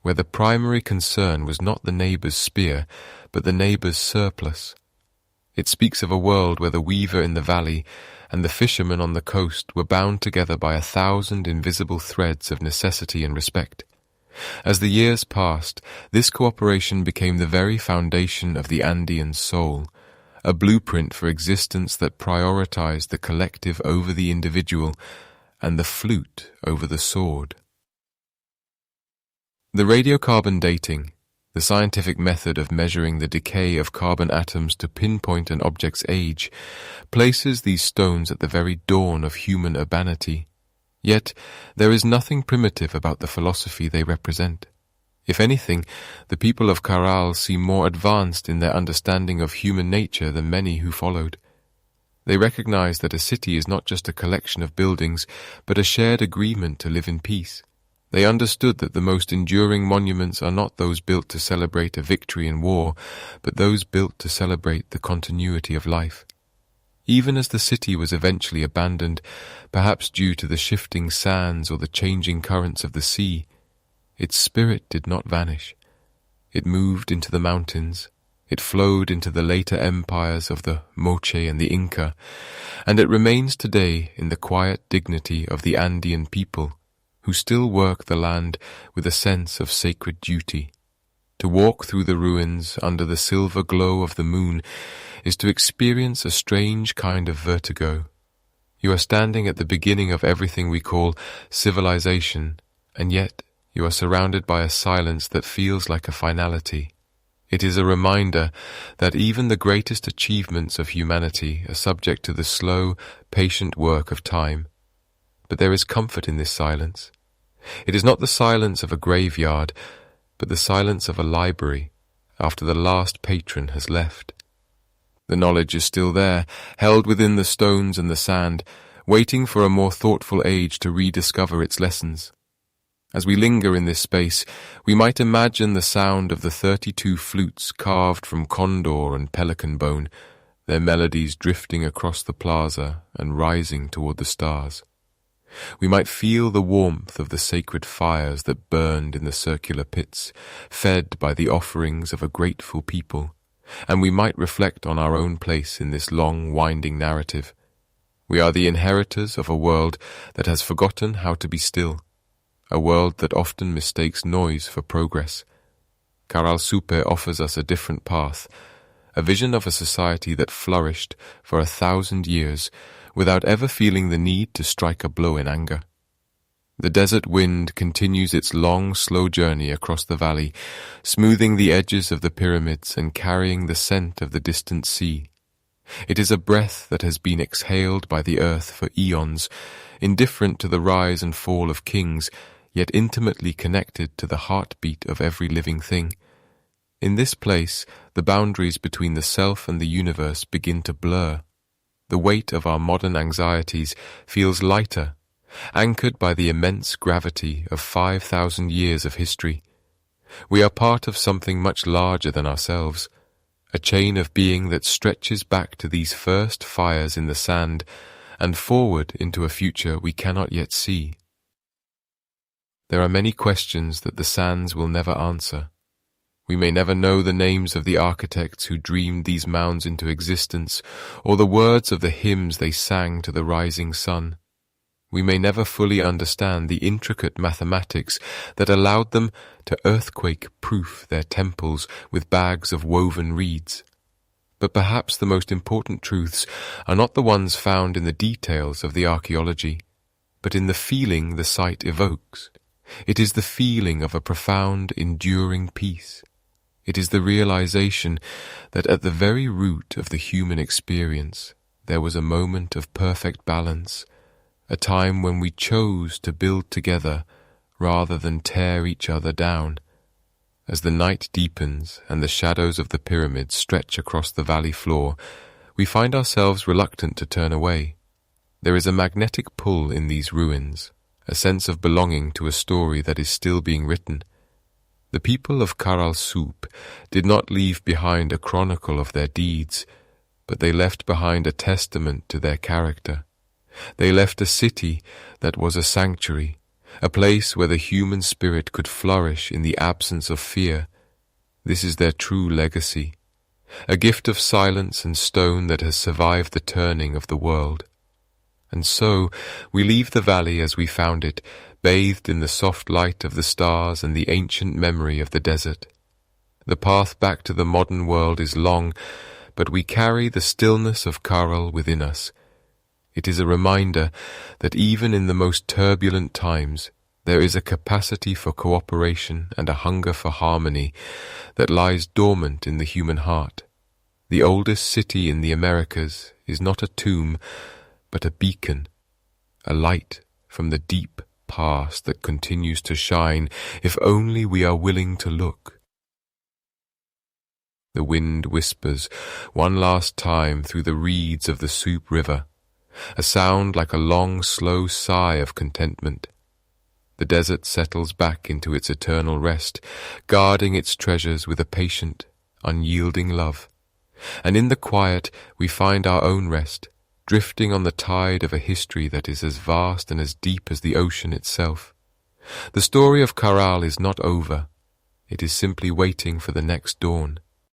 Speaker 1: where the primary concern was not the neighbor's spear, but the neighbor's surplus. It speaks of a world where the weaver in the valley and the fisherman on the coast were bound together by 1,000 invisible threads of necessity and respect. As the years passed, this cooperation became the very foundation of the Andean soul, a blueprint for existence that prioritized the collective over the individual and the flute over the sword. The radiocarbon dating, the scientific method of measuring the decay of carbon atoms to pinpoint an object's age, places these stones at the very dawn of human urbanity. Yet there is nothing primitive about the philosophy they represent. If anything, the people of Caral seem more advanced in their understanding of human nature than many who followed. They recognize that a city is not just a collection of buildings, but a shared agreement to live in peace. They understood that the most enduring monuments are not those built to celebrate a victory in war, but those built to celebrate the continuity of life. Even as the city was eventually abandoned, perhaps due to the shifting sands or the changing currents of the sea, its spirit did not vanish. It moved into the mountains, it flowed into the later empires of the Moche and the Inca, and it remains today in the quiet dignity of the Andean people, who still work the land with a sense of sacred duty. To walk through the ruins under the silver glow of the moon is to experience a strange kind of vertigo. You are standing at the beginning of everything we call civilization, and yet you are surrounded by a silence that feels like a finality. It is a reminder that even the greatest achievements of humanity are subject to the slow, patient work of time. But there is comfort in this silence. It is not the silence of a graveyard, but the silence of a library,
Speaker 2: after the last patron has left. The knowledge is still there, held within the stones and the sand, waiting for a more thoughtful age to rediscover its lessons. As we linger in this space, we might imagine the sound of the 32 flutes carved from condor and pelican bone, their melodies drifting across the plaza and rising toward the stars. We might feel the warmth of the sacred fires that burned in the circular pits, fed by the offerings of a grateful people, and we might reflect on our own place in this long, winding narrative. We are the inheritors of a world that has forgotten how to be still, a world that often mistakes noise for progress. Caral-Supe offers us a different path, a vision of a society that flourished for 1,000 years without ever feeling the need to strike a blow in anger. The desert wind continues its long, slow journey across the valley, smoothing the edges of the pyramids and carrying the scent of the distant sea. It is a breath that has been exhaled by the earth for eons, indifferent to the rise and fall of kings, yet intimately connected to the heartbeat of every living thing. In this place, the boundaries between the self and the universe begin to blur. The weight of our modern anxieties feels lighter, anchored by the immense gravity of 5,000 years of history. We are part of something much larger than ourselves, a chain of being that stretches back to these first fires in the sand and forward into a future we cannot yet see. There are many questions that the sands will never answer. We may never know the names of the architects who dreamed these mounds into existence, or the words of the hymns they sang to the rising sun. We may never fully understand the intricate mathematics that allowed them to earthquake-proof their temples with bags of woven reeds. But perhaps the most important truths are not the ones found in the details of the archaeology, but in the feeling the site evokes. It is the feeling of a profound, enduring peace. It is the realization that at the very root of the human experience there was a moment of perfect balance, a time when we chose to build together rather than tear each other down. As the night deepens and the shadows of the pyramids stretch across the valley floor, we find ourselves reluctant to turn away. There is a magnetic pull in these ruins, a sense of belonging to a story that is still being written. The people of Caral-Supe did not leave behind a chronicle of their deeds, but they left behind a testament to their character. They left a city that was a sanctuary, a place where the human spirit could flourish in the absence of fear. This is their true legacy, a gift of silence and stone that has survived the turning of the world. And so we leave the valley as we found it, bathed in the soft light of the stars and the ancient memory of the desert. The path back to the modern world is long, but we carry the stillness of Caral within us. It is a reminder that even in the most turbulent times, there is a capacity for cooperation and a hunger for harmony that lies dormant in the human heart. The oldest city in the Americas is not a tomb, but a beacon, a light from the deep past that continues to shine if only we are willing to look. The wind whispers one last time through the reeds of the Supe River, a sound like a long, slow sigh of contentment. The desert settles back into its eternal rest, guarding its treasures with a patient, unyielding love. And in the quiet we find our own rest, drifting on the tide of a history that is as vast and as deep as the ocean itself. The story of Caral is not over. It is simply waiting for the next dawn.